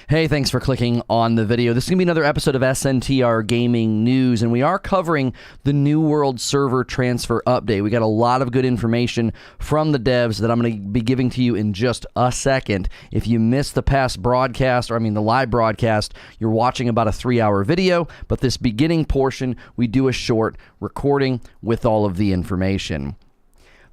Hey, thanks for clicking on the video. This is going to be another episode of SNTR Gaming News, and we are covering the New World server transfer update. We got a lot of good information from the devs that I'm going to be giving to you in just a second. If you missed the past broadcast, the live broadcast, you're watching about a 3-hour video, but this beginning portion, we do a short recording with all of the information.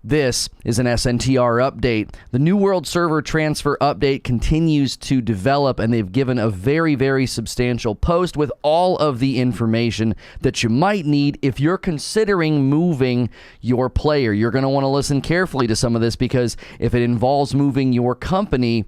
This is an SNTR update. The New World server transfer update continues to develop, and they've given a very, very substantial post with all of the information that you might need if you're considering moving your player. You're going to want to listen carefully to some of this because if it involves moving your company,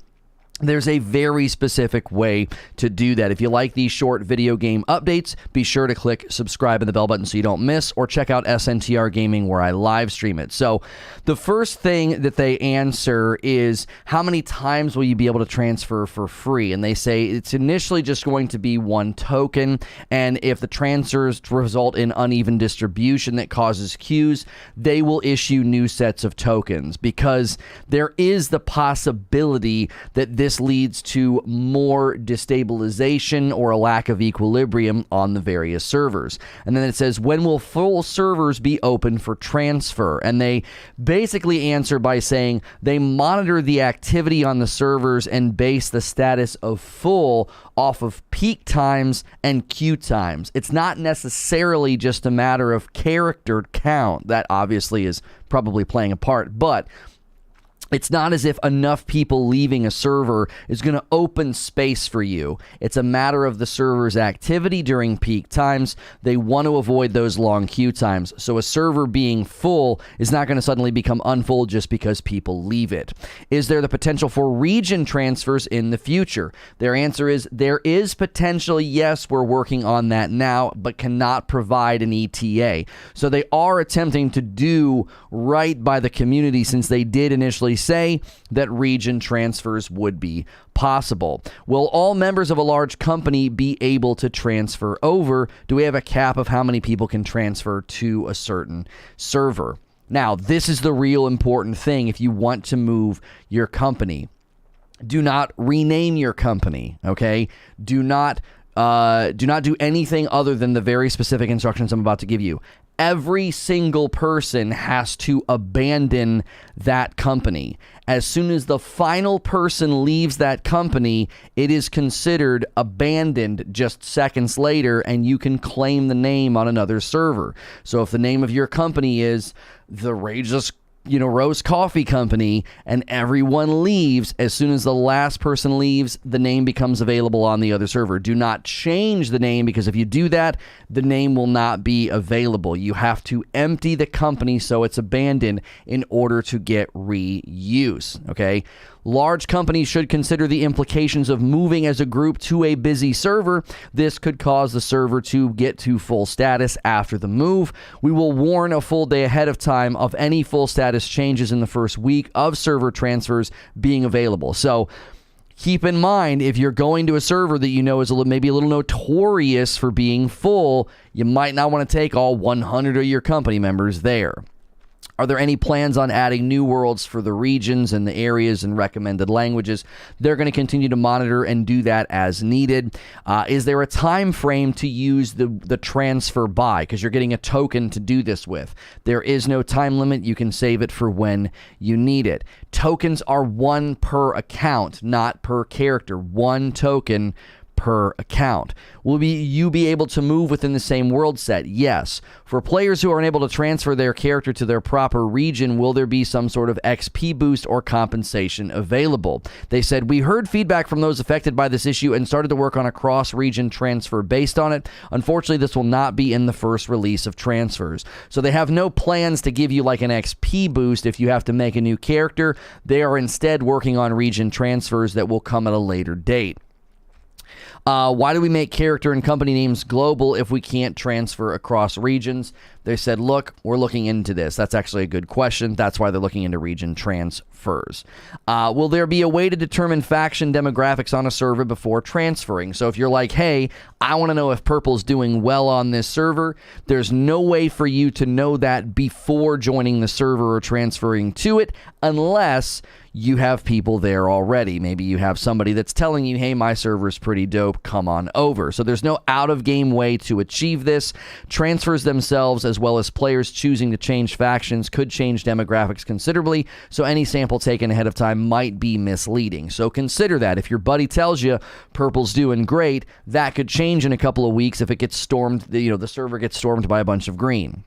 there's a very specific way to do that. If you like these short video game updates, be sure to click subscribe and the bell button so you don't miss, or check out SNTR Gaming where I live stream it. So the first thing that they answer is how many times will you be able to transfer for free? And they say it's initially just going to be 1 token, and if the transfers result in uneven distribution that causes queues, they will issue new sets of tokens, because there is the possibility that this leads to more destabilization or a lack of equilibrium on the various servers. And then it says, when will full servers be open for transfer? And they basically answer by saying they monitor the activity on the servers and base the status of full off of peak times and queue times. It's not necessarily just a matter of character count. That obviously is probably playing a part, but it's not as if enough people leaving a server is going to open space for you. It's a matter of the server's activity during peak times. They want to avoid those long queue times. So a server being full is not going to suddenly become unfull just because people leave it. Is there the potential for region transfers in the future? Their answer is there is potential. Yes, we're working on that now, but cannot provide an ETA. So they are attempting to do right by the community, since they did initially say that region transfers would be possible. Will all members of a large company be able to transfer over? Do we have a cap of how many people can transfer to a certain server? Now, this is the real important thing if you want to move your company. Do not rename your company, okay? Do not do anything other than the very specific instructions I'm about to give you. Every single person has to abandon that company. As soon as the final person leaves that company, it is considered abandoned just seconds later, and you can claim the name on another server. So if the name of your company is the Rageless Rose Coffee Company, and everyone leaves, as soon as the last person leaves, the name becomes available on the other server. Do not change the name, because if you do that, the name will not be available. You have to empty the company so it's abandoned in order to get reuse, okay? Large companies should consider the implications of moving as a group to a busy server. This could cause the server to get to full status after the move. We will warn a full day ahead of time of any full status changes in the first week of server transfers being available. So keep in mind, if you're going to a server that you know is maybe a little notorious for being full, you might not want to take all 100 of your company members there. Are there any plans on adding new worlds for the regions and the areas and recommended languages? They're going to continue to monitor and do that as needed. Is there a time frame to use the transfer by? Because you're getting a token to do this with. There is no time limit. You can save it for when you need it. Tokens are 1 per account, not per character. 1 token per account. Will you be able to move within the same world set? Yes. For players who aren't able to transfer their character to their proper region, will there be some sort of XP boost or compensation available? They said, we heard feedback from those affected by this issue and started to work on a cross-region transfer based on it. Unfortunately, this will not be in the first release of transfers. So they have no plans to give you like an XP boost if you have to make a new character. They are instead working on region transfers that will come at a later date. Why do we make character and company names global if we can't transfer across regions? They said, look, we're looking into this. That's actually a good question. That's why they're looking into region transfers. Will there be a way to determine faction demographics on a server before transferring? So if you're like, hey, I want to know if Purple's doing well on this server, there's no way for you to know that before joining the server or transferring to it unless you have people there already. Maybe you have somebody that's telling you, hey, my server's pretty dope, come on over. So there's no out-of-game way to achieve this. Transfers themselves, as well as players choosing to change factions, could change demographics considerably, so any sample taken ahead of time might be misleading. So consider that. If your buddy tells you Purple's doing great, that could change in a couple of weeks if it gets stormed, the server gets stormed by a bunch of green.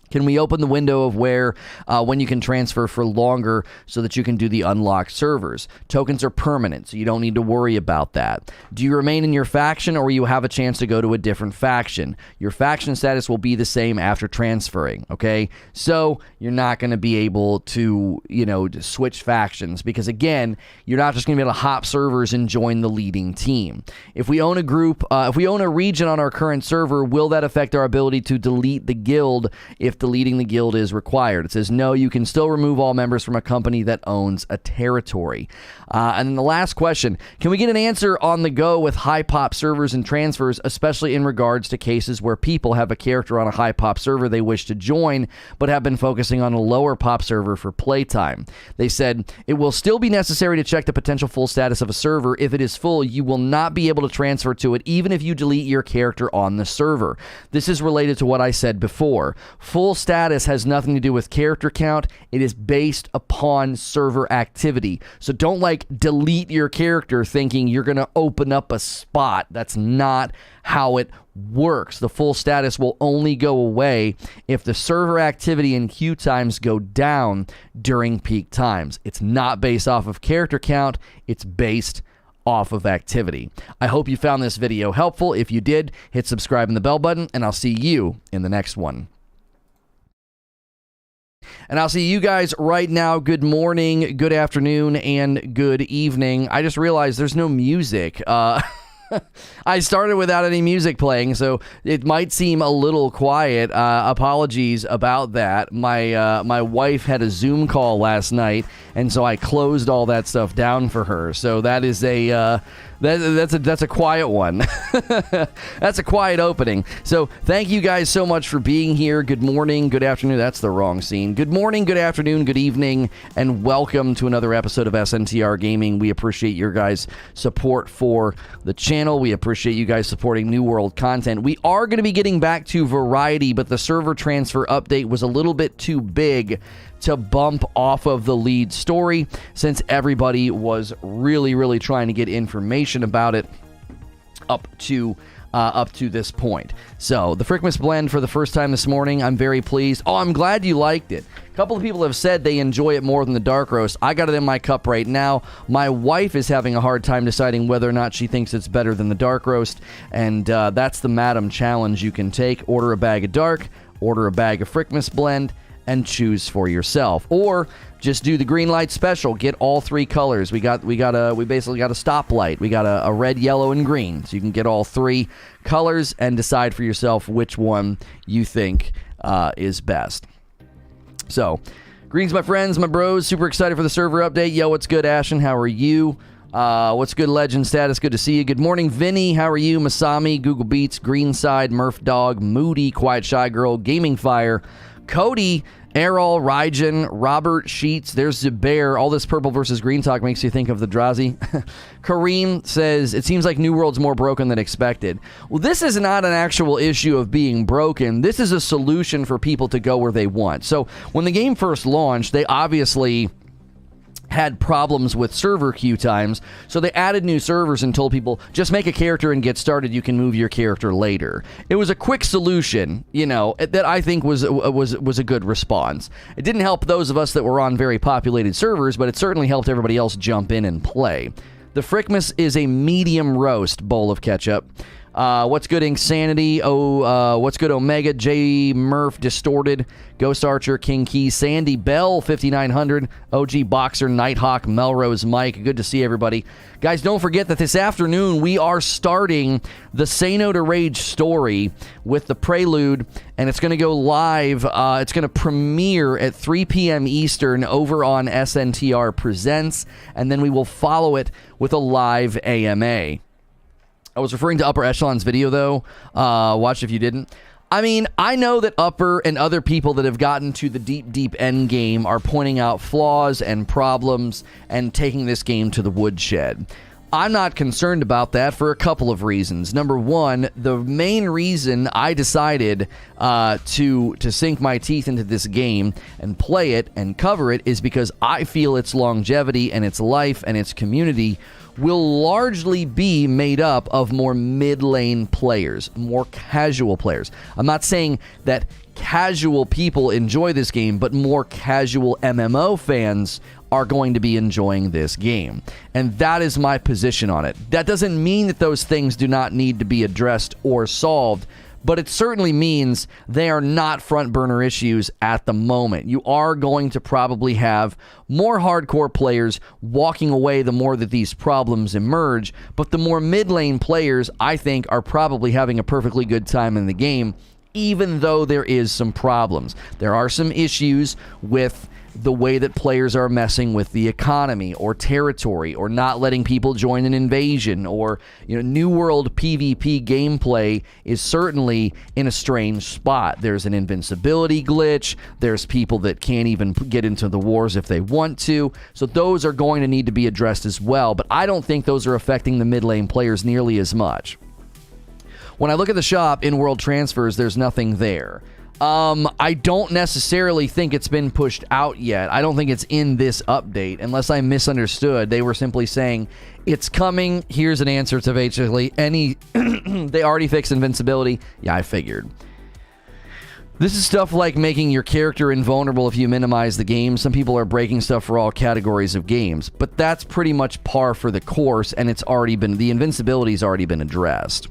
Can we open the window of when you can transfer for longer so that you can do the unlocked servers? Tokens are permanent, so you don't need to worry about that. Do you remain in your faction or you have a chance to go to a different faction? Your faction status will be the same after transferring, okay? So you're not going to be able to, to switch factions because, again, you're not just going to be able to hop servers and join the leading team. If we own if we own a region on our current server, will that affect our ability to delete the guild if deleting the guild is required? It says, no, you can still remove all members from a company that owns a territory. And then the last question, can we get an answer on the go with high pop servers and transfers, especially in regards to cases where people have a character on a high pop server they wish to join, but have been focusing on a lower pop server for playtime? They said, it will still be necessary to check the potential full status of a server. If it is full, you will not be able to transfer to it, even if you delete your character on the server. This is related to what I said before. Full status has nothing to do with character count. It is based upon server activity. So don't delete your character thinking you're going to open up a spot. That's not how it works. The full status will only go away if the server activity and queue times go down during peak times. It's not based off of character count. It's based off of activity. I hope you found this video helpful. If you did, hit subscribe and the bell button, and I'll see you in the next one. And I'll see you guys right now. Good morning, good afternoon, and good evening. I just realized there's no music. I started without any music playing, so it might seem a little quiet. Apologies about that. My wife had a Zoom call last night, and so I closed all that stuff down for her. So that is that's a quiet one. That's a quiet opening. So thank you guys so much for being here. Good morning, good afternoon. That's the wrong scene. Good morning, good afternoon, good evening, and welcome to another episode of SNTR Gaming. We appreciate your guys' support for the channel. We appreciate you guys supporting New World content. We are going to be getting back to variety, but the server transfer update was a little bit too big to bump off of the lead story since everybody was really trying to get information about it up to this point. So the Frickmas blend for the first time this morning, I'm very pleased. Oh, I'm glad you liked it. A couple of people have said they enjoy it more than the dark roast. I got it in my cup right now. My wife is having a hard time deciding whether or not she thinks it's better than the dark roast, and that's the Madam Challenge you can take. Order a bag of dark, order a bag of Frickmas blend, and choose for yourself. Or just do the green light special. Get all three colors. We basically got a stoplight. We got a red, yellow, and green. So you can get all three colors and decide for yourself which one you think is best. So, greetings, my friends, my bros. Super excited for the server update. Yo, what's good, Ashen? How are you? What's good, Legend Status? Good to see you. Good morning, Vinny. How are you? Masami, Google Beats, Greenside, Murph Dog, Moody, Quiet Shy Girl, Gaming Fire, Cody, Errol, Rygen, Robert, Sheets, there's Zubair. All this purple versus green talk makes you think of the Drazi. Kareem says, it seems like New World's more broken than expected. Well, this is not an actual issue of being broken. This is a solution for people to go where they want. So when the game first launched, they obviously had problems with server queue times, so they added new servers and told people, just make a character and get started, you can move your character later. It was a quick solution, that I think was a good response. It didn't help those of us that were on very populated servers, but it certainly helped everybody else jump in and play. The Frickmas is a medium roast bowl of ketchup. What's good, Insanity? What's good, Omega? J Murph, Distorted, Ghost Archer, King Key, Sandy Bell, 5900, OG Boxer, Nighthawk, Melrose, Mike. Good to see everybody. Guys, don't forget that this afternoon we are starting the Say No to Rage story with the prelude, and it's going to go live. It's going to premiere at 3 p.m. Eastern over on SNTR Presents, and then we will follow it with a live AMA. I was referring to Upper Echelon's video, though. Watch if you didn't. I mean, I know that Upper and other people that have gotten to the deep end game are pointing out flaws and problems and taking this game to the woodshed. I'm not concerned about that for a couple of reasons. Number one, the main reason I decided to sink my teeth into this game and play it and cover it is because I feel its longevity and its life and its community will largely be made up of more mid-lane players, more casual players. I'm not saying that casual people enjoy this game, but more casual MMO fans are going to be enjoying this game. And that is my position on it. That doesn't mean that those things do not need to be addressed or solved, but it certainly means they are not front burner issues at the moment. You are going to probably have more hardcore players walking away the more that these problems emerge, but the more mid lane players, I think, are probably having a perfectly good time in the game, even though there is some problems. There are some issues with the way that players are messing with the economy or territory, or not letting people join an invasion, or, you know, New World PvP gameplay is certainly in a strange spot. There's an invincibility glitch. There's people that can't even get into the wars if they want to. So those are going to need to be addressed as well, but I don't think those are affecting the mid lane players nearly as much. When I look at the shop in World Transfers, there's nothing there. I don't necessarily think it's been pushed out yet. I don't think it's in this update, unless I misunderstood. They were simply saying, it's coming, here's an answer to basically any... They already fixed invincibility. Yeah, I figured. This is stuff like making your character invulnerable if you minimize the game. Some people are breaking stuff for all categories of games, but that's pretty much par for the course, and it's already been... The invincibility's already been addressed.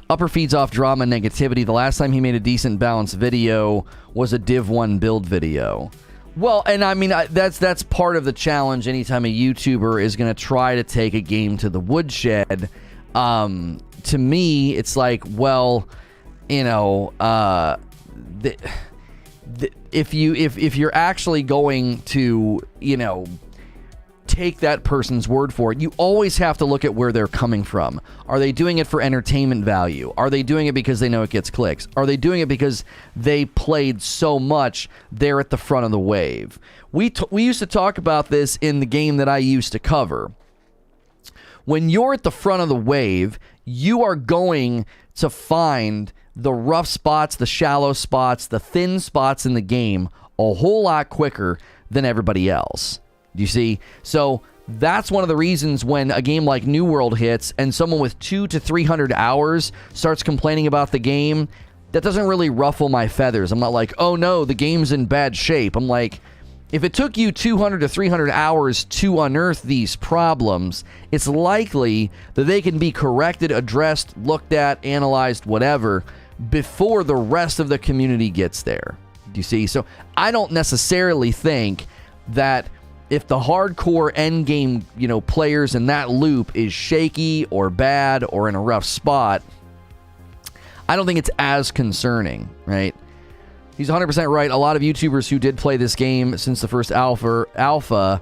Upper feeds off drama and negativity. The last time he made a decent balanced video was a Div 1 build video. Well, and I mean, that's part of the challenge anytime a YouTuber is going to try to take a game to the woodshed. To me, it's like, well, you know, if you're actually going to, you know, take that person's word for it, you always have to look at where they're coming from. Are they doing it for entertainment value? Are they doing it because they know it gets clicks? Are they doing it because they played so much they're at the front of the wave? We used to talk about this in the game that I used to cover. When you're at the front of the wave, you are going to find the rough spots, the shallow spots, the thin spots in the game a whole lot quicker than everybody else. You see? So that's one of the reasons when a game like New World hits and someone with 200 to 300 hours starts complaining about the game, that doesn't really ruffle my feathers. I'm not like, oh no, the game's in bad shape. I'm like, if it took you 200 to 300 hours to unearth these problems, it's likely that they can be corrected, addressed, looked at, analyzed, whatever, before the rest of the community gets there. Do you see? So I don't necessarily think that if the hardcore endgame, you know, players in that loop is shaky or bad or in a rough spot, I don't think it's as concerning, right? He's 100% right. A lot of YouTubers who did play this game since the first alpha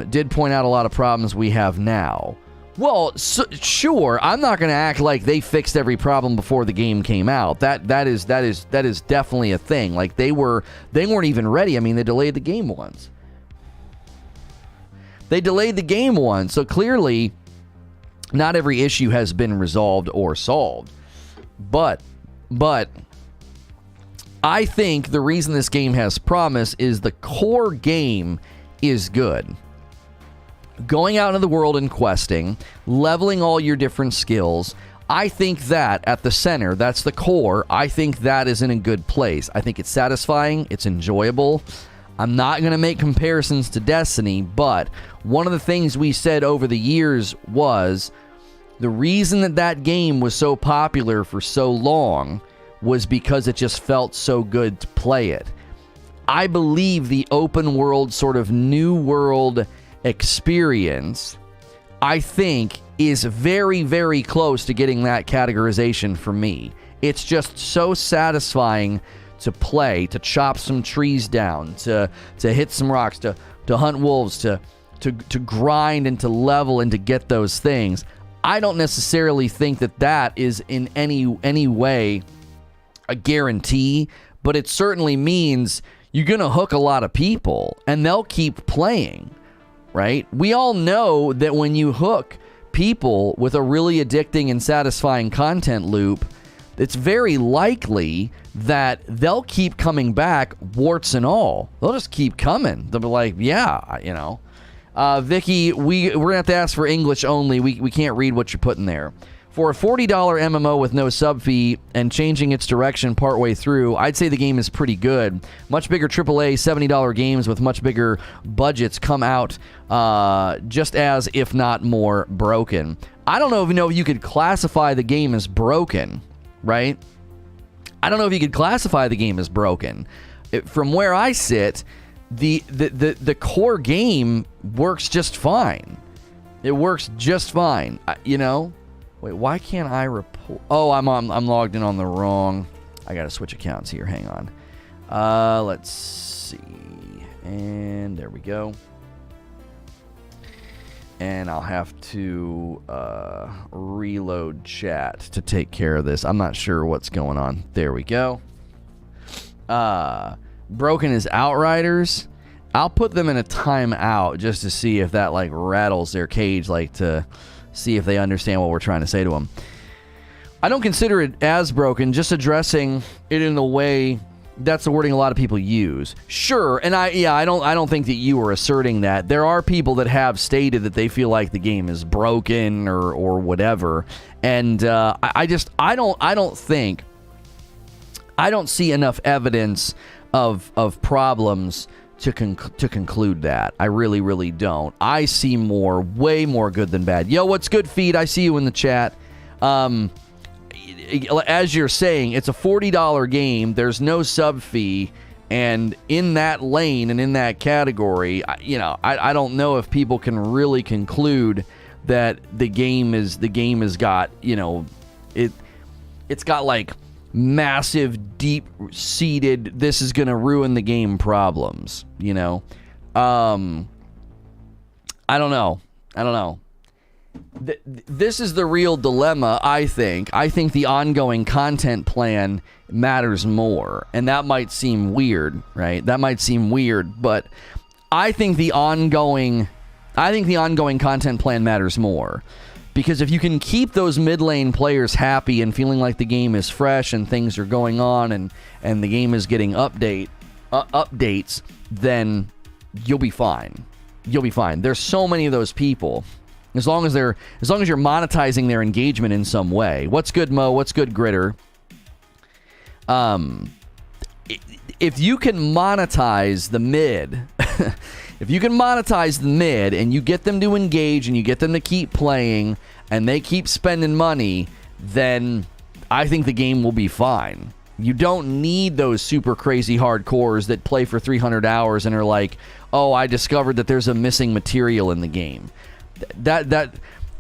did point out a lot of problems we have now. Well, sure, I'm not going to act like they fixed every problem before the game came out. That is definitely a thing. Like they weren't even ready. I mean, they delayed the game once. So clearly, not every issue has been resolved or solved. But I think the reason this game has promise is the core game is good. Going out into the world and questing, leveling all your different skills, I think that at the center, that's the core, I think that is in a good place. I think it's satisfying, it's enjoyable. I'm not going to make comparisons to Destiny, but one of the things we said over the years was The reason that game was so popular for so long was because it just felt so good to play it. I believe the open world, sort of new world experience, I think, is very, very close to getting that categorization for me. It's just so satisfying to play, to chop some trees down, to hit some rocks, to hunt wolves, to grind and to level and to get those things. I don't necessarily think that is in any way a guarantee, but it certainly means you're going to hook a lot of people and they'll keep playing, right? We all know that when you hook people with a really addicting and satisfying content loop, it's very likely that they'll keep coming back, warts and all. They'll just keep coming. They'll be like, yeah, you know. Vicky, we're going to have to ask for English only. We can't read what you're putting there. For a $40 MMO with no sub fee and changing its direction partway through, I'd say the game is pretty good. Much bigger AAA $70 games with much bigger budgets come out just as, if not more, broken. I don't know if you could classify the game as broken, right? I don't know if you could classify the game as broken. From where I sit, the core game works just fine. It works just fine, you know? Wait, why can't I report? Oh, I'm logged in on the wrong. I gotta switch accounts here. Hang on. Let's see. And there we go. And I'll have to reload chat to take care of this. I'm not sure what's going on. There we go. Broken is Outriders. I'll put them in a timeout just to see if that like rattles their cage, like to see if they understand what we're trying to say to them. I don't consider it as broken, just addressing it in the way that's the wording a lot of people use. Sure, and I don't think that you were asserting that. There are people that have stated that they feel like the game is broken or whatever, and I don't see enough evidence of problems to conclude that. I really, really don't. I see way more good than bad. Yo, what's good, Feed? I see you in the chat. As you're saying, it's a $40 game. There's no sub fee, and in that lane and in that category, I don't know if people can really conclude that the game has got, it's got like massive, deep-seated, this is going to ruin the game problems, I don't know. This is the real dilemma, I think. I think the ongoing content plan matters more, and that might seem weird, right? That might seem weird, but I think the ongoing content plan matters more. Because if you can keep those mid-lane players happy and feeling like the game is fresh and things are going on and the game is getting updates, then you'll be fine. You'll be fine. There's so many of those people. As long as you're monetizing their engagement in some way. What's good, Mo? What's good, Gritter? If you can monetize the mid, and you get them to engage and you get them to keep playing and they keep spending money, then I think the game will be fine. You don't need those super crazy hardcores that play for 300 hours and are like, oh, I discovered that there's a missing material in the game. That's not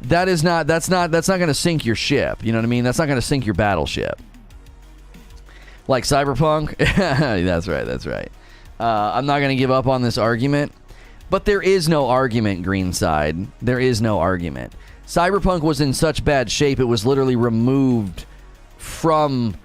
going to sink your ship. You know what I mean? That's not going to sink your battleship. Like Cyberpunk? That's right. I'm not going to give up on this argument. But there is no argument, Greenside. There is no argument. Cyberpunk was in such bad shape, it was literally removed from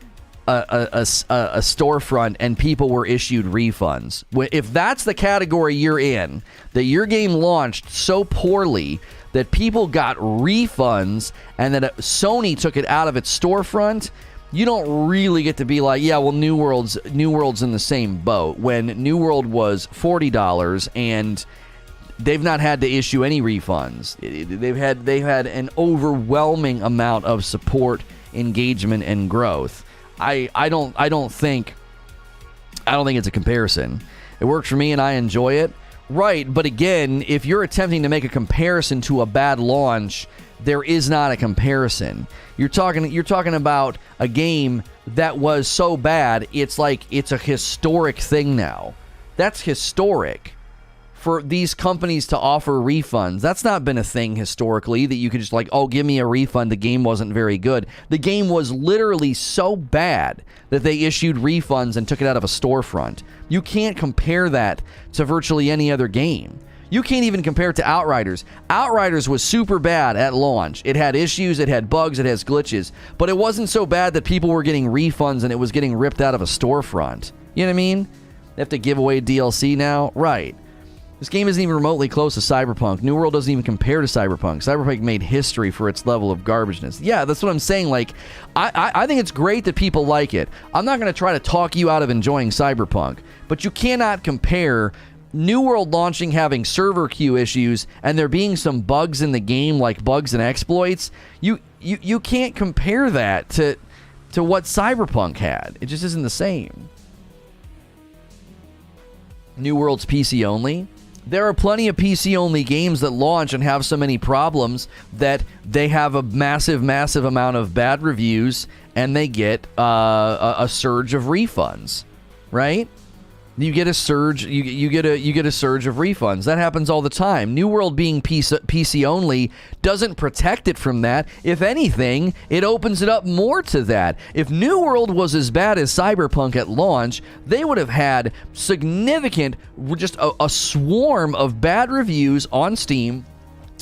a storefront, and people were issued refunds. If that's the category you're in, that your game launched so poorly that people got refunds and that Sony took it out of its storefront, you don't really get to be like, yeah, well, New World's in the same boat, when New World was $40 and they've not had to issue any refunds. They've had an overwhelming amount of support, engagement, and growth. I don't think it's a comparison. It worked for me and I enjoy it. Right, but again, if you're attempting to make a comparison to a bad launch, there is not a comparison. You're talking about a game that was so bad, it's like it's a historic thing now. That's historic. For these companies to offer refunds, that's not been a thing historically, that you could just like, oh, give me a refund, the game wasn't very good. The game was literally so bad that they issued refunds and took it out of a storefront. You can't compare that to virtually any other game. You can't even compare it to Outriders. Outriders was super bad at launch. It had issues, it had bugs, it has glitches, but it wasn't so bad that people were getting refunds and it was getting ripped out of a storefront. You know what I mean? They have to give away DLC now? Right. This game isn't even remotely close to Cyberpunk. New World doesn't even compare to Cyberpunk. Cyberpunk made history for its level of garbageness. Yeah, that's what I'm saying. Like, I think it's great that people like it. I'm not going to try to talk you out of enjoying Cyberpunk, but you cannot compare New World launching, having server queue issues, and there being some bugs in the game, like bugs and exploits. You can't compare that to what Cyberpunk had. It just isn't the same. New World's PC only. There are plenty of PC-only games that launch and have so many problems that they have a massive, massive amount of bad reviews, and they get a surge of refunds, right? You get a surge. You get a surge of refunds. That happens all the time. New World being PC only doesn't protect it from that. If anything, it opens it up more to that. If New World was as bad as Cyberpunk at launch, they would have had significant, just a swarm of bad reviews on Steam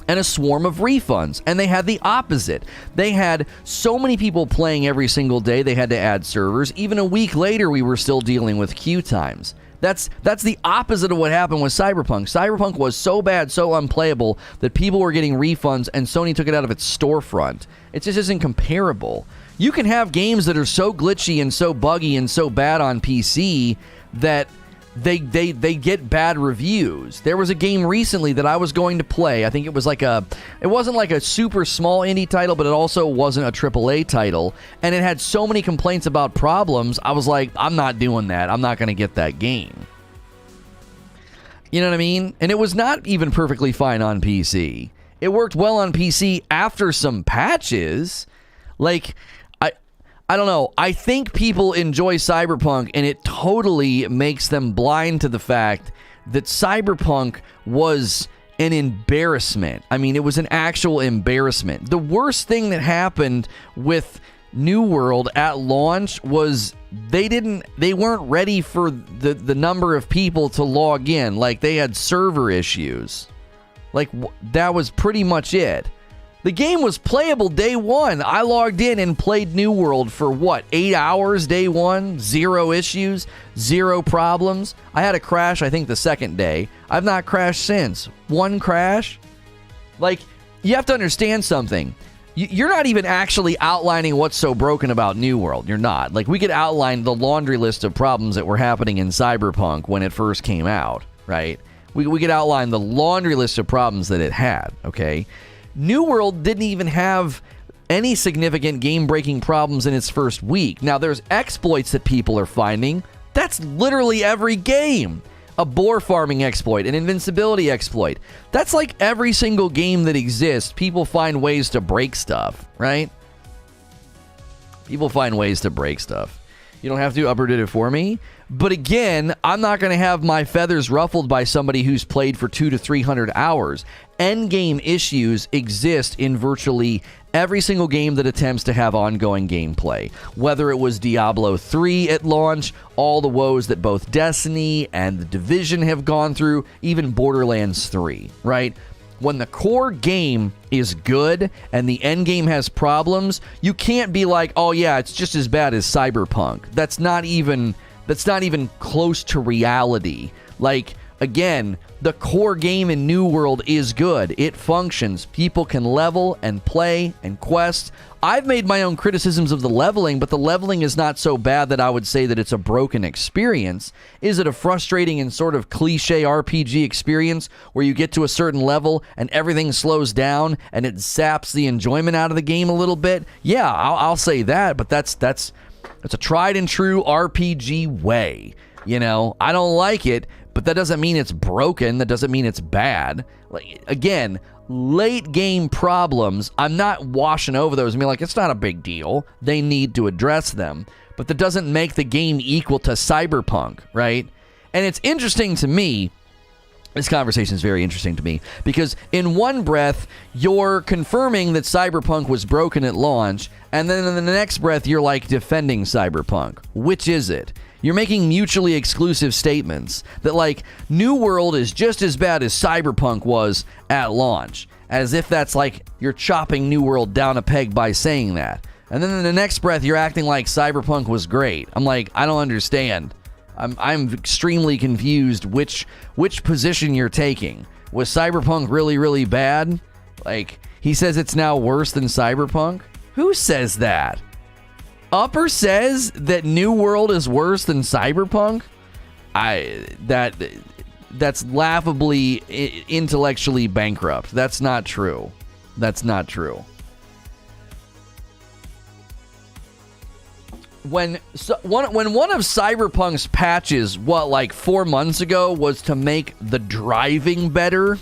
and a swarm of refunds. And they had the opposite. They had so many people playing every single day, they had to add servers. Even a week later, we were still dealing with queue times. That's the opposite of what happened with Cyberpunk. Cyberpunk was so bad, so unplayable, that people were getting refunds and Sony took it out of its storefront. It just isn't comparable. You can have games that are so glitchy and so buggy and so bad on PC that they get bad reviews. There was a game recently that I was going to play. I think it wasn't like a super small indie title, but it also wasn't a AAA title. And it had so many complaints about problems, I was like, I'm not doing that. I'm not going to get that game. You know what I mean? And it was not even perfectly fine on PC. It worked well on PC after some patches. Like, I don't know. I think people enjoy Cyberpunk, and it totally makes them blind to the fact that Cyberpunk was an embarrassment. I mean, it was an actual embarrassment. The worst thing that happened with New World at launch was they weren't ready for the number of people to log in. Like, they had server issues. Like, that was pretty much it. The game was playable day one. I logged in and played New World for 8 hours day one? 0 issues, 0 problems. I had a crash, I think, the second day. I've not crashed since. 1 crash? Like, you have to understand something. You're not even actually outlining what's so broken about New World. You're not. Like, we could outline the laundry list of problems that were happening in Cyberpunk when it first came out, right? We could outline the laundry list of problems that it had, okay? New World didn't even have any significant game-breaking problems in its first week. Now, there's exploits that people are finding. That's literally every game. A boar farming exploit, an invincibility exploit. That's like every single game that exists. People find ways to break stuff, right? People find ways to break stuff. You don't have to. Upper did it for me. But again, I'm not going to have my feathers ruffled by somebody who's played for 200 to 300 hours. Endgame issues exist in virtually every single game that attempts to have ongoing gameplay. Whether it was Diablo 3 at launch, all the woes that both Destiny and The Division have gone through, even Borderlands 3, right? When the core game is good and the end game has problems, you can't be like, oh yeah, it's just as bad as Cyberpunk. That's not even close to reality. Like, again, the core game in New World is good. It functions. People can level and play and quest. I've made my own criticisms of the leveling, but the leveling is not so bad that I would say that it's a broken experience. Is it a frustrating and sort of cliche RPG experience where you get to a certain level and everything slows down and it saps the enjoyment out of the game a little bit? Yeah, I'll say that, but that's a tried and true RPG way. You know, I don't like it, but that doesn't mean it's broken. That doesn't mean it's bad. Like, again, late game problems, I'm not washing over those and being like, it's not a big deal. They need to address them. But that doesn't make the game equal to Cyberpunk, right? And it's interesting to me. This conversation is very interesting to me because in one breath, you're confirming that Cyberpunk was broken at launch, and then in the next breath, you're like defending Cyberpunk. Which is it? You're making mutually exclusive statements that like New World is just as bad as Cyberpunk was at launch, as if that's like you're chopping New World down a peg by saying that. And then in the next breath, you're acting like Cyberpunk was great. I'm like, I don't understand. I'm extremely confused which position you're taking. Was Cyberpunk really, really bad? Like, he says it's now worse than Cyberpunk? Who says that? Upper says that New World is worse than Cyberpunk? That's laughably intellectually bankrupt. That's not true. That's not true. When one of Cyberpunk's patches, like 4 months ago, was to make the driving better,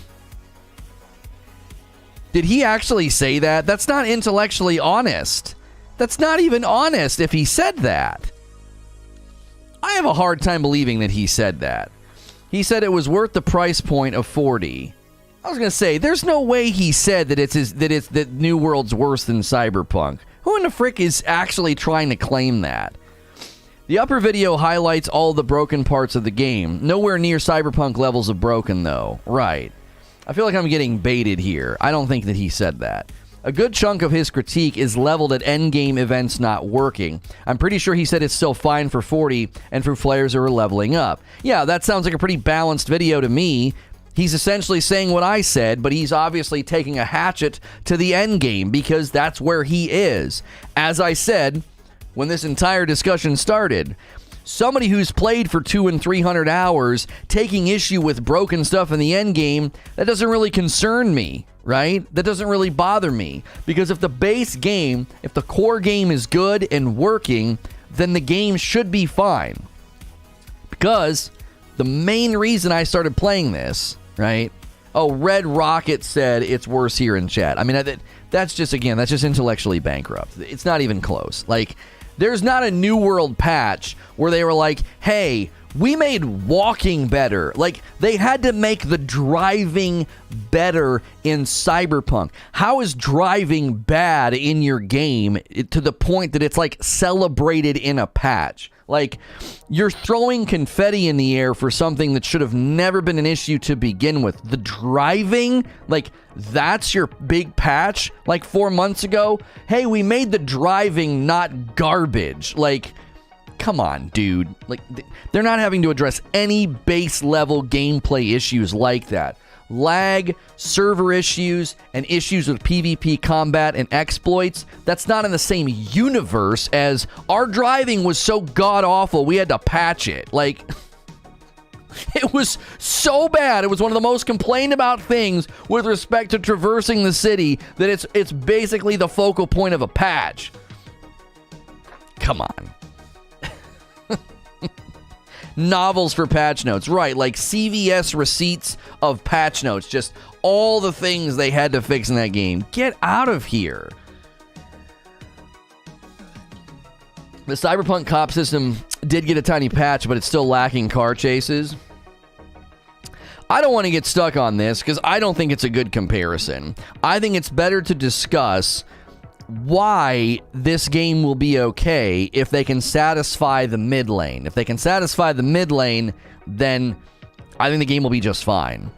did he actually say that? That's not intellectually honest. That's not even honest if he said that. I have a hard time believing that he said that. He said it was worth the price point of $40. I was gonna say, there's no way he said that New World's worse than Cyberpunk. Who in the frick is actually trying to claim that? The upper video highlights all the broken parts of the game. Nowhere near Cyberpunk levels of broken, though. Right. I feel like I'm getting baited here. I don't think that he said that. A good chunk of his critique is leveled at endgame events not working. I'm pretty sure he said it's still fine for 40 and for players who are leveling up. Yeah, that sounds like a pretty balanced video to me. He's essentially saying what I said, but he's obviously taking a hatchet to the end game because that's where he is. As I said, when this entire discussion started, somebody who's played for 200 and 300 hours taking issue with broken stuff in the end game, that doesn't really concern me, right? That doesn't really bother me because if the base game, if the core game is good and working, then the game should be fine. Because the main reason I started playing this, right? Oh, Red Rocket said it's worse here in chat. I mean, that's just intellectually bankrupt. It's not even close. Like, there's not a New World patch where they were like, hey, we made walking better. Like, they had to make the driving better in Cyberpunk. How is driving bad in your game to the point that it's like celebrated in a patch? Like, you're throwing confetti in the air for something that should have never been an issue to begin with. The driving, like, that's your big patch? Like 4 months ago? Hey, we made the driving not garbage. Like, come on, dude. Like, they're not having to address any base level gameplay issues like that. Lag, server issues, and issues with PvP combat and exploits, that's not in the same universe as our driving was so god-awful we had to patch it. Like, it was so bad. It was one of the most complained about things with respect to traversing the city that it's basically the focal point of a patch. Come on. Novels for patch notes, right? Like CVS receipts of patch notes, just all the things they had to fix in that game. Get out of here. The Cyberpunk cop system did get a tiny patch, but it's still lacking car chases. I don't want to get stuck on this because I don't think it's a good comparison. I think it's better to discuss why this game will be okay if they can satisfy the mid lane. If they can satisfy the mid lane, then I think the game will be just fine.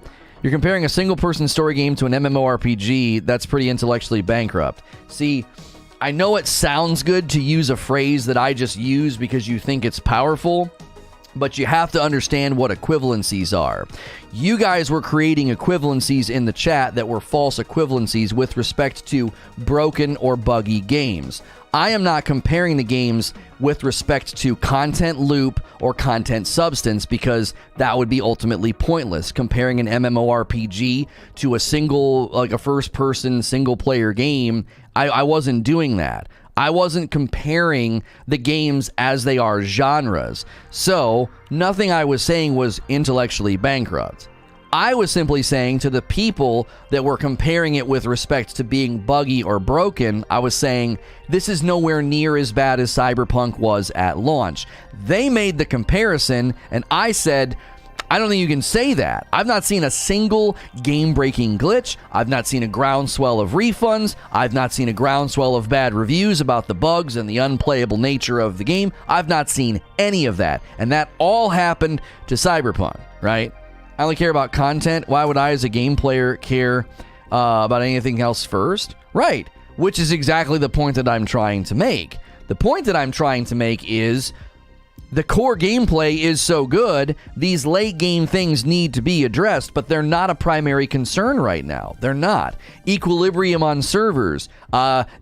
You're comparing a single-person story game to an MMORPG. That's pretty intellectually bankrupt. See, I know it sounds good to use a phrase that I just use because you think it's powerful, but you have to understand what equivalencies are. You guys were creating equivalencies in the chat that were false equivalencies with respect to broken or buggy games. I am not comparing the games with respect to content loop or content substance because that would be ultimately pointless. Comparing an MMORPG to a first-person single-player game, I wasn't doing that. I wasn't comparing the games as they are genres. So, nothing I was saying was intellectually bankrupt. I was simply saying to the people that were comparing it with respect to being buggy or broken, I was saying this is nowhere near as bad as Cyberpunk was at launch. They made the comparison, and I said, I don't think you can say that. I've not seen a single game-breaking glitch. I've not seen a groundswell of refunds. I've not seen a groundswell of bad reviews about the bugs and the unplayable nature of the game. I've not seen any of that. And that all happened to Cyberpunk, right? I only care about content. Why would I, as a game player, care about anything else first? Right, which is exactly the point that I'm trying to make. The point that I'm trying to make is the core gameplay is so good, these late game things need to be addressed, but they're not a primary concern right now. They're not. Equilibrium on servers,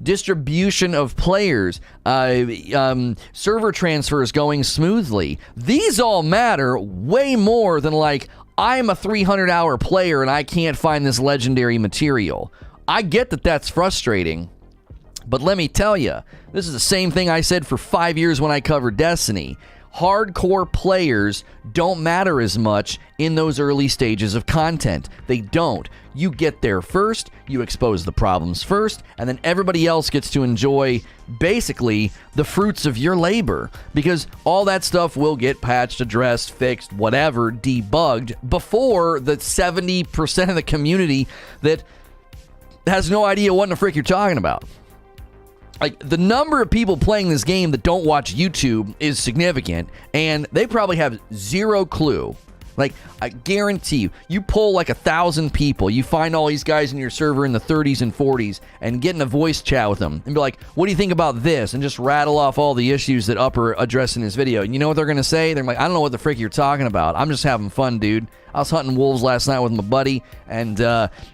distribution of players, server transfers going smoothly. These all matter way more than like, I'm a 300-hour player and I can't find this legendary material. I get that that's frustrating, but let me tell you, this is the same thing I said for 5 years when I covered Destiny. Hardcore players don't matter as much in those early stages of content. They don't. You get there first, you expose the problems first, and then everybody else gets to enjoy basically the fruits of your labor, because all that stuff will get patched, addressed, fixed, whatever, debugged before the 70% of the community that has no idea what in the frick you're talking about. Like, the number of people playing this game that don't watch YouTube is significant, and they probably have zero clue. Like, I guarantee you, you pull like 1,000 people, you find all these guys in your server in the 30s and 40s, and get in a voice chat with them, and be like, what do you think about this? And just rattle off all the issues that Upper addressed in his video. And you know what they're going to say? They're like, I don't know what the frick you're talking about. I'm just having fun, dude. I was hunting wolves last night with my buddy, and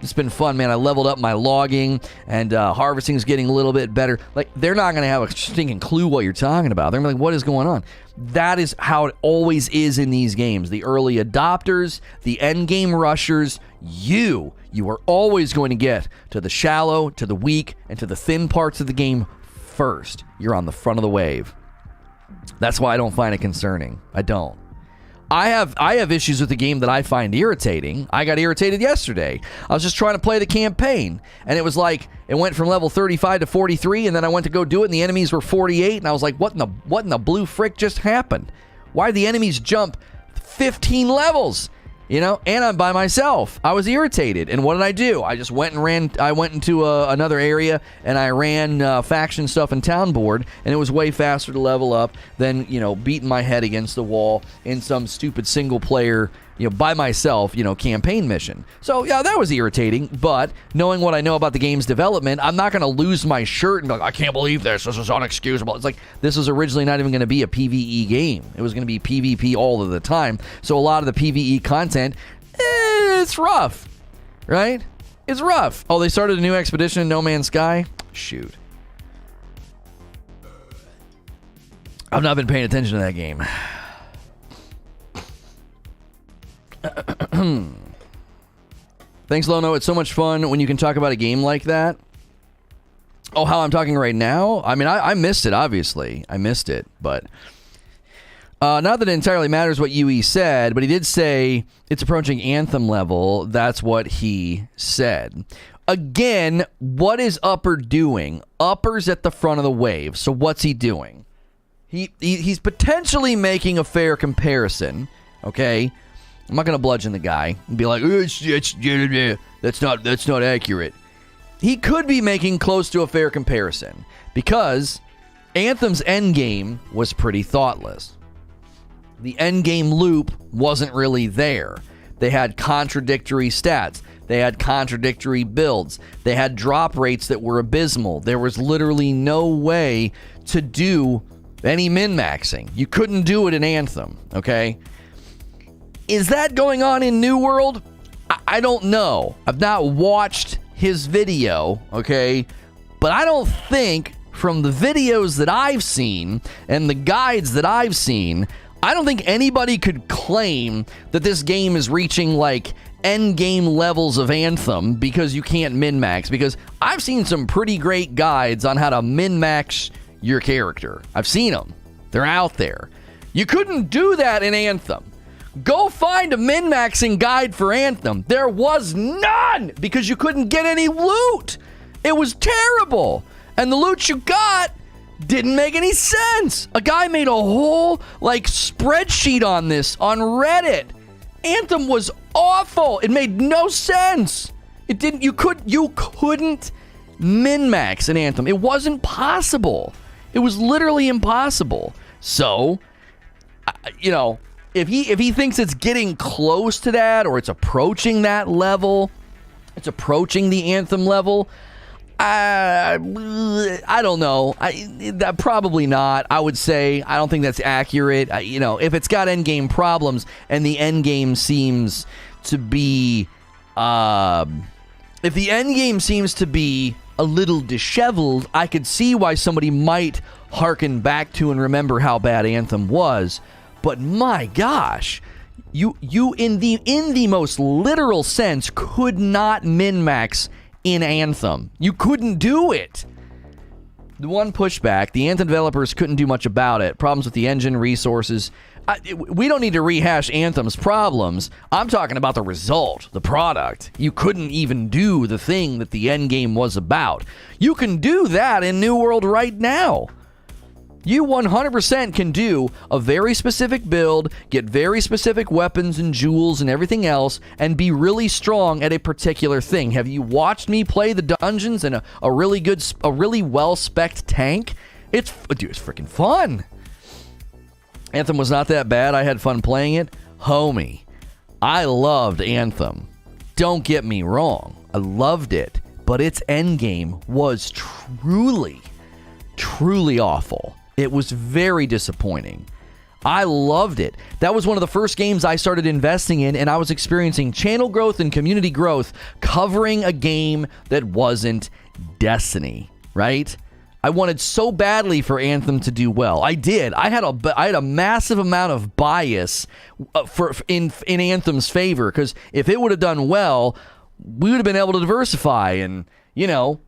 it's been fun, man. I leveled up my logging, and harvesting's getting a little bit better. Like, they're not going to have a stinking clue what you're talking about. They're going to be like, what is going on? That is how it always is in these games. The early adopters, the end game rushers, you are always going to get to the shallow, to the weak, and to the thin parts of the game first. You're on the front of the wave. That's why I don't find it concerning. I don't. I have issues with the game that I find irritating. I got irritated yesterday. I was just trying to play the campaign, and it was like, it went from level 35 to 43, and then I went to go do it, and the enemies were 48, and I was like, what in the blue frick just happened? Why did the enemies jump 15 levels? You know, and I'm by myself. I was irritated. And what did I do? I just went and ran. I went into another area, and I ran faction stuff in town board, and it was way faster to level up than, you know, beating my head against the wall in some stupid single player, you know, by myself, you know, campaign mission. So, yeah, that was irritating, but knowing what I know about the game's development, I'm not going to lose my shirt and be like, I can't believe this is unexcusable. It's like, this was originally not even going to be a PvE game. It was going to be PvP all of the time. So a lot of the PvE content, it's rough, right? It's rough. Oh, they started a new expedition in No Man's Sky? Shoot. I've not been paying attention to that game. Thanks, Lono. It's so much fun when you can talk about a game like that. Oh, how I'm talking right now? I mean, I missed it, obviously. I missed it, but not that it entirely matters what UE said, but he did say it's approaching Anthem level. That's what he said. Again, what is Upper doing? Upper's at the front of the wave, so what's he doing? He's potentially making a fair comparison, okay? I'm not going to bludgeon the guy and be like, that's not accurate. He could be making close to a fair comparison because Anthem's endgame was pretty thoughtless. The endgame loop wasn't really there. They had contradictory stats. They had contradictory builds. They had drop rates that were abysmal. There was literally no way to do any min-maxing. You couldn't do it in Anthem, okay? Is that going on in New World? I don't know. I've not watched his video, okay? But I don't think, from the videos that I've seen and the guides that I've seen, I don't think anybody could claim that this game is reaching, like, end game levels of Anthem because you can't min-max. Because I've seen some pretty great guides on how to min-max your character. I've seen them. They're out there. You couldn't do that in Anthem. Go find a min-maxing guide for Anthem. There was none because you couldn't get any loot. It was terrible. And the loot you got didn't make any sense. A guy made a whole spreadsheet on this on Reddit. Anthem was awful. It made no sense. It didn't. You couldn't min-max an Anthem. It wasn't possible. It was literally impossible. So, if he thinks it's getting close to that or it's approaching that level, it's approaching the Anthem level. I don't know. Probably not. I would say I don't think that's accurate. If it's got endgame problems and the endgame seems to be, if the endgame seems to be a little disheveled, I could see why somebody might harken back to and remember how bad Anthem was. But my gosh, you in the most literal sense could not min-max in Anthem. You couldn't do it. The one pushback, the Anthem developers couldn't do much about it. Problems with the engine, resources. We don't need to rehash Anthem's problems. I'm talking about the result, the product. You couldn't even do the thing that the end game was about. You can do that in New World right now. You 100% can do a very specific build, get very specific weapons and jewels and everything else, and be really strong at a particular thing. Have you watched me play the dungeons in a really well-spec'd tank? It's freaking fun. Anthem was not that bad. I had fun playing it. Homie, I loved Anthem. Don't get me wrong. I loved it. But its endgame was truly awful. It was very disappointing. I loved it. That was one of the first games I started investing in, and I was experiencing channel growth and community growth covering a game that wasn't Destiny, right? I wanted so badly for Anthem to do well. I did. I had a massive amount of bias in Anthem's favor, because if it would have done well, we would have been able to diversify, and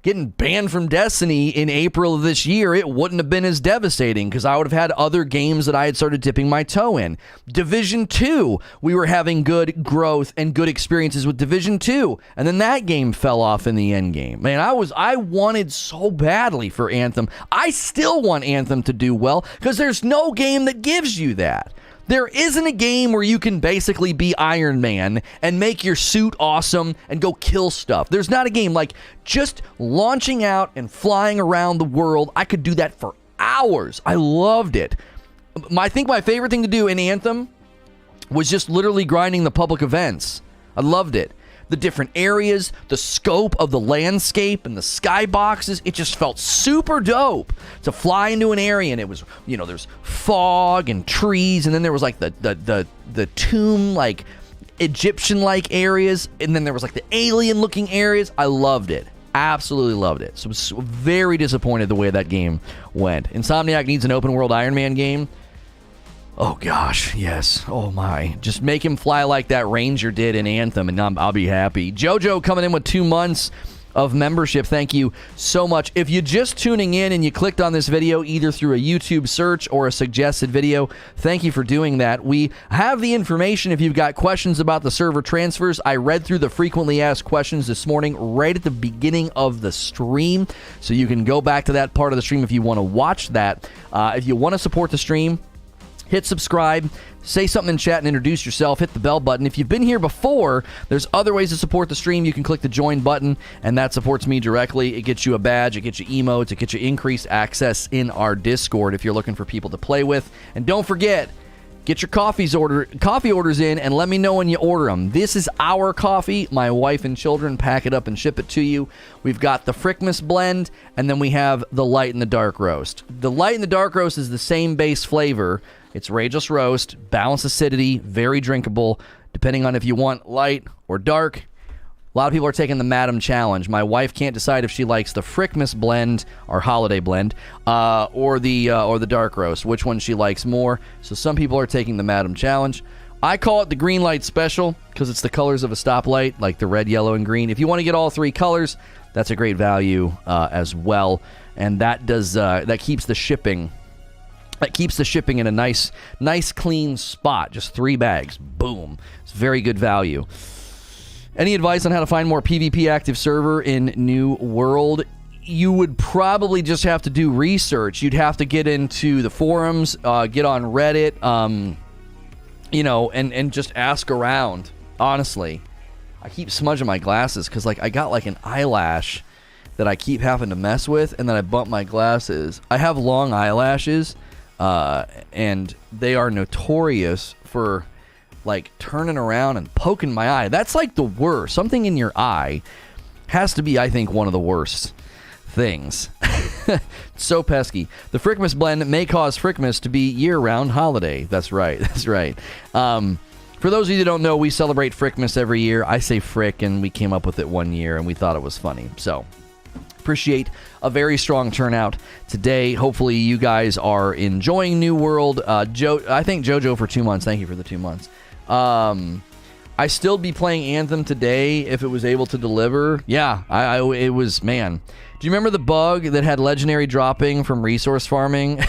getting banned from Destiny in April of this year, it wouldn't have been as devastating because I would have had other games that I had started dipping my toe in. Division 2, we were having good growth and good experiences with Division 2, and then that game fell off in the end game. Man, I wanted so badly for Anthem. I still want Anthem to do well because there's no game that gives you that. There isn't a game where you can basically be Iron Man and make your suit awesome and go kill stuff. There's not a game like just launching out and flying around the world. I could do that for hours. I loved it. I think my favorite thing to do in Anthem was just literally grinding the public events. I loved it. The different areas, the scope of the landscape and the skyboxes, it just felt super dope to fly into an area, and it was, there's fog and trees, and then there was the tomb, Egyptian areas, and then there was the alien looking areas. I loved it. Absolutely loved it. So I was very disappointed the way that game went. Insomniac needs an open world Iron Man game. Oh gosh, yes. Oh my. Just make him fly like that Ranger did in Anthem, and I'll be happy. Jojo coming in with 2 months of membership. Thank you so much. If you're just tuning in and you clicked on this video either through a YouTube search or a suggested video, thank you for doing that. We have the information if you've got questions about the server transfers. I read through the frequently asked questions this morning right at the beginning of the stream, so you can go back to that part of the stream if you want to watch that. If you want to support the stream, hit subscribe, say something in chat and introduce yourself, hit the bell button. If you've been here before, there's other ways to support the stream. You can click the join button, and that supports me directly. It gets you a badge, it gets you emotes, it gets you increased access in our Discord if you're looking for people to play with. And don't forget, get your coffee orders in and let me know when you order them. This is our coffee. My wife and children pack it up and ship it to you. We've got the Frickmas blend, and then we have the light and the dark roast. The light and the dark roast is the same base flavor. It's Rageless Roast, balanced acidity, very drinkable, depending on if you want light or dark. A lot of people are taking the Madam Challenge. My wife can't decide if she likes the Frickmas blend, our holiday blend, or the dark roast, which one she likes more. So some people are taking the Madam Challenge. I call it the green light special because it's the colors of a stoplight, like the red, yellow, and green. If you want to get all 3 colors, that's a great value as well, and that keeps the shipping That keeps the shipping in a nice clean spot. Just 3 bags. Boom. It's very good value. Any advice on how to find more PvP active server in New World? You would probably just have to do research. You'd have to get into the forums, get on Reddit, you know, and just ask around. Honestly, I keep smudging my glasses because, like, I got like an eyelash that I keep having to mess with, and then I bump my glasses. I have long eyelashes. And they are notorious for, like, turning around and poking my eye. That's, like, the worst. Something in your eye has to be, I think, one of the worst things. So pesky. The Frickmas blend may cause Frickmas to be year-round holiday. That's right. That's right. For those of you that don't know, we celebrate Frickmas every year. I say Frick, and we came up with it one year, and we thought it was funny. So appreciate a very strong turnout today. Hopefully you guys are enjoying New World. I thank JoJo for 2 months. Thank you for the 2 months. I still be playing Anthem today if it was able to deliver. Yeah, it was, man. Do you remember the bug that had legendary dropping from resource farming?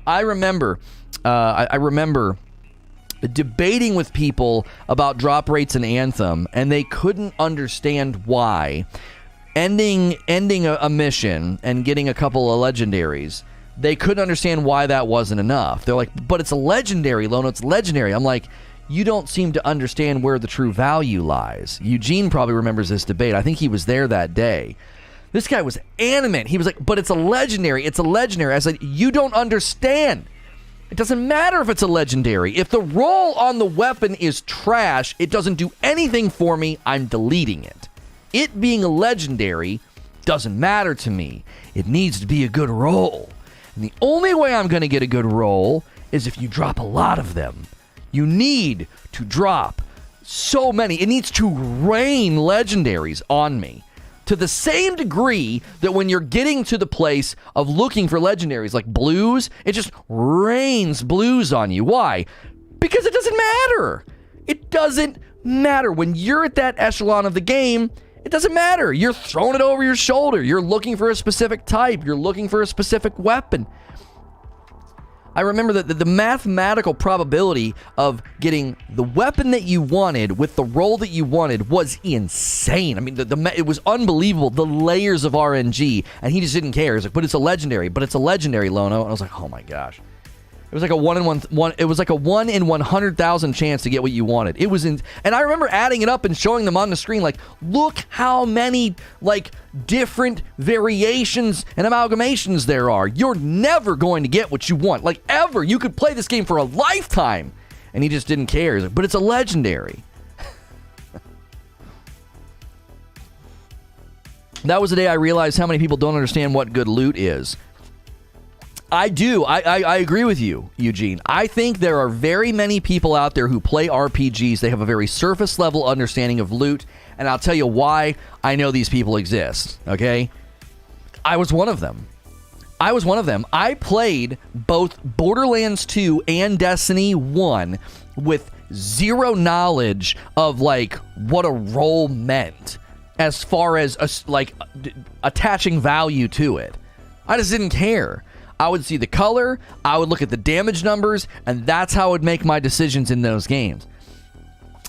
I remember debating with people about drop rates in Anthem, and they couldn't understand why. Ending a mission and getting a couple of legendaries, they couldn't understand why that wasn't enough. They're like, but it's a legendary, Lono, it's legendary. I'm like, you don't seem to understand where the true value lies. Eugene probably remembers this debate. I think he was there that day. This guy was animate. He was like, but it's a legendary, it's a legendary. I said, you don't understand. It doesn't matter if it's a legendary. If the roll on the weapon is trash, it doesn't do anything for me. I'm deleting it. It being a legendary doesn't matter to me. It needs to be a good roll. And the only way I'm going to get a good roll is if you drop a lot of them. You need to drop so many. It needs to rain legendaries on me to the same degree that when you're getting to the place of looking for legendaries like blues, it just rains blues on you. Why? Because it doesn't matter. It doesn't matter. When you're at that echelon of the game, it doesn't matter. You're throwing it over your shoulder. You're looking for a specific type. You're looking for a specific weapon. I remember that the mathematical probability of getting the weapon that you wanted with the roll that you wanted was insane. I mean, it was unbelievable, the layers of RNG, and he just didn't care. He's like, but it's a legendary, Lono. And I was like, oh my gosh. It was like a 1 in 100,000 chance to get what you wanted. It was and I remember adding it up and showing them on the screen, like, look how many, like, different variations and amalgamations there are. You're never going to get what you want, like, ever. You could play this game for a lifetime. And he just didn't care. He's like, but it's a legendary. That was the day I realized how many people don't understand what good loot is. I do. I agree with you, Eugene. I think there are very many people out there who play RPGs. They have a very surface level understanding of loot, and I'll tell you why I know these people exist, okay? I was one of them. I played both Borderlands 2 and Destiny 1 with zero knowledge of, like, what a roll meant as far as, like, attaching value to it. I just didn't care. I would see the color, I would look at the damage numbers, and that's how I would make my decisions in those games.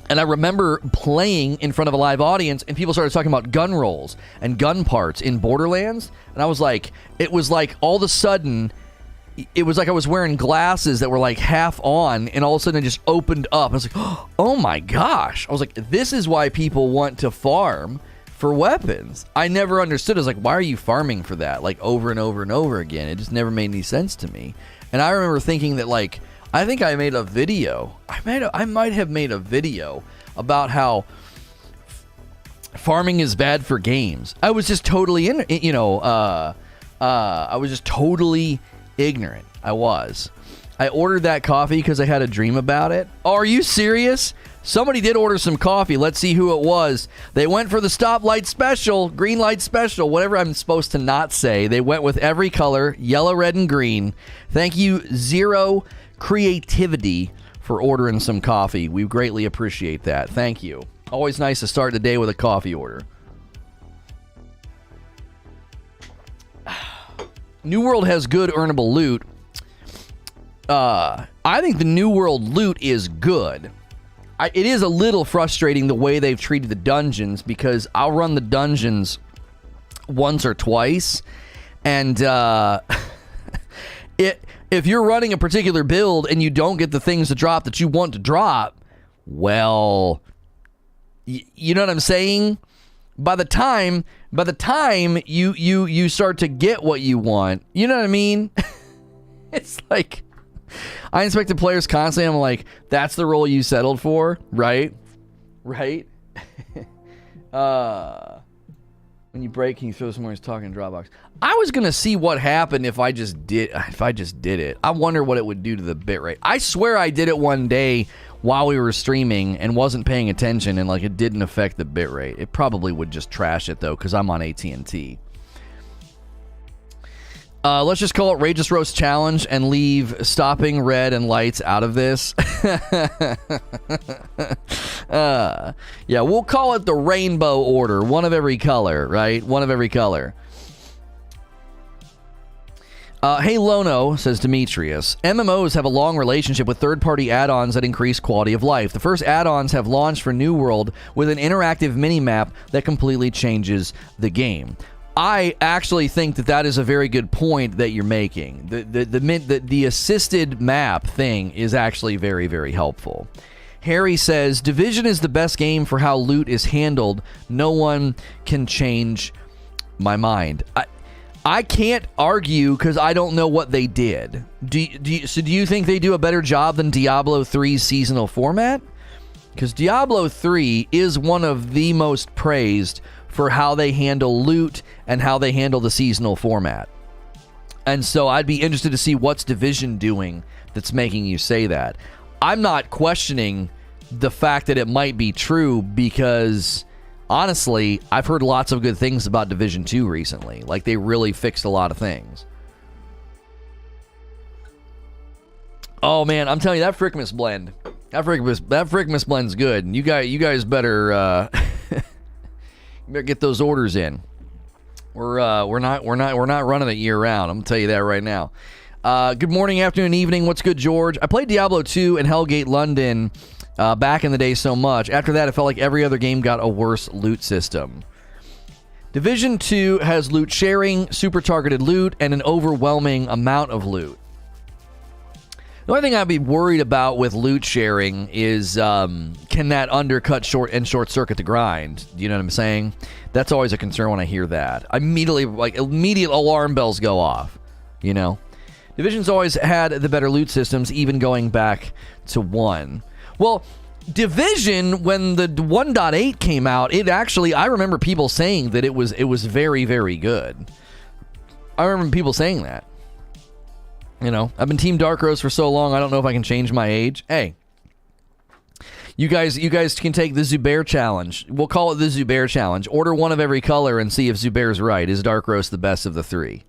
And I remember playing in front of a live audience, and people started talking about gun rolls and gun parts in Borderlands, and I was like, it was like all of a sudden, it was like I was wearing glasses that were like half on, and all of a sudden it just opened up. I was like, oh my gosh. I was like, this is why people want to farm for weapons. I never understood. I was like, why are you farming for that? Like, over and over and over again. It just never made any sense to me. And I remember thinking that, like, I think I made a video. I might have made a video about how farming is bad for games. I was just totally, I was just totally ignorant. I was. I ordered that coffee because I had a dream about it. Oh, are you serious? Somebody did order some coffee. Let's see who it was. They went for the stoplight special, green light special, whatever I'm supposed to not say. They went with every color, yellow, red, and green. Thank you, Zero Creativity, for ordering some coffee. We greatly appreciate that. Thank you. Always nice to start the day with a coffee order. New World has good earnable loot. I think the New World loot is good. It is a little frustrating the way they've treated the dungeons, because I'll run the dungeons once or twice, and if you're running a particular build and you don't get the things to drop that you want to drop, well, you know what I'm saying? By the time you start to get what you want, you know what I mean? It's like, I inspect the players constantly. I'm like, that's the role you settled for, right? Right? When you break, can you throw somewhere he's talking Dropbox? I was gonna see what happened if I just did it. I wonder what it would do to the bitrate. I swear I did it one day while we were streaming and wasn't paying attention, and like it didn't affect the bitrate. It probably would just trash it though, because I'm on AT&T. Let's just call it Rageous Roast Challenge and leave stopping red and lights out of this. Yeah, we'll call it the rainbow order. One of every color, right? One of every color. Hey Lono, says Demetrius, MMOs have a long relationship with third-party add-ons that increase quality of life. The first add-ons have launched for New World with an interactive mini-map that completely changes the game. I actually think that is a very good point that you're making. The assisted map thing is actually very, very helpful. Harry says, Division is the best game for how loot is handled. No one can change my mind. I can't argue because I don't know what they did. Do you think they do a better job than Diablo 3's seasonal format? Because Diablo 3 is one of the most praised for how they handle loot and how they handle the seasonal format. And so I'd be interested to see what's Division doing that's making you say that. I'm not questioning the fact that it might be true, because honestly, I've heard lots of good things about Division 2 recently. Like, they really fixed a lot of things. Oh man, I'm telling you, that Frickmas blend. That Frickmas blend's good. And you guys better better get those orders in. We're not running it year round. I'm gonna tell you that right now. Good morning, afternoon, evening. What's good, George? I played Diablo 2 and Hellgate London back in the day so much. After that, it felt like every other game got a worse loot system. Division 2 has loot sharing, super targeted loot, and an overwhelming amount of loot. The only thing I'd be worried about with loot sharing is can that undercut short circuit the grind? You know what I'm saying? That's always a concern when I hear that. Immediate alarm bells go off. You know, Division's always had the better loot systems, even going back to 1. Well, Division, when the 1.8 came out, I remember people saying that it was very, very good. I remember people saying that. You know, I've been Team Dark Rose for so long, I don't know if I can change my age. Hey, you guys can take the Zubair challenge. We'll call it the Zubair challenge. Order one of every color and see if Zubair's right. Is Dark Roast the best of the three?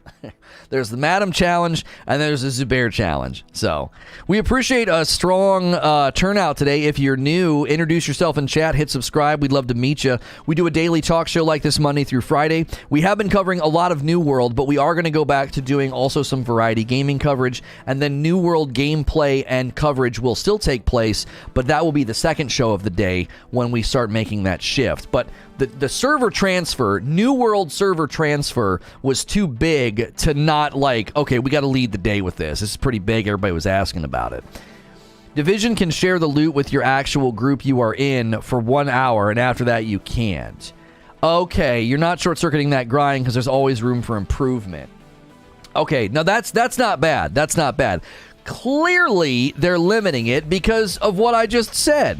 There's the Madam challenge, and there's the Zubair challenge. So we appreciate a strong turnout today. If you're new, introduce yourself in chat, hit subscribe. We'd love to meet you. We do a daily talk show like this Monday through Friday. We have been covering a lot of New World, but we are going to go back to doing also some variety gaming coverage, and then New World gameplay and coverage will still take place, but that will be the second show of the day when we start making that shift. But the server transfer, New World server transfer, was too big to not okay, we got to lead the day with this. This is pretty big. Everybody was asking about it. Division can share the loot with your actual group you are in for 1 hour, and after that you can't. Okay, you're not short-circuiting that grind because there's always room for improvement. Okay, now that's not bad. That's not bad. Clearly, they're limiting it because of what I just said.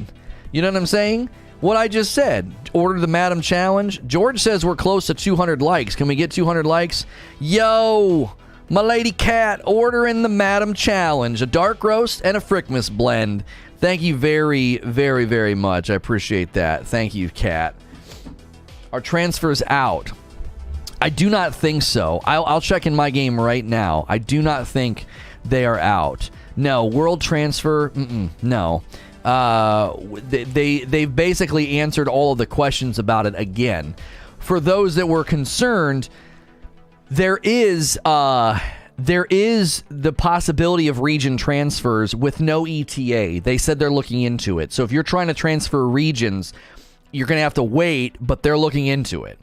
You know what I'm saying? What I just said. Order the Madam challenge. George says we're close to 200 likes. Can we get 200 likes? Yo, my lady Cat, ordering the Madam challenge. A dark roast and a Frickmas blend. Thank you very, very, very much. I appreciate that. Thank you, Cat. Are transfers out? I do not think so. I'll check in my game right now. I do not think they are out. No, world transfer, no. They've basically answered all of the questions about it again. For those that were concerned, There is the possibility of region transfers with no ETA. They said they're looking into it. So if you're trying to transfer regions, you're going to have to wait, but they're looking into it.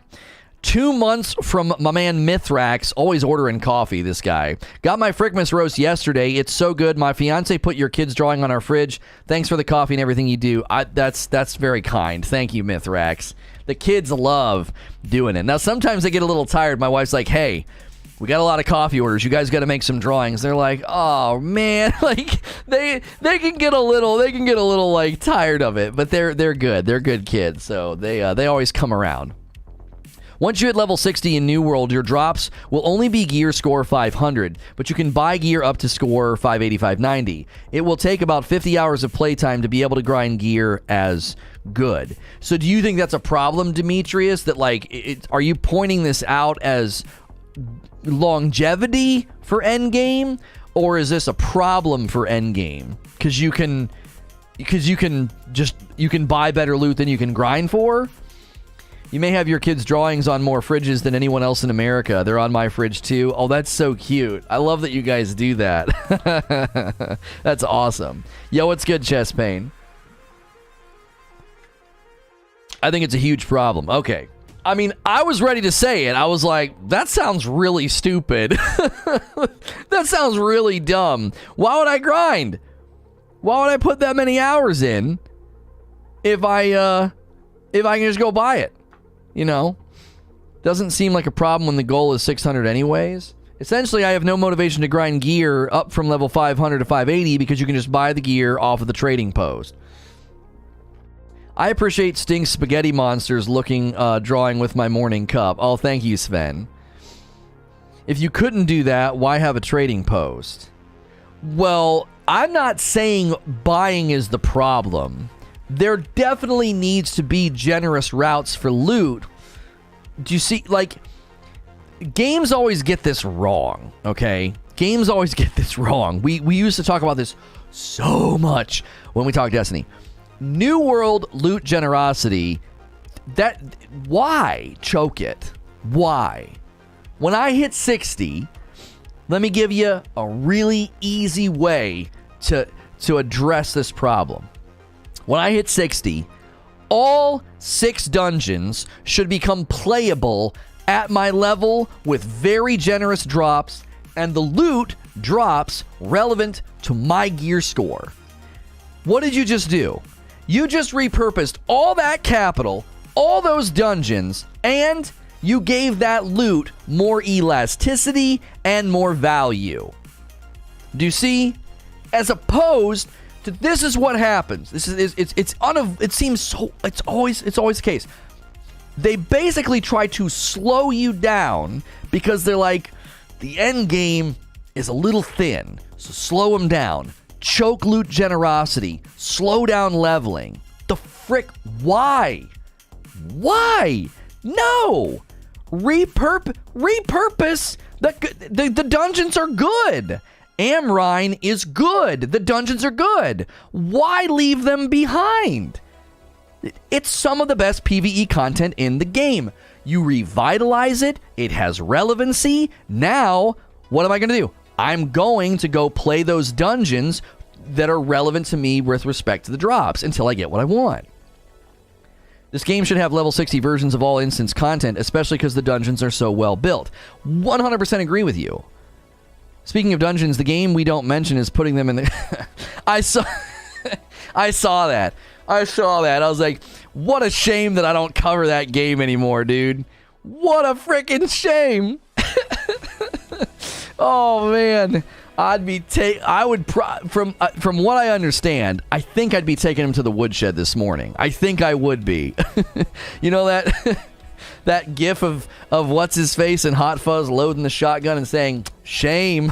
2 months from my man Mithrax, always ordering coffee, this guy. Got my Frickmas roast yesterday. It's so good. My fiance put your kids' drawing on our fridge. Thanks for the coffee and everything you do. That's very kind. Thank you, Mithrax. The kids love doing it. Now, sometimes they get a little tired. My wife's like, hey, we got a lot of coffee orders. You guys got to make some drawings. They're like, oh man, like they can get a little like tired of it, but they're good. They're good kids, so they always come around. Once you hit level 60 in New World, your drops will only be gear score 500, but you can buy gear up to score 580, 590. It will take about 50 hours of playtime to be able to grind gear as good. So do you think that's a problem, Demetrius? That like, are you pointing this out as longevity for endgame, or is this a problem for endgame? Because you can buy better loot than you can grind for. You may have your kids' drawings on more fridges than anyone else in America. They're on my fridge too. Oh, that's so cute. I love that you guys do that. That's awesome. Yo, what's good, Chest Pain? I think it's a huge problem. Okay. I mean, I was ready to say it. I was like, that sounds really stupid. That sounds really dumb. Why would I grind? Why would I put that many hours in if I can just go buy it? You know? Doesn't seem like a problem when the goal is 600 anyways. Essentially, I have no motivation to grind gear up from level 500 to 580 because you can just buy the gear off of the trading post. I appreciate Sting's Spaghetti Monsters looking drawing with my morning cup. Oh, thank you, Sven. If you couldn't do that, why have a trading post? Well, I'm not saying buying is the problem. There definitely needs to be generous routes for loot. Do you see, like, games always get this wrong, okay? Games always get this wrong. We used to talk about this so much when we talk Destiny. New World loot generosity, why choke it? Why? When I hit 60, let me give you a really easy way to address this problem. When I hit 60, all 6 dungeons should become playable at my level with very generous drops, and the loot drops relevant to my gear score. What did you just do? You just repurposed all that capital, all those dungeons, and you gave that loot more elasticity and more value. Do you see? As opposed to, this is what happens. It's always the case. They basically try to slow you down because they're like, the end game is a little thin, so slow them down. Choke loot generosity, slow down leveling. The frick, why? Why? No! Repurpose. The dungeons are good. Amrine is good. The dungeons are good. Why leave them behind? It's some of the best PvE content in the game. You revitalize it. It has relevancy. Now, what am I going to do? I'm going to go play those dungeons that are relevant to me with respect to the drops until I get what I want. This game should have level 60 versions of all instance content, especially because the dungeons are so well built. 100% agree with you. Speaking of dungeons, the game we don't mention is putting them in the... I saw that. I was like, what a shame that I don't cover that game anymore, dude. What a freaking shame. Oh man, from what I understand, I think I'd be taking him to the woodshed this morning. I think I would be. You know that that gif of what's his face and Hot Fuzz loading the shotgun and saying shame.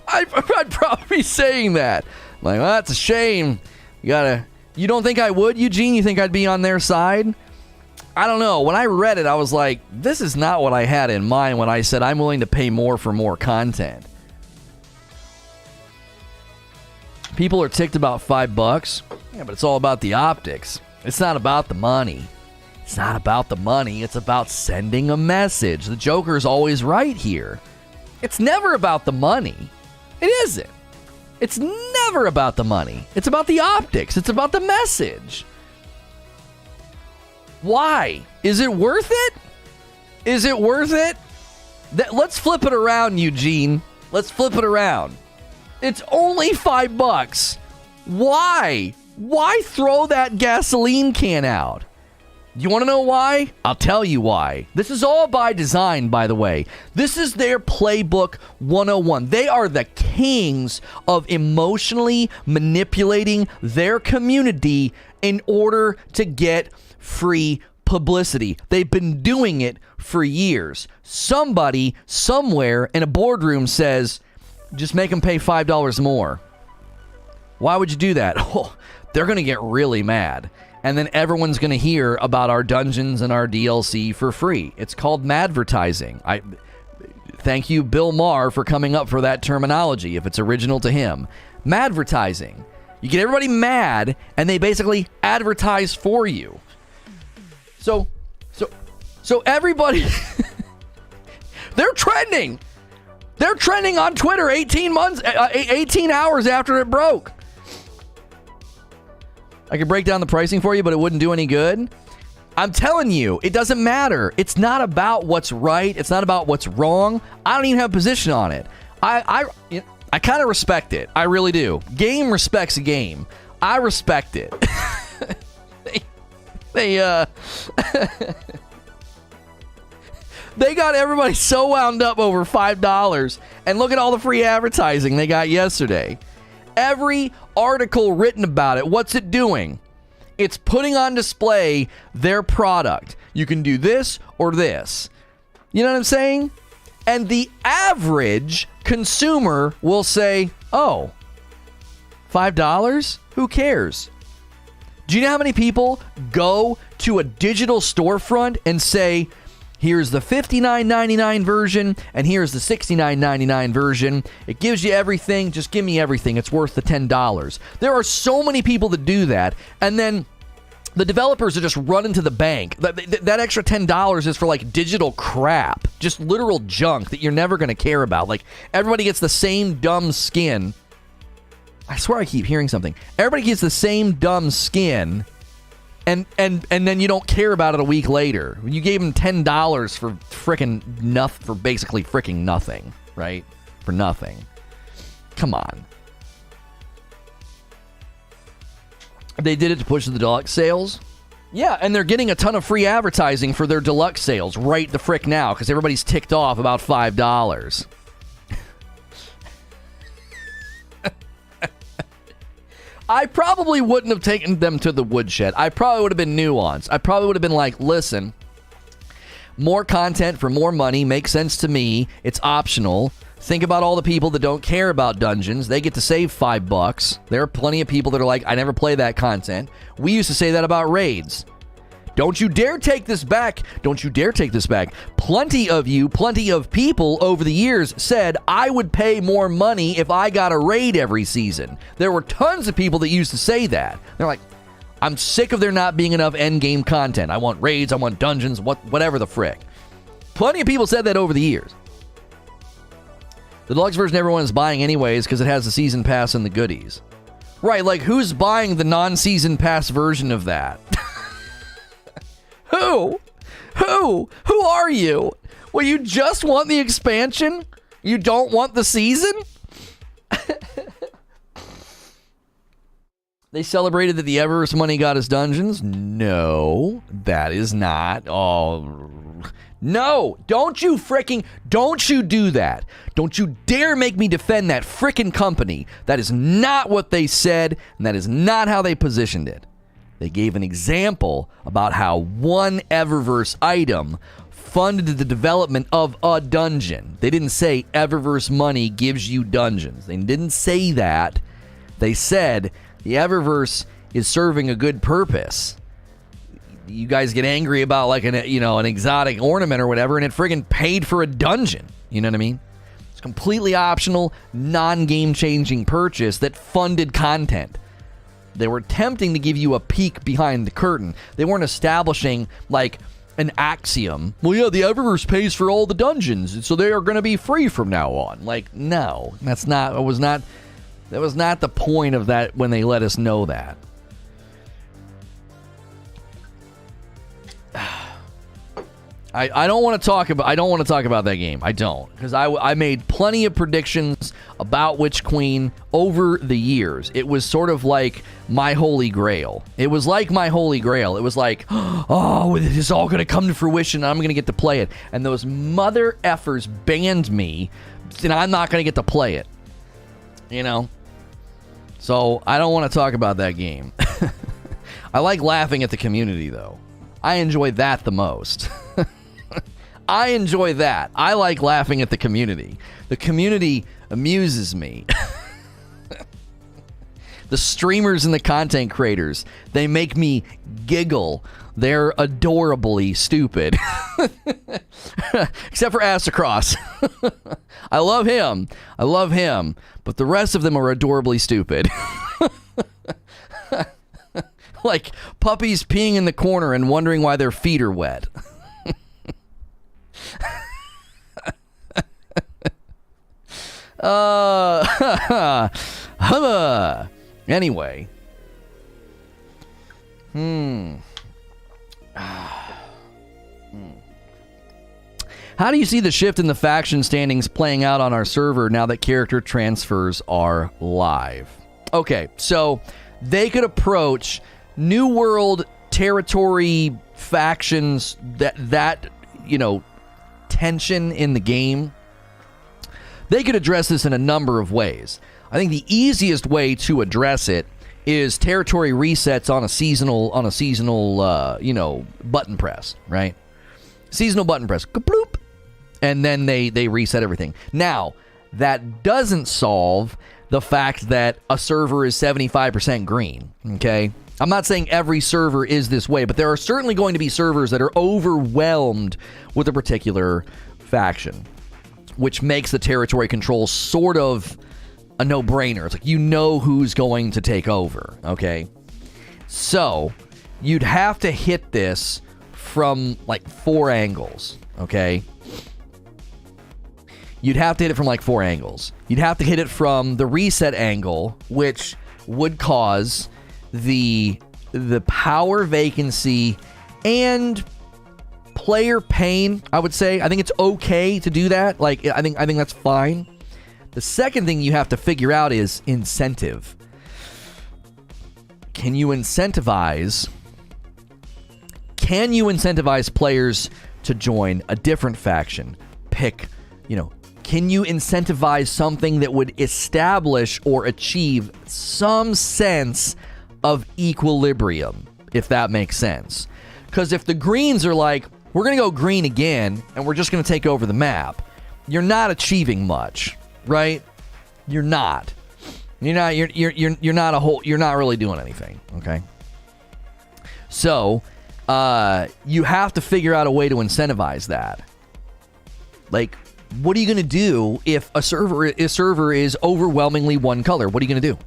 I'd probably be saying that. Like, well, that's a shame. You don't think I would, Eugene? You think I'd be on their side? I don't know. When I read it, I was like, this is not what I had in mind when I said I'm willing to pay more for more content. People are ticked about $5. Yeah, but it's all about the optics. It's not about the money. It's not about the money. It's about sending a message. The Joker's always right here. It's never about the money. It isn't. It's never about the money. It's about the optics. It's about the message. Why? Is it worth it? Is it worth it? Let's flip it around, Eugene. Let's flip it around. It's only $5. Why? Why throw that gasoline can out? You want to know why? I'll tell you why. This is all by design, by the way. This is their playbook 101. They are the kings of emotionally manipulating their community in order to get free publicity. They've been doing it for years. Somebody, somewhere in a boardroom says, just make them pay $5 more. Why would you do that? Oh, they're going to get really mad. And then everyone's going to hear about our dungeons and our DLC for free. It's called madvertising. Thank you, Bill Maher, for coming up for that terminology, if it's original to him. Madvertising. You get everybody mad, and they basically advertise for you. So everybody... They're trending. They're trending on Twitter 18 hours after it broke. I could break down the pricing for you, but it wouldn't do any good. I'm telling you, it doesn't matter. It's not about what's right. It's not about what's wrong. I don't even have a position on it. I kind of respect it. I really do. Game respects a game. I respect it. They got everybody so wound up over $5. And look at all the free advertising they got yesterday. Every article written about it, what's it doing? It's putting on display their product. You can do this or this. You know what I'm saying? And the average consumer will say, oh, $5? Who cares? Do you know how many people go to a digital storefront and say, here's the $59.99 version, and here's the $69.99 version. It gives you everything. Just give me everything. It's worth the $10. There are so many people that do that, and then the developers are just running to the bank. That extra $10 is for, like, digital crap. Just literal junk that you're never going to care about. Like, everybody gets the same dumb skin. I swear I keep hearing something. Everybody gets the same dumb skin, and then you don't care about it a week later. You gave them $10 for frickin' nothing, for basically fricking nothing, right? For nothing. Come on. They did it to push the deluxe sales. Yeah, and they're getting a ton of free advertising for their deluxe sales right the frick now because everybody's ticked off about $5. I probably wouldn't have taken them to the woodshed. I probably would have been nuanced. I probably would have been like, listen, more content for more money makes sense to me. It's optional. Think about all the people that don't care about dungeons. They get to save $5. There are plenty of people that are like, I never play that content. We used to say that about raids. Don't you dare take this back. Don't you dare take this back. Plenty of people over the years said I would pay more money if I got a raid every season. There were tons of people that used to say that. They're like, I'm sick of there not being enough endgame content. I want raids, I want dungeons, whatever the frick. Plenty of people said that over the years. The deluxe version everyone is buying anyways because it has the season pass and the goodies. Right, like who's buying the non-season pass version of that? Who? Who are you? Well, you just want the expansion? You don't want the season? They celebrated that the Eververse money got us dungeons? No, that is not. Oh, no, don't you do that. Don't you dare make me defend that frickin' company. That is not what they said, and that is not how they positioned it. They gave an example about how one Eververse item funded the development of a dungeon. They didn't say Eververse money gives you dungeons. They didn't say that. They said the Eververse is serving a good purpose. You guys get angry about like an exotic ornament or whatever, and it friggin' paid for a dungeon. You know what I mean? It's a completely optional, non-game changing purchase that funded content. They were attempting to give you a peek behind the curtain. They weren't establishing, like, an axiom. Well, yeah, the Eververse pays for all the dungeons, so they are going to be free from now on. Like, no, that was not the point of that when they let us know that. I don't want to talk about that game. I don't, because I made plenty of predictions about Witch Queen over the years. It was sort of like my holy grail. It was like, oh, this is all going to come to fruition, and I'm going to get to play it. And those mother effers banned me, and I'm not going to get to play it. You know? So I don't want to talk about that game. I like laughing at the community, though. I enjoy that the most. I enjoy that. I like laughing at the community. The community amuses me. The streamers and the content creators, they make me giggle. They're adorably stupid. Except for Astacross. I love him. But the rest of them are adorably stupid. Like puppies peeing in the corner and wondering why their feet are wet. Anyway. How do you see the shift in the faction standings playing out on our server now that character transfers are live? Okay, so they could approach New World territory factions that you know, tension in the game. They could address this in a number of ways. I think the easiest way to address it is territory resets on a seasonal button press, right? Seasonal button press, bloop, and then they reset everything. Now, that doesn't solve the fact that a server is 75% green, okay? I'm not saying every server is this way, but there are certainly going to be servers that are overwhelmed with a particular faction, which makes the territory control sort of a no-brainer. It's like, you know who's going to take over, okay? So, you'd have to hit this from, like, 4 angles, okay? You'd have to hit it from, like, 4 angles. You'd have to hit it from the reset angle, which would cause the power vacancy and player pain, I would say. I think it's okay to do that. Like, I think that's fine. The second thing you have to figure out is incentive. Can you incentivize players to join a different faction? Can you incentivize something that would establish or achieve some sense of equilibrium, if that makes sense? Because if the greens are like, we're going to go green again, and we're just going to take over the map, you're not achieving much, right? You're not really doing anything, okay? So, you have to figure out a way to incentivize that. Like, what are you going to do if a server is overwhelmingly one color? What are you going to do?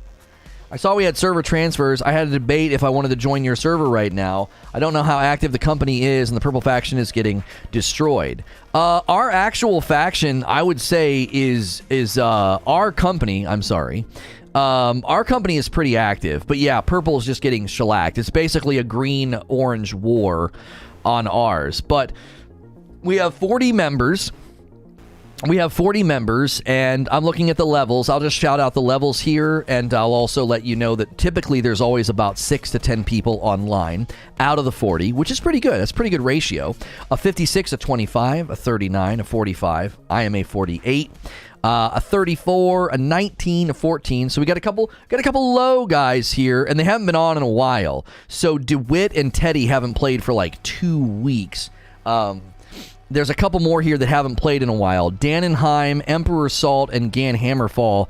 I saw we had server transfers. I had a debate if I wanted to join your server right now. I don't know how active the company is, and the purple faction is getting destroyed. Our actual faction, I would say, is our company. I'm sorry. Our company is pretty active, but yeah, purple is just getting shellacked. It's basically a green-orange war on ours. But we have 40 members. And I'm looking at the levels. I'll just shout out the levels here, and I'll also let you know that typically there's always about 6 to 10 people online out of the 40, which is pretty good. That's a pretty good ratio. A 56, a 25, a 39, a 45. I am a 48. A 34, a 19, a 14. So we got a couple low guys here, and they haven't been on in a while. So DeWitt and Teddy haven't played for like 2 weeks. There's a couple more here that haven't played in a while. Dannenheim, Emperor Salt, and Gan Hammerfall.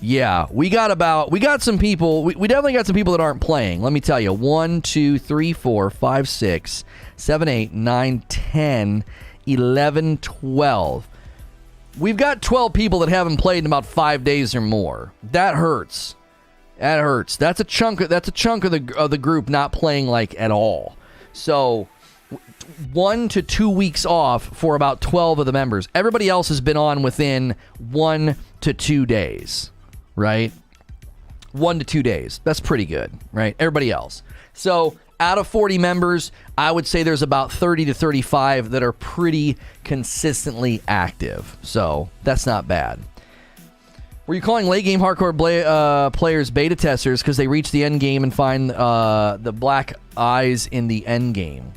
Yeah, we got some people. We definitely got some people that aren't playing. Let me tell you. 1, 2, 3, 4, 5, 6, 7, 8, 9, 10, 11, 12. We've got 12 people that haven't played in about 5 days or more. That hurts. That hurts. That's a chunk of the group not playing like at all. So 1 to 2 weeks off for about 12 of the members. Everybody else has been on within 1 to 2 days, right? 1 to 2 days. That's pretty good, right? Everybody else. So out of 40 members, I would say there's about 30 to 35 that are pretty consistently active. So that's not bad. Were you calling late game hardcore players beta testers because they reach the end game and find the black eyes in the end game?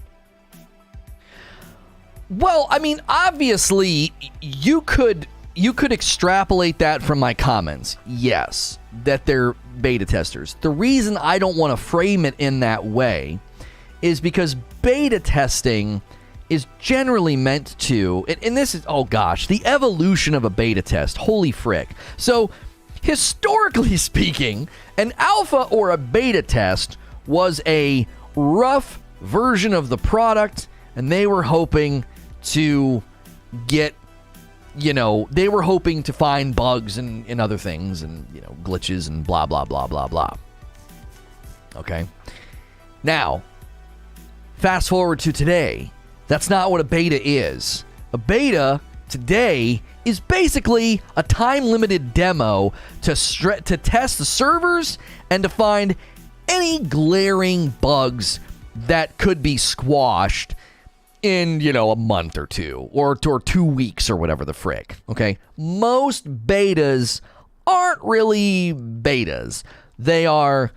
Well, I mean, obviously, you could extrapolate that from my comments. Yes, that they're beta testers. The reason I don't want to frame it in that way is because beta testing is generally meant to, and this is, oh gosh, the evolution of a beta test. Holy frick. So, historically speaking, an alpha or a beta test was a rough version of the product, and they were hoping to get, they were hoping to find bugs and other things and, glitches and blah, blah, blah, blah, blah. Okay. Now, fast forward to today. That's not what a beta is. A beta today is basically a time-limited demo to test the servers and to find any glaring bugs that could be squashed in, a month or two, or 2 weeks, or whatever the frick, okay? Most betas aren't really betas. They are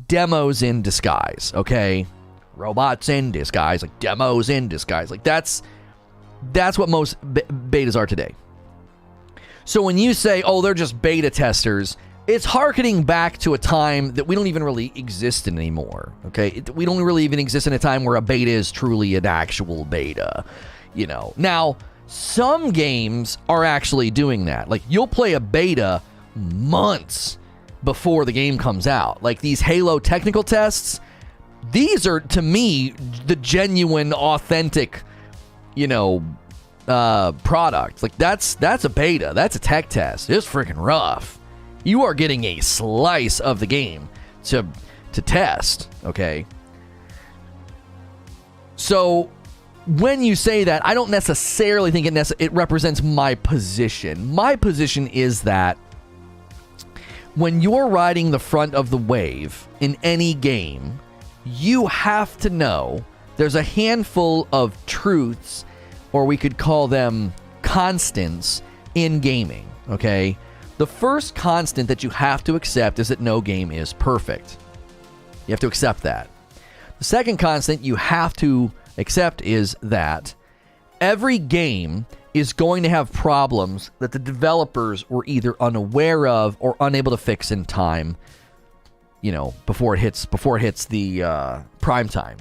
demos in disguise, okay? Robots in disguise, like demos in disguise. Like, that's what most betas are today. So when you say, oh, they're just beta testers, it's hearkening back to a time that we don't even really exist in anymore, okay? We don't really even exist in a time where a beta is truly an actual beta, Now, some games are actually doing that. Like, you'll play a beta months before the game comes out. Like, these Halo technical tests, these are, to me, the genuine, authentic, product. Like, that's a beta. That's a tech test. It's freaking rough. You are getting a slice of the game to test, okay? So, when you say that, I don't necessarily think it represents my position. My position is that when you're riding the front of the wave in any game, you have to know there's a handful of truths, or we could call them constants, in gaming, okay? The first constant that you have to accept is that no game is perfect. You have to accept that. The second constant you have to accept is that every game is going to have problems that the developers were either unaware of or unable to fix in time, before it hits the prime time.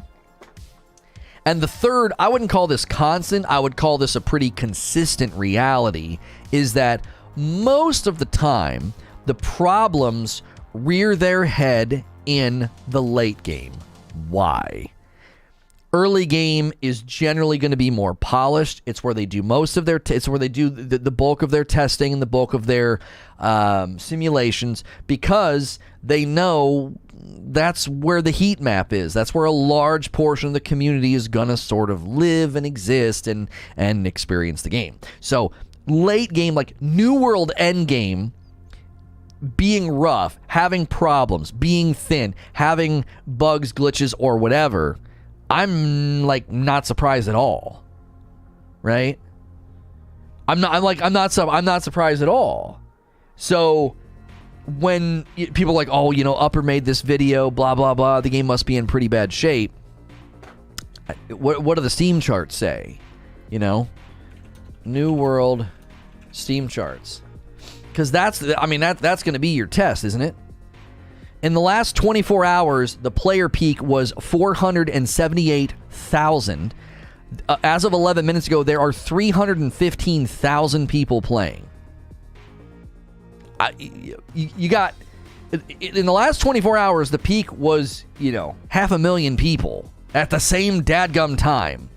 And the third, I wouldn't call this constant, I would call this a pretty consistent reality, is that most of the time, the problems rear their head in the late game. Why? Early game is generally going to be more polished. It's where they do most of their it's where they do the bulk of their testing and the bulk of their simulations, because they know that's where the heat map is. That's where a large portion of the community is going to sort of live and exist and experience the game. So late game, like New World end game, being rough, having problems, being thin, having bugs, glitches, or whatever, I'm not surprised at all, right? I'm not surprised at all. So when people are like, oh, Upper made this video, blah blah blah, the game must be in pretty bad shape. What do the Steam charts say? New World Steam charts, because that's going to be your test, isn't it? In the last 24 hours, the player peak was 478,000. As of 11 minutes ago, there are 315,000 people playing. You got, in the last 24 hours, the peak was, 500,000 people at the same dadgum time.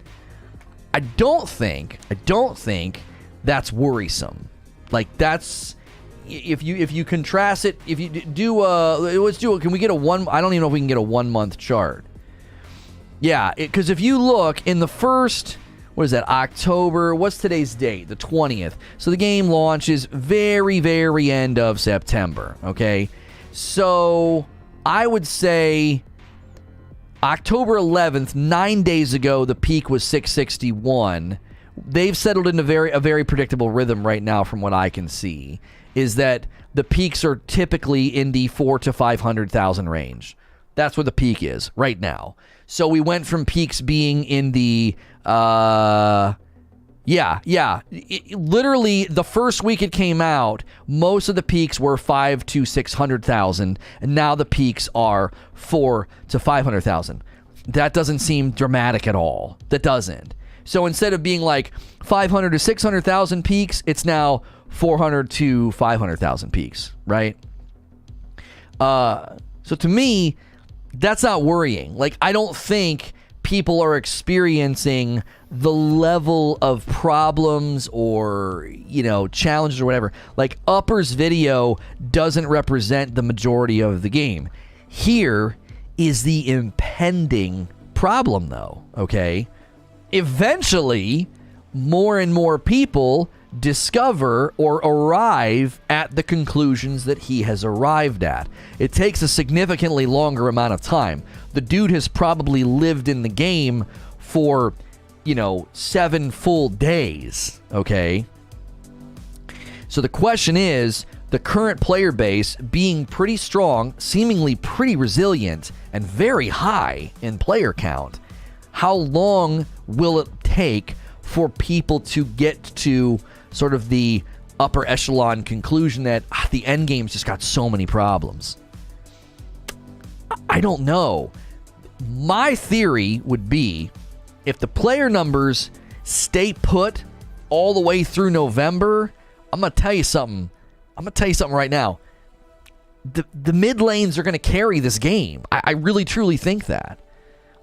I don't think that's worrisome. Like, that's if you contrast it, if you do can we get a one? I don't even know if we can get a 1 month chart. Yeah, because if you look in the first, what is that, October, what's today's date? The 20th. So the game launches very, very end of September, okay? So I would say October 11th, 9 days ago, the peak was 661. They've settled into a very predictable rhythm right now from what I can see, is that the peaks are typically in the 400,000 to 500,000 range. That's what the peak is right now. So we went from peaks being in the, literally the first week it came out, most of the peaks were 500,000 to 600,000, and now the peaks are 400,000 to 500,000. That doesn't seem dramatic at all. That doesn't. So instead of being like 500,000 to 600,000 peaks, it's now 400,000 to 500,000 peaks, right? So to me, that's not worrying. Like, I don't think people are experiencing the level of problems or, challenges or whatever. Like, Upper's video doesn't represent the majority of the game. Here is the impending problem, though, okay? Eventually, more and more people discover or arrive at the conclusions that he has arrived at. It takes a significantly longer amount of time. The dude has probably lived in the game for, 7 full days, okay? So the question is, the current player base being pretty strong, seemingly pretty resilient, and very high in player count, how long will it take for people to get to sort of the upper echelon conclusion that the end game's just got so many problems? I don't know. My theory would be, if the player numbers stay put all the way through November, I'm going to tell you something. I'm going to tell you something right now. The mid lanes are going to carry this game. I really, truly think that.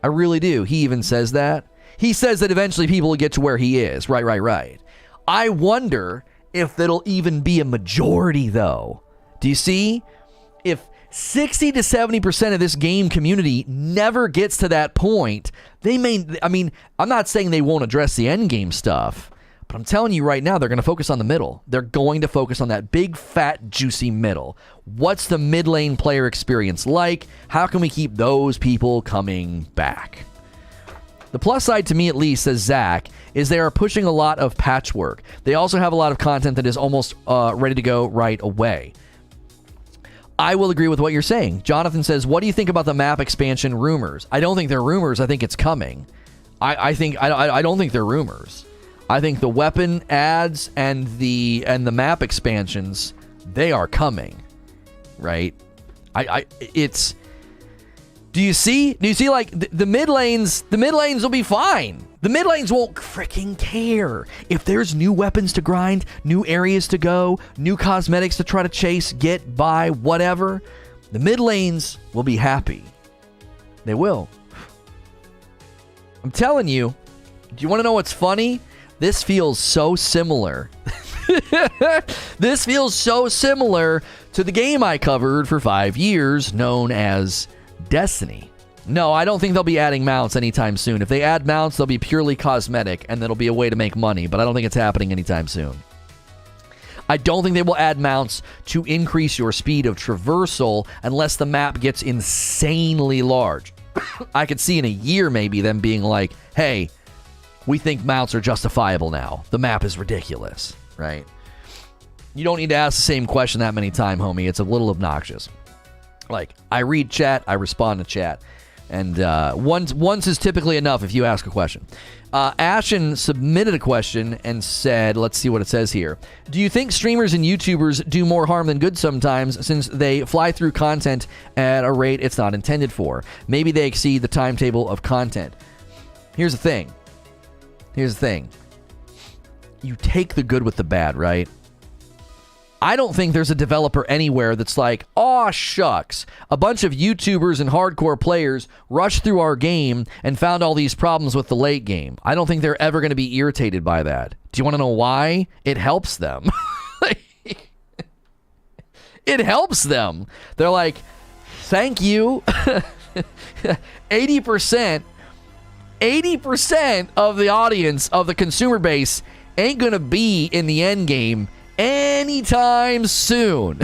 I really do. He even says that. He says that eventually people will get to where he is. Right. I wonder if that'll even be a majority, though. Do you see? If 60 to 70% of this game community never gets to that point, I'm not saying they won't address the end game stuff, but I'm telling you right now, they're going to focus on the middle. They're going to focus on that big, fat, juicy middle. What's the mid lane player experience like? How can we keep those people coming back? The plus side, to me at least, says Zach, is they are pushing a lot of patchwork. They also have a lot of content that is almost ready to go right away. I will agree with what you're saying. Jonathan says, what do you think about the map expansion rumors? I don't think they're rumors. I think it's coming. I don't think they're rumors. I think the weapon adds and the map expansions, they are coming. Right? Do you see like the mid lanes will be fine. The mid lanes won't freaking care. If there's new weapons to grind, new areas to go, new cosmetics to try to chase, get, buy, whatever, the mid lanes will be happy. They will. I'm telling you, do you want to know what's funny? This feels so similar. This feels so similar to the game I covered for 5 years known as Destiny. No, I don't think they'll be adding mounts anytime soon. If they add mounts, they'll be purely cosmetic, and that'll be a way to make money, but I don't think it's happening anytime soon. I don't think they will add mounts to increase your speed of traversal unless the map gets insanely large. I could see in a year maybe them being like, hey, we think mounts are justifiable now. The map is ridiculous, right? You don't need to ask the same question that many times, homie. It's a little obnoxious. Like, I read chat, I respond to chat. And once is typically enough if you ask a question. Ashen submitted a question and said, let's see what it says here. Do you think streamers and YouTubers do more harm than good sometimes since they fly through content at a rate it's not intended for? Maybe they exceed the timetable of content. Here's the thing. You take the good with the bad, right? I don't think there's a developer anywhere that's like, aw, shucks. A bunch of YouTubers and hardcore players rushed through our game and found all these problems with the late game. I don't think they're ever going to be irritated by that. Do you want to know why? It helps them. It helps them. They're like, thank you. 80% of the audience, of the consumer base, ain't going to be in the end game anytime soon.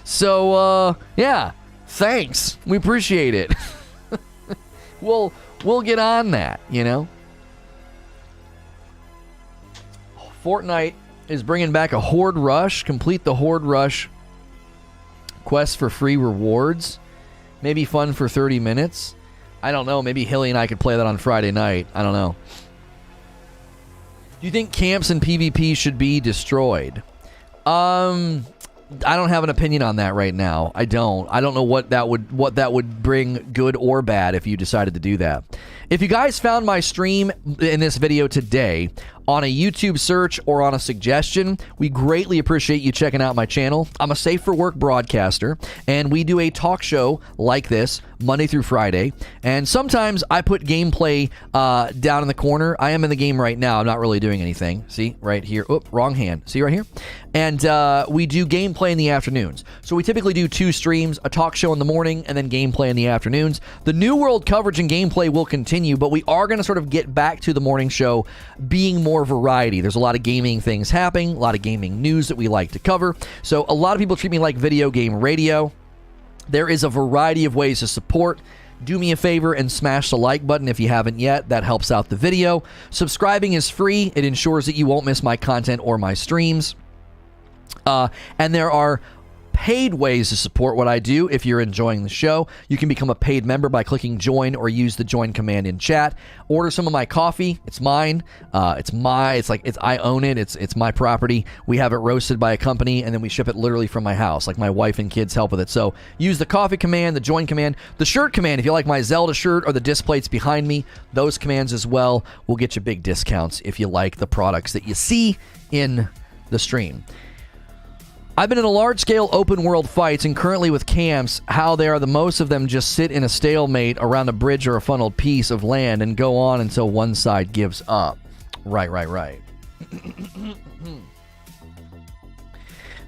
So, yeah, thanks. We appreciate it. We'll get on that, you know? Fortnite is bringing back a Horde Rush. Complete the Horde Rush quest for free rewards. Maybe fun for 30 minutes. I don't know. Maybe Hilly and I could play that on Friday night. I don't know. Do you think camps and PvP should be destroyed? I don't have an opinion on that right now. I don't know what that would bring, good or bad, if you decided to do that. If you guys found my stream in this video today on a YouTube search or on a suggestion, we greatly appreciate you checking out my channel. I'm a Safe for Work broadcaster, and we do a talk show like this Monday through Friday, and sometimes I put gameplay down in the corner. I am in the game right now. I'm not really doing anything. See, right here. Oh, wrong hand. See right here? And we do gameplay in the afternoons. So we typically do 2 streams, a talk show in the morning, and then gameplay in the afternoons. The New World coverage and gameplay will continue, but we are going to sort of get back to the morning show being more variety. There's a lot of gaming things happening, a lot of gaming news that we like to cover. So a lot of people treat me like video game radio. There is a variety of ways to support. Do me a favor and smash the like button if you haven't yet. That helps out the video. Subscribing is free. It ensures that you won't miss my content or my streams. And there are paid ways to support what I do. If you're enjoying the show, you can become a paid member by clicking join or use the join command in chat. Order some of my coffee. It's mine. I own it. It's my property. We have it roasted by a company, and then we ship it literally from my house. Like, my wife and kids help with it. So use the coffee command, the join command, the shirt command. If you like my Zelda shirt or the disc plates behind me, those commands as well will get you big discounts if you like the products that you see in the stream. I've been in a large-scale open-world fights, and currently with camps, how most of them just sit in a stalemate around a bridge or a funneled piece of land and go on until one side gives up. Right.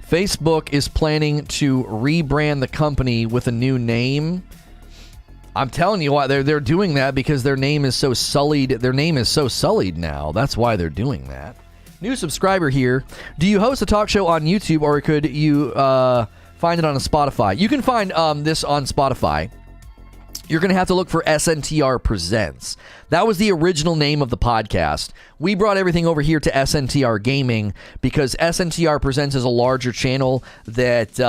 Facebook is planning to rebrand the company with a new name. I'm telling you why they're doing that, because their name is so sullied. Their name is so sullied now. That's why they're doing that. New subscriber here. Do you host a talk show on YouTube, or could you find it on a Spotify? You can find this on Spotify. You're going to have to look for SNTR Presents. That was the original name of the podcast. We brought everything over here to SNTR Gaming because SNTR Presents is a larger channel that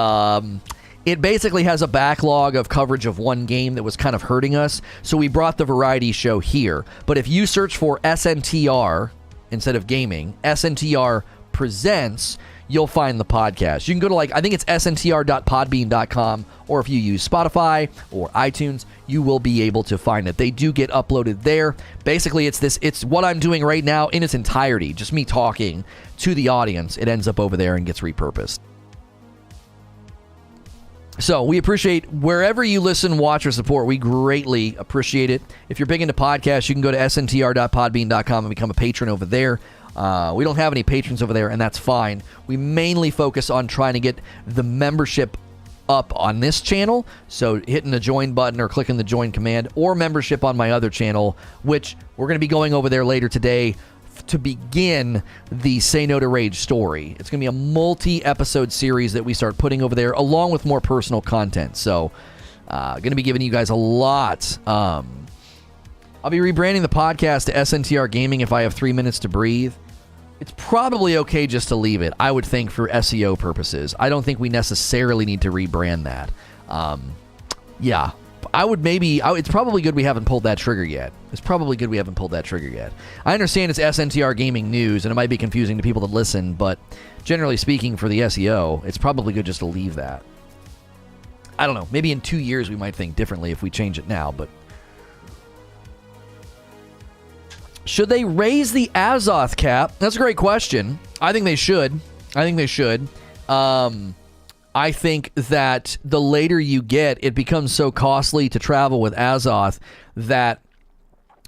it basically has a backlog of coverage of one game that was kind of hurting us. So we brought the variety show here. But if you search for SNTR instead of gaming, SNTR Presents, you'll find the podcast. You can go to, I think it's sntr.podbean.com, or if you use Spotify or iTunes, you will be able to find it. They do get uploaded there. Basically, it's what I'm doing right now in its entirety, just me talking to the audience. It ends up over there and gets repurposed. So we appreciate wherever you listen, watch, or support. We greatly appreciate it. If you're big into podcasts, you can go to sntr.podbean.com and become a patron over there. We don't have any patrons over there, and that's fine. We mainly focus on trying to get the membership up on this channel, so hitting the join button or clicking the join command, or membership on my other channel, which we're going to be going over there later today to begin the Say No to Rage story. It's going to be a multi-episode series that we start putting over there, along with more personal content. So, going to be giving you guys a lot. I'll be rebranding the podcast to SNTR Gaming if I have 3 minutes to breathe. It's probably okay just to leave it, I would think, for SEO purposes. I don't think we necessarily need to rebrand that. Yeah. It's probably good we haven't pulled that trigger yet. I understand it's SNTR Gaming News, and it might be confusing to people that listen, but generally speaking, for the SEO, it's probably good just to leave that. I don't know. Maybe in 2 years we might think differently if we change it now, but... Should they raise the Azoth cap? That's a great question. I think they should. I think that the later you get, it becomes so costly to travel with Azoth that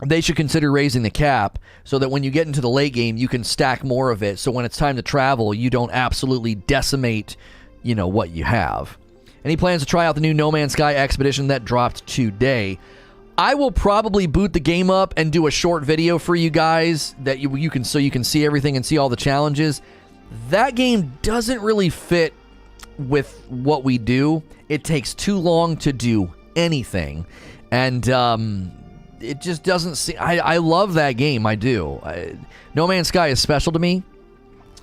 they should consider raising the cap so that when you get into the late game, you can stack more of it. So when it's time to travel, you don't absolutely decimate you know, what you have. Any plans to try out the new No Man's Sky Expedition that dropped today? I will probably boot the game up and do a short video for you guys that you can see everything and see all the challenges. That game doesn't really fit with what we do. It takes too long to do anything, and it just doesn't seem... I love that game. I do. No Man's Sky is special to me.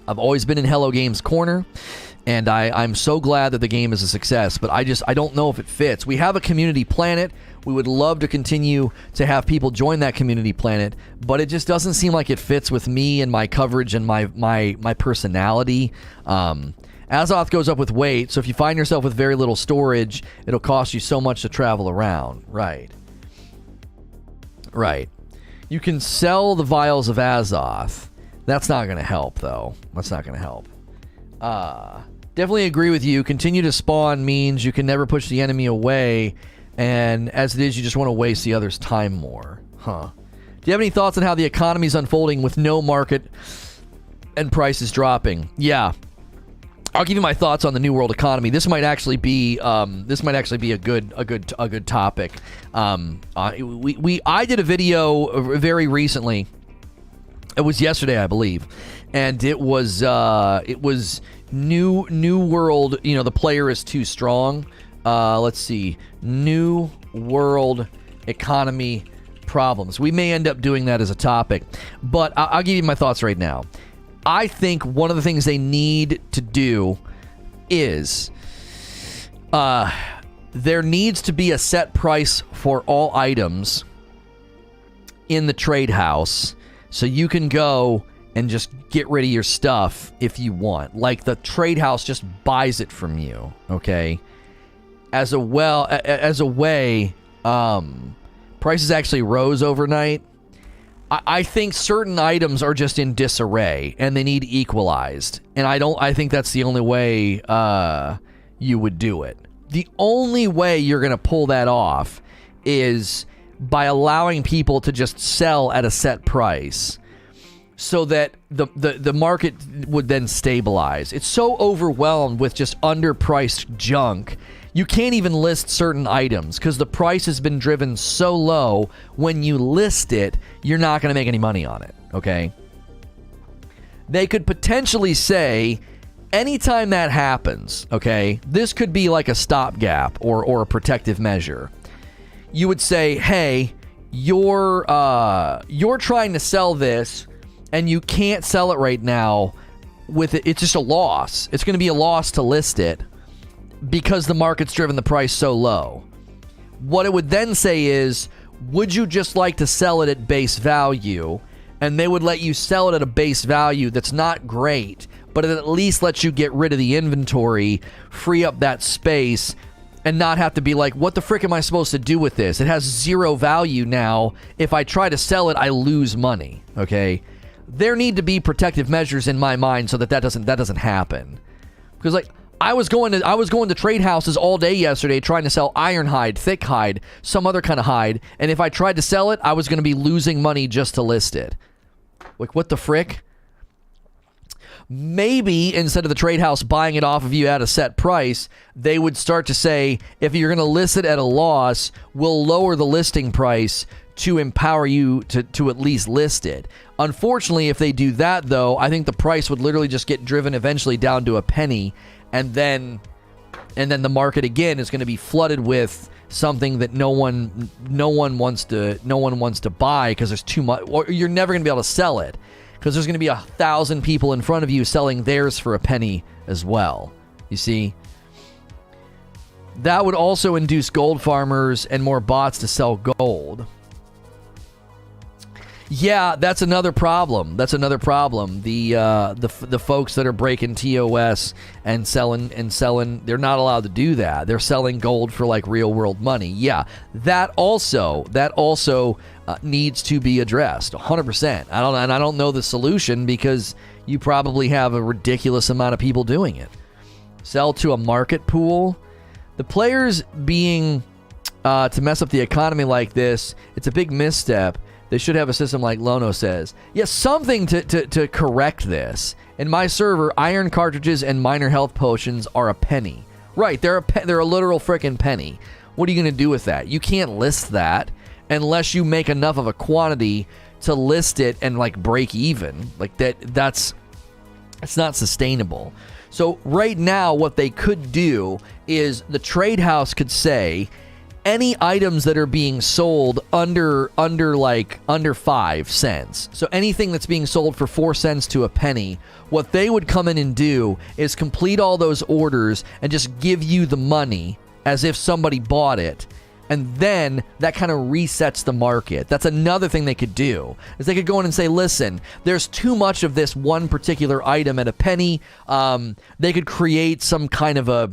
I've always been in Hello Games' corner, and I'm so glad that the game is a success, but I don't know if it fits. We have a community planet. We would love to continue to have people join that community planet, but it just doesn't seem like it fits with me and my coverage and my personality. Azoth goes up with weight, so if you find yourself with very little storage, it'll cost you so much to travel around. Right. You can sell the vials of Azoth. That's not going to help, though. That's not going to help. Definitely agree with you. Continue to spawn means you can never push the enemy away, and as it is, you just want to waste the other's time more. Huh. Do you have any thoughts on how the economy is unfolding with no market and prices dropping? Yeah. I'll give you my thoughts on the New World economy. This might actually be a good topic. I did a video very recently. It was yesterday, I believe, and it was New World. You know, the player is too strong. Let's see, New World economy problems. We may end up doing that as a topic, but I'll give you my thoughts right now. I think one of the things they need to do is there needs to be a set price for all items in the trade house, so you can go and just get rid of your stuff if you want. Like, the trade house just buys it from you, okay? As a way, prices actually rose overnight. I think certain items are just in disarray and they need equalized. And I think that's the only way you would do it. The only way you're going to pull that off is by allowing people to just sell at a set price, so that the market would then stabilize. It's so overwhelmed with just underpriced junk. You can't even list certain items because the price has been driven so low. When you list it, you're not going to make any money on it, okay? They could potentially say, anytime that happens, okay, this could be like a stopgap or a protective measure. You would say, hey, you're trying to sell this and you can't sell it right now with it. It's just a loss. It's going to be a loss to list it, because the market's driven the price so low. What it would then say is, would you just like to sell it at base value? And they would let you sell it at a base value that's not great, but it at least lets you get rid of the inventory, free up that space, and not have to be like, what the frick am I supposed to do with this? It has zero value now. If I try to sell it, I lose money, okay? There need to be protective measures in my mind so that doesn't happen. Because, like, I was going to trade houses all day yesterday trying to sell iron hide, thick hide, some other kind of hide, and if I tried to sell it, I was going to be losing money just to list it. Like, what the frick? Maybe instead of the trade house buying it off of you at a set price, they would start to say, if you're going to list it at a loss, we'll lower the listing price to empower you to at least list it. Unfortunately, if they do that, though, I think the price would literally just get driven eventually down to a penny. And then the market again is going to be flooded with something that no one wants to buy because there's too much, or you're never going to be able to sell it because there's going to be 1,000 people in front of you selling theirs for a penny as well. You see, that would also induce gold farmers and more bots to sell gold. Yeah, that's another problem. The folks that are breaking TOS and selling, they're not allowed to do that. They're selling gold for like real world money. Yeah, that also needs to be addressed 100%. I don't know the solution because you probably have a ridiculous amount of people doing it. Sell to a market pool. The players being to mess up the economy like this, it's a big misstep. They should have a system like Lono says. Yes, something to correct this. In my server, iron cartridges and minor health potions are a penny. Right, they're a literal frickin' penny. What are you going to do with that? You can't list that unless you make enough of a quantity to list it and like break even. Like that's it's not sustainable. So right now what they could do is the trade house could say any items that are being sold under 5 cents. So anything that's being sold for 4 cents to a penny, what they would come in and do is complete all those orders and just give you the money as if somebody bought it. And then that kind of resets the market. That's another thing they could do. Is they could go in and say, listen, there's too much of this one particular item at a penny. They could create some kind of a,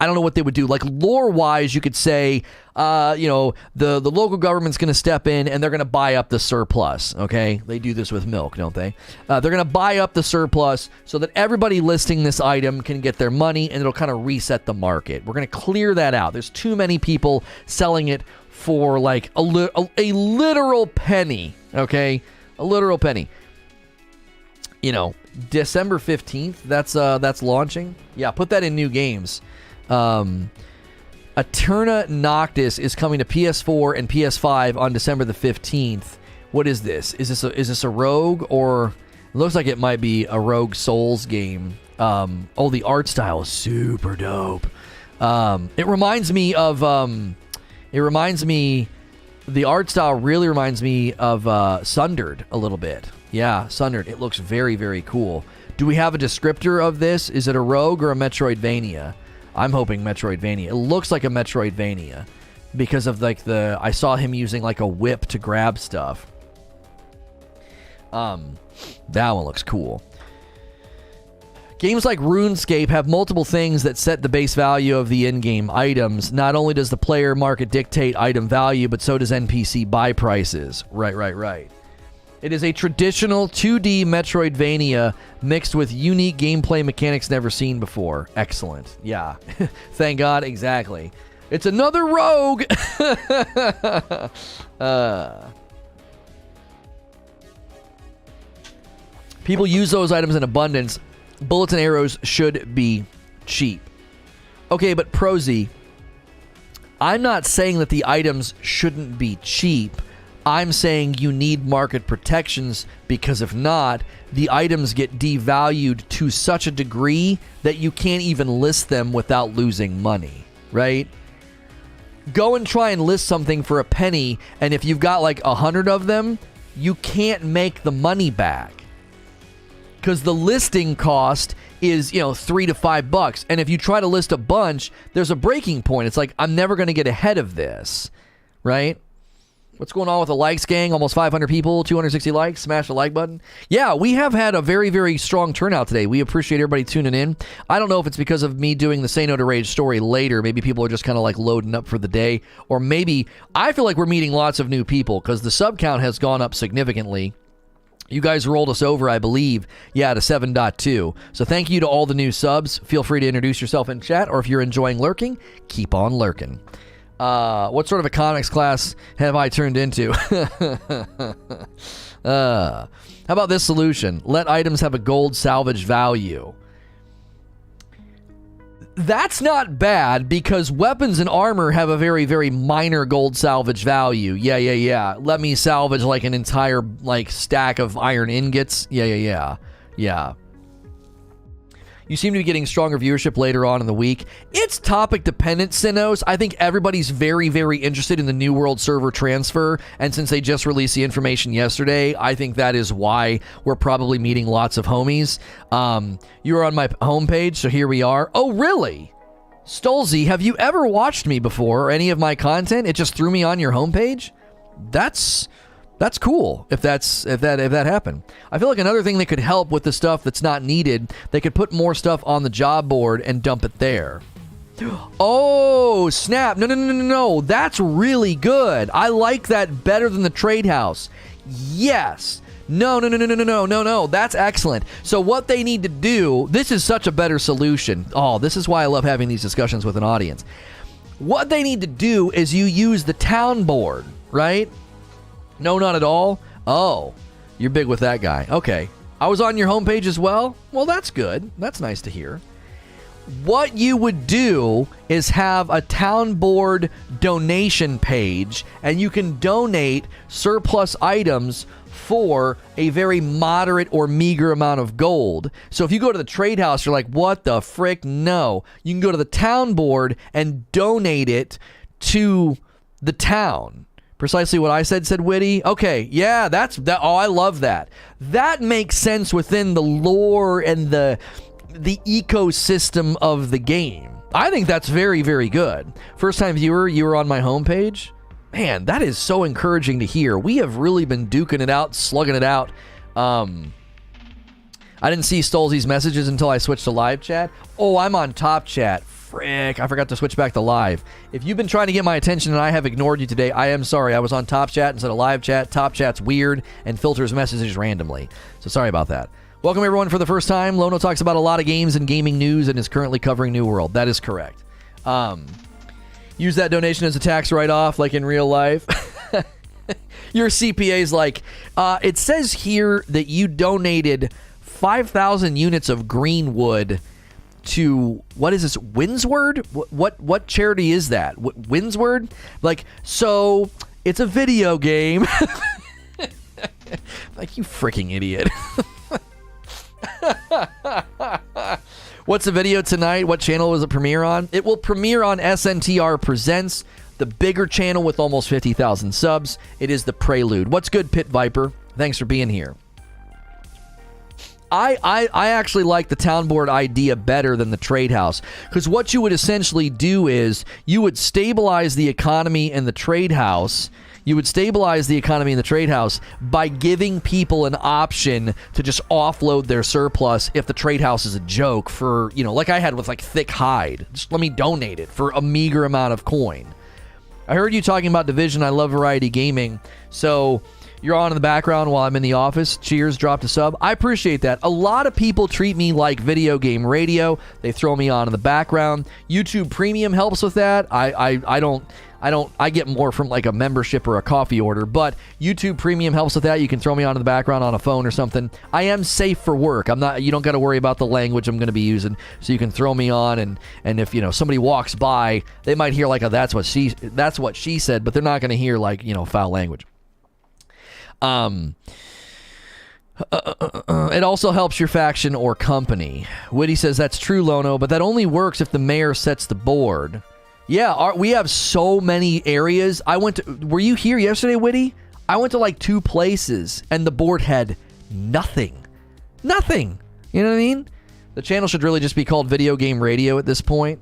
I don't know what they would do. Like lore-wise, you could say, the local government's going to step in and they're going to buy up the surplus, okay? They do this with milk, don't they? They're going to buy up the surplus so that everybody listing this item can get their money and it'll kind of reset the market. We're going to clear that out. There's too many people selling it for like a literal penny, okay? A literal penny. You know, December 15th, that's launching. Yeah, put that in new games. Eterna Noctis is coming to PS4 and PS5 on December the 15th. What is this? Is this a Rogue, or it looks like it might be a Rogue Souls game? The art style is super dope. The art style really reminds me of Sundered a little bit. Yeah, Sundered. It looks very, very cool. Do we have a descriptor of this? Is it a Rogue or a Metroidvania? I'm hoping Metroidvania. It looks like a Metroidvania because of like I saw him using like a whip to grab stuff. That one looks cool. Games like RuneScape have multiple things that set the base value of the in-game items. Not only does the player market dictate item value, but so does NPC buy prices. Right. It is a traditional 2D Metroidvania mixed with unique gameplay mechanics never seen before. Excellent. Yeah. Thank God. Exactly. It's another Rogue. People use those items in abundance. Bullets and arrows should be cheap. Okay, but Prosy, I'm not saying that the items shouldn't be cheap. I'm saying you need market protections because if not, the items get devalued to such a degree that you can't even list them without losing money, right? Go and try and list something for a penny, and if you've got like 100 of them, you can't make the money back because the listing cost is, $3 to $5. And if you try to list a bunch, there's a breaking point. It's like, I'm never going to get ahead of this, right? What's going on with the likes, gang? Almost 500 people, 260 likes. Smash the like button. Yeah, we have had a very, very strong turnout today. We appreciate everybody tuning in. I don't know if it's because of me doing the Say No to Rage story later. Maybe people are just kind of like loading up for the day. Or maybe I feel like we're meeting lots of new people because the sub count has gone up significantly. You guys rolled us over, I believe, to 7.2. So thank you to all the new subs. Feel free to introduce yourself in chat, or if you're enjoying lurking, keep on lurking. What sort of economics class have I turned into? How about this solution? Let items have a gold salvage value. That's not bad because weapons and armor have a very, very minor gold salvage value. Yeah. Let me salvage like an entire stack of iron ingots. Yeah. You seem to be getting stronger viewership later on in the week. It's topic dependent, Sinos. I think everybody's very, very interested in the New World server transfer. And since they just released the information yesterday, I think that is why we're probably meeting lots of homies. You were on my homepage, so here we are. Oh, really? Stolzy, have you ever watched me before or any of my content? It just threw me on your homepage? That's cool if that happened. I feel like another thing that could help with the stuff that's not needed, they could put more stuff on the job board and dump it there. Oh, snap. No. That's really good. I like that better than the trade house. Yes. No. That's excellent. So what they need to do, this is such a better solution. Oh, this is why I love having these discussions with an audience. What they need to do is you use the town board, right? No, not at all. Oh, you're big with that guy. Okay. I was on your homepage as well? Well, that's good. That's nice to hear. What you would do is have a town board donation page, and you can donate surplus items for a very moderate or meager amount of gold. So if you go to the trade house, you're like, what the frick? No. You can go to the town board and donate it to the town. Precisely what I said Witty. Okay, yeah, that's that. Oh, I love that. That makes sense within the lore and the ecosystem of the game. I think that's very, very good. First time viewer, you were on my homepage. Man, that is so encouraging to hear. We have really been duking it out, slugging it out. I didn't see Stolzy's messages until I switched to live chat. Oh, I'm on top chat. Frick, I forgot to switch back to live. If you've been trying to get my attention and I have ignored you today, I am sorry. I was on top chat instead of live chat. Top chat's weird and filters messages randomly. So sorry about that. Welcome everyone for the first time. Lono talks about a lot of games and gaming news and is currently covering New World. That is correct. Use that donation as a tax write-off like in real life. Your CPA's like, it says here that you donated 5,000 units of green wood to, what is this, Windsward? What charity is that? Windsward? Like, so it's a video game. Like, you freaking idiot. What's the video tonight? What channel was it premiere on? It will premiere on SNTR Presents, the bigger channel with almost 50,000 subs. It is the Prelude. What's good, Pit Viper? Thanks for being here. I actually like the town board idea better than the trade house, because what you would essentially do is you would stabilize the economy in the trade house. You would stabilize the economy in the trade house by giving people an option to just offload their surplus if the trade house is a joke for, you know, like I had with like Thick Hide. Just let me donate it for a meager amount of coin. I heard you talking about Division. I love Variety Gaming. So you're on in the background while I'm in the office. Cheers, dropped a sub. I appreciate that. A lot of people treat me like video game radio. They throw me on in the background. YouTube Premium helps with that. I get more from like a membership or a coffee order, but YouTube Premium helps with that. You can throw me on in the background on a phone or something. I am safe for work. You don't got to worry about the language I'm going to be using. So you can throw me on, and if, you know, somebody walks by, they might hear like that's what she said, but they're not going to hear like, you know, foul language. It also helps your faction or company. Witty says that's true, Lono, but that only works if the mayor sets the board. Yeah, we have so many areas. Were you here yesterday, Witty? I went to like 2 places and the board had nothing. Nothing. You know what I mean? The channel should really just be called Video Game Radio at this point.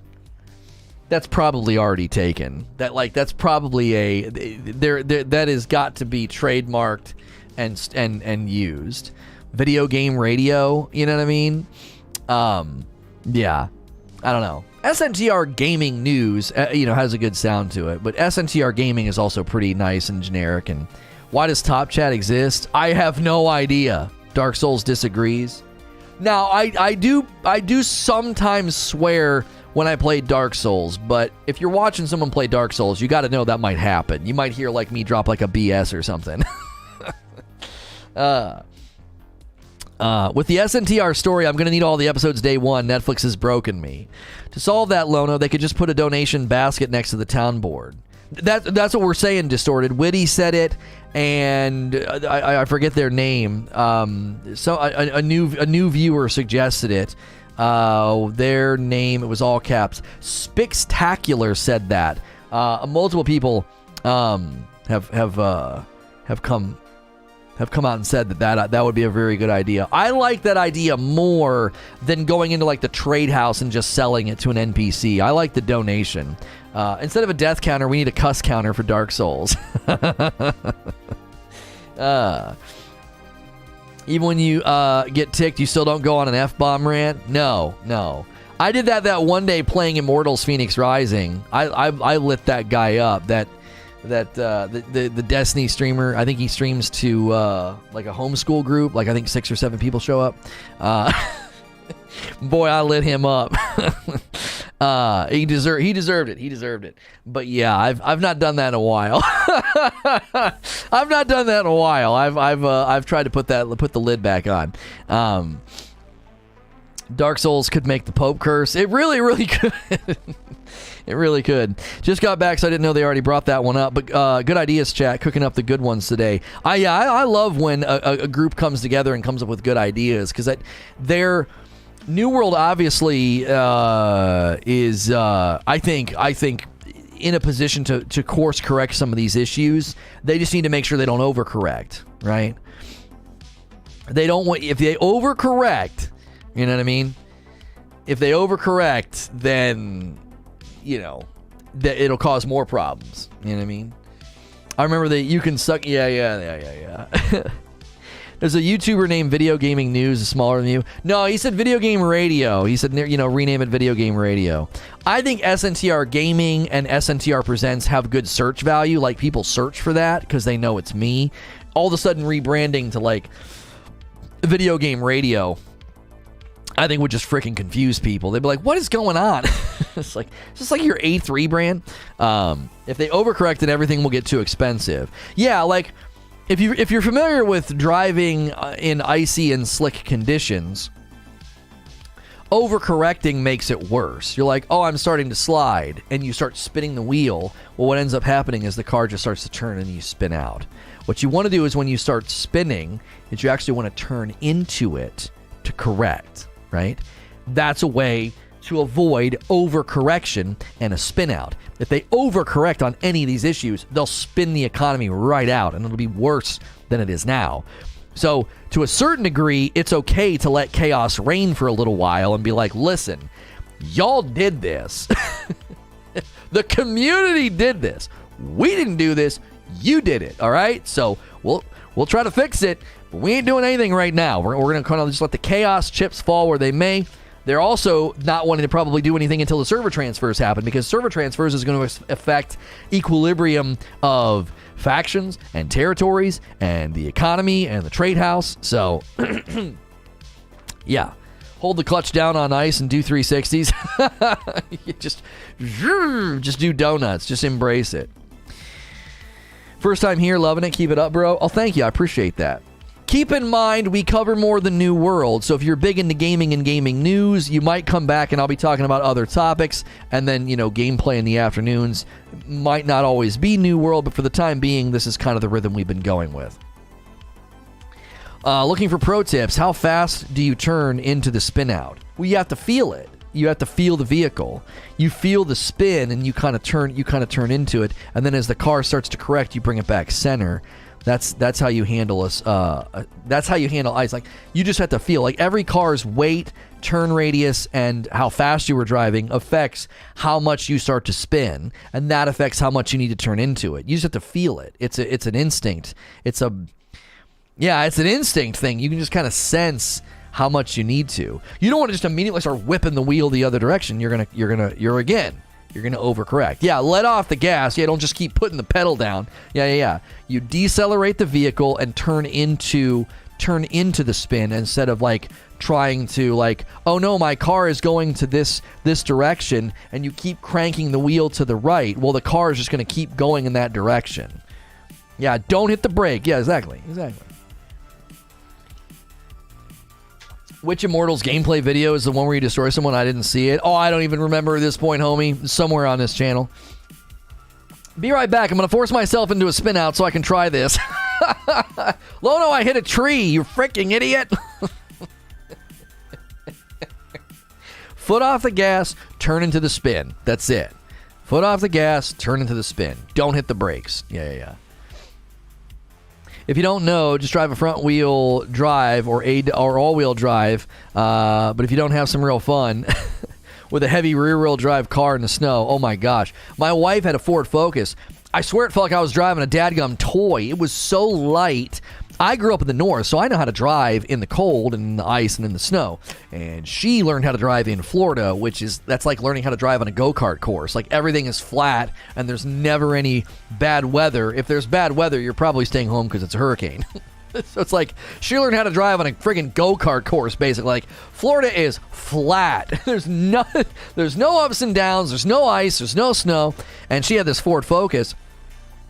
That's probably already taken. That's probably that has got to be trademarked and used. Video Game Radio, you know what I mean? Yeah. I don't know. SNTR Gaming News, has a good sound to it, but SNTR Gaming is also pretty nice and generic. And why does Top Chat exist? I have no idea. Dark Souls disagrees. Now, I do sometimes swear when I play Dark Souls, but if you're watching someone play Dark Souls, you got to know that might happen. You might hear like me drop like a BS or something. With the SNTR story, I'm going to need all the episodes day one. Netflix has broken me. To solve that, Lono, they could just put a donation basket next to the town board. That's what we're saying, Distorted. Witty said it, and I forget their name. So a new viewer suggested it. Their name, it was all caps. Spixtacular said that. Multiple people have come out and said that would be a very good idea. I like that idea more than going into like the trade house and just selling it to an NPC. I like the donation. Instead of a death counter, we need a cuss counter for Dark Souls. Even when you get ticked, you still don't go on an F-bomb rant? No. I did that one day playing Immortals Phoenix Rising. I lit that guy up. The Destiny streamer, I think he streams to like a homeschool group, like I think 6 or 7 people show up. Boy, I lit him up. He deserved it. He deserved it. But yeah, I've not done that in a while. I've not done that in a while. I've tried to put the lid back on. Dark Souls could make the Pope curse. It really could. It really could. Just got back, so I didn't know they already brought that one up. But good ideas, chat. Cooking up the good ones today. I love when a group comes together and comes up with good ideas, because their New World obviously is I think in a position to course correct some of these issues. They just need to make sure they don't overcorrect, right? They don't want, if they overcorrect, you know what I mean? If they overcorrect, then that it'll cause more problems. You know what I mean? I remember that you can suck. Yeah. There's a YouTuber named Video Gaming News, smaller than you. No, he said Video Game Radio. He said, rename it Video Game Radio. I think SNTR Gaming and SNTR Presents have good search value. Like, people search for that because they know it's me. All of a sudden, rebranding to like Video Game Radio, I think would just freaking confuse people. They'd be like, what is going on? It's just like your A3 brand. If they overcorrect it, everything will get too expensive. Yeah, like if you're familiar with driving in icy and slick conditions, overcorrecting makes it worse. You're like, oh, I'm starting to slide, and you start spinning the wheel. Well, what ends up happening is the car just starts to turn and you spin out. What you want to do is when you start spinning, is you actually want to turn into it to correct. Right? That's a way to avoid overcorrection and a spin out. If they overcorrect on any of these issues, they'll spin the economy right out, and it'll be worse than it is now. So, to a certain degree, it's okay to let chaos reign for a little while and be like, listen, y'all did this. The community did this. We didn't do this. You did it. All right? So, we'll try to fix it. But we ain't doing anything right now. We're going to kind of just let the chaos chips fall where they may. They're also not wanting to probably do anything until the server transfers happen, because server transfers is going to affect equilibrium of factions and territories and the economy and the trade house. So, yeah. Hold the clutch down on ice and do 360s. Just do donuts. Just embrace it. First time here, loving it. Keep it up, bro. Oh, thank you. I appreciate that. Keep in mind, we cover more than New World, so if you're big into gaming and gaming news, you might come back and I'll be talking about other topics, and then, gameplay in the afternoons might not always be New World, but for the time being, this is kind of the rhythm we've been going with. Looking for pro tips. How fast do you turn into the spin out? Well, you have to feel it. You have to feel the vehicle. You feel the spin, and you kind of turn into it, and then as the car starts to correct, you bring it back center. That's how you handle us. That's how you handle ice. Like, you just have to feel. Like, every car's weight, turn radius, and how fast you were driving affects how much you start to spin, and that affects how much you need to turn into it. You just have to feel it. It's an instinct. It's an instinct thing. You can just kind of sense how much you need to. You don't want to just immediately start whipping the wheel the other direction. You're gonna overcorrect. Yeah, let off the gas. Yeah, don't just keep putting the pedal down. Yeah. You decelerate the vehicle and turn into the spin, instead of like trying to like, oh no, my car is going to this direction, and you keep cranking the wheel to the right. Well, the car is just going to keep going in that direction. Yeah, don't hit the brake. Yeah, exactly. Which Immortals gameplay video is the one where you destroy someone? I didn't see it. Oh, I don't even remember at this point, homie. It's somewhere on this channel. Be right back. I'm going to force myself into a spin out so I can try this. Lono, I hit a tree, you freaking idiot. Foot off the gas, turn into the spin. That's it. Foot off the gas, turn into the spin. Don't hit the brakes. Yeah. If you don't know, just drive a front wheel drive or all wheel drive. But if you don't have some real fun with a heavy rear wheel drive car in the snow, oh my gosh. My wife had a Ford Focus. I swear it felt like I was driving a dadgum toy. It was so light. I grew up in the north, so I know how to drive in the cold and in the ice and in the snow. And she learned how to drive in Florida, that's like learning how to drive on a go-kart course. Like, everything is flat, and there's never any bad weather. If there's bad weather, you're probably staying home because it's a hurricane. So it's like she learned how to drive on a friggin' go-kart course, basically. Like, Florida is flat. There's no ups and downs. There's no ice. There's no snow. And she had this Ford Focus,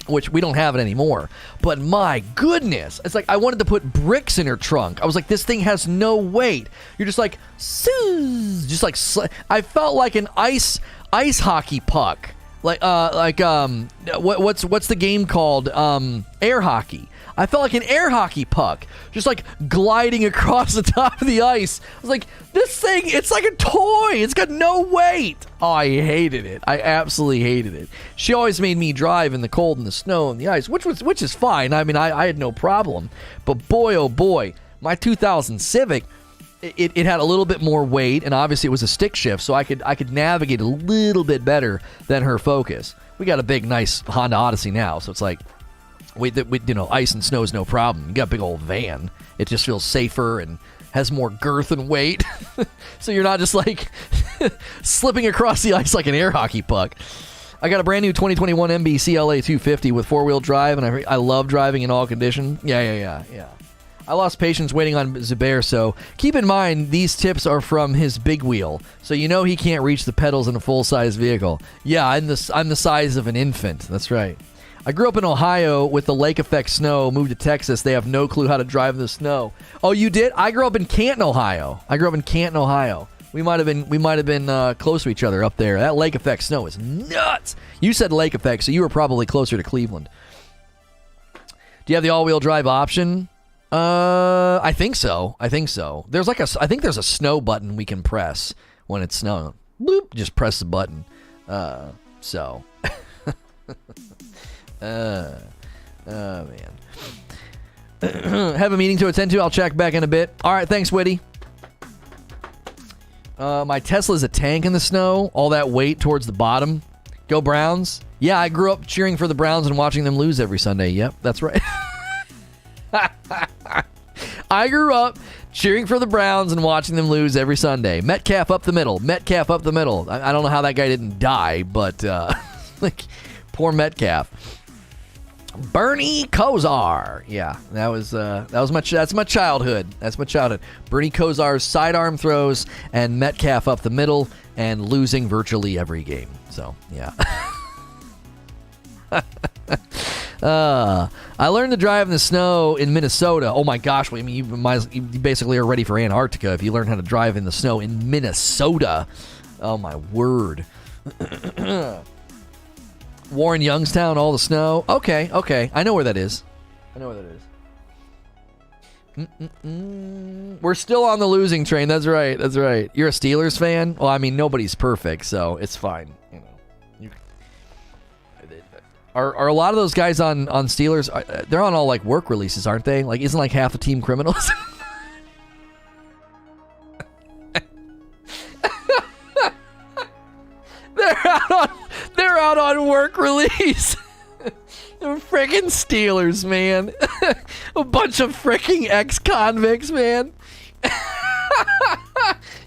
which we don't have it anymore. But my goodness, it's like I wanted to put bricks in her trunk. I was like, this thing has no weight. You're just like, just like I felt like an ice hockey puck. What's the game called? Air hockey. I felt like an air hockey puck, just like gliding across the top of the ice. I was like, this thing, it's like a toy. It's got no weight. Oh, I hated it. I absolutely hated it. She always made me drive in the cold and the snow and the ice, which is fine. I mean, I had no problem. But boy, oh boy, my 2000 Civic, it had a little bit more weight, and obviously it was a stick shift, so I could navigate a little bit better than her Focus. We got a big, nice Honda Odyssey now, so it's like, ice and snow is no problem. You got a big old van. It just feels safer and has more girth and weight. So you're not just like slipping across the ice like an air hockey puck. I got a brand new 2021 MB CLA 250 with 4-wheel drive, and I love driving in all conditions. Yeah. I lost patience waiting on Zubair, so keep in mind these tips are from his big wheel, so you know he can't reach the pedals in a full-size vehicle. Yeah, I'm the size of an infant. That's right. I grew up in Ohio with the lake effect snow, moved to Texas. They have no clue how to drive in the snow. Oh, you did? I grew up in Canton, Ohio. We might have been close to each other up there. That lake effect snow is nuts. You said lake effect, so you were probably closer to Cleveland. Do you have the all-wheel drive option? I think so. I think there's a snow button we can press when it's snowing. Boop, just press the button. Man. Have a meeting to attend to. I'll check back in a bit. All right, thanks, Witty. My Tesla's a tank in the snow. All that weight towards the bottom. Go Browns. Yeah, I grew up cheering for the Browns and watching them lose every Sunday. Yep, that's right. I grew up cheering for the Browns and watching them lose every Sunday. Metcalf up the middle. I don't know how that guy didn't die, but like poor Metcalf. Bernie Kosar. Yeah, that's my childhood. Bernie Kosar's sidearm throws and Metcalf up the middle and losing virtually every game. So, yeah. I learned to drive in the snow in Minnesota. Oh my gosh, I mean, you basically are ready for Antarctica if you learn how to drive in the snow in Minnesota. Oh my word. Warren Youngstown, all the snow. Okay. I know where that is. We're still on the losing train. That's right. You're a Steelers fan? Well, I mean, nobody's perfect, so it's fine. You know, are a lot of those guys on Steelers? They're on all like work releases, aren't they? Like, isn't like half the team criminals? They're out on work release. They're freaking Steelers, man. A bunch of freaking ex-convicts, man.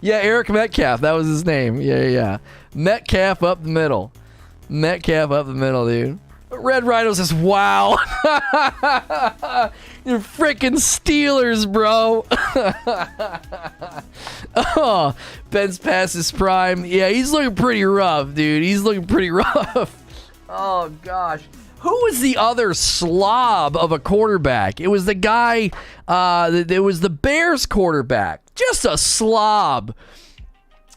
Yeah, Eric Metcalf. That was his name. Yeah. Metcalf up the middle. Dude. Red Rhino says, wow. You're freaking Steelers, bro. Oh, Ben's past his prime. Yeah, he's looking pretty rough, dude. Oh, gosh. Who was the other slob of a quarterback? It was the guy, it was the Bears quarterback. Just a slob.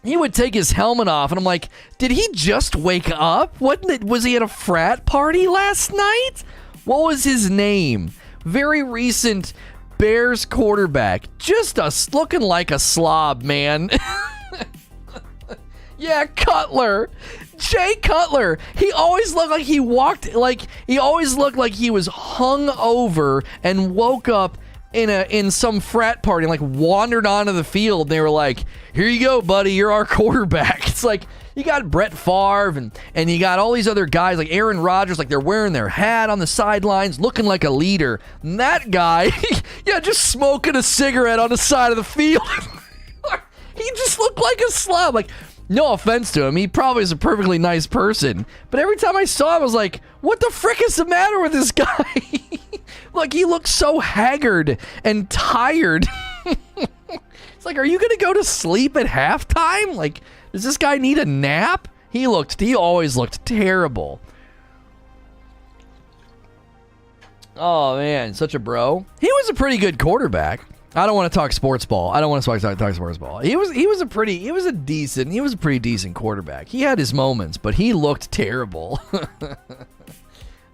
He would take his helmet off, and I'm like, did he just wake up? Was he at a frat party last night? What was his name? Very recent Bears quarterback. Just looking like a slob, man. Yeah, Cutler. Jay Cutler. He always looked like he was hung over and woke up in some frat party and like wandered onto the field. And they were like, here you go, buddy, you're our quarterback. It's like you got Brett Favre and you got all these other guys like Aaron Rodgers, like they're wearing their hat on the sidelines looking like a leader. And that guy, yeah, just smoking a cigarette on the side of the field. He just looked like a slob. Like, no offense to him, he probably is a perfectly nice person, but every time I saw him I was like, what the frick is the matter with this guy? Like, he looks so haggard and tired. It's like, are you going to go to sleep at halftime? Like, does this guy need a nap? He always looked terrible. Oh, man, such a bro. He was a pretty good quarterback. I don't want to talk sports ball. I don't want to talk sports ball. He was a pretty decent quarterback. He had his moments, but he looked terrible.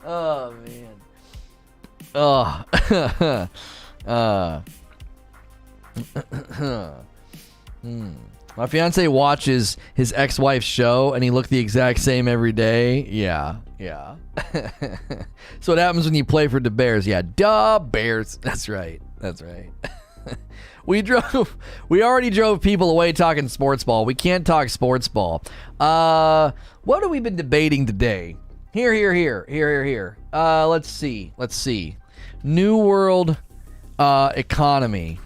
Oh, man. Oh. My fiance watches his ex-wife's show and he looked the exact same every day. Yeah. So what happens when you play for the Bears? Yeah, duh, Bears. That's right. We already drove people away talking sports ball. We can't talk sports ball. What have we been debating today? Here. Let's see. New World economy.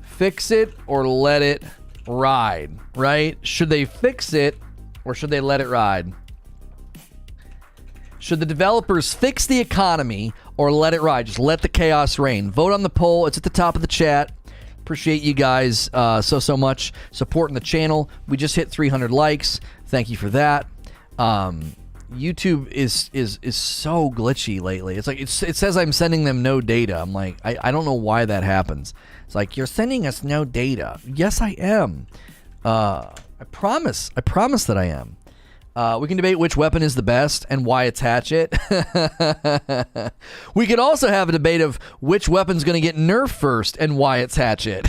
Fix it or let it ride, right? Should they fix it or should they let it ride? Should the developers fix the economy or let it ride? Just let the chaos reign. Vote on the poll. It's at the top of the chat. Appreciate you guys so much supporting the channel. We just hit 300 likes. Thank you for that. YouTube is so glitchy lately. It's like it says I'm sending them no data. I'm like, I don't know why that happens. It's like, you're sending us no data. Yes, I am. I promise that I am. We can debate which weapon is the best and why it's hatchet. We could also have a debate of which weapon's going to get nerfed first and why it's hatchet.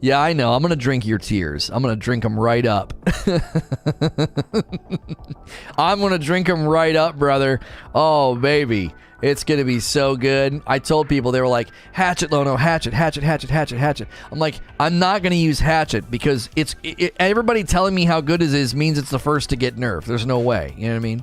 Yeah, I know. I'm going to drink your tears. I'm going to drink them right up. I'm going to drink them right up, brother. Oh, baby. It's going to be so good. I told people, they were like, hatchet, Lono, hatchet. I'm like, I'm not going to use hatchet because everybody telling me how good it is means it's the first to get nerfed. There's no way. You know what I mean?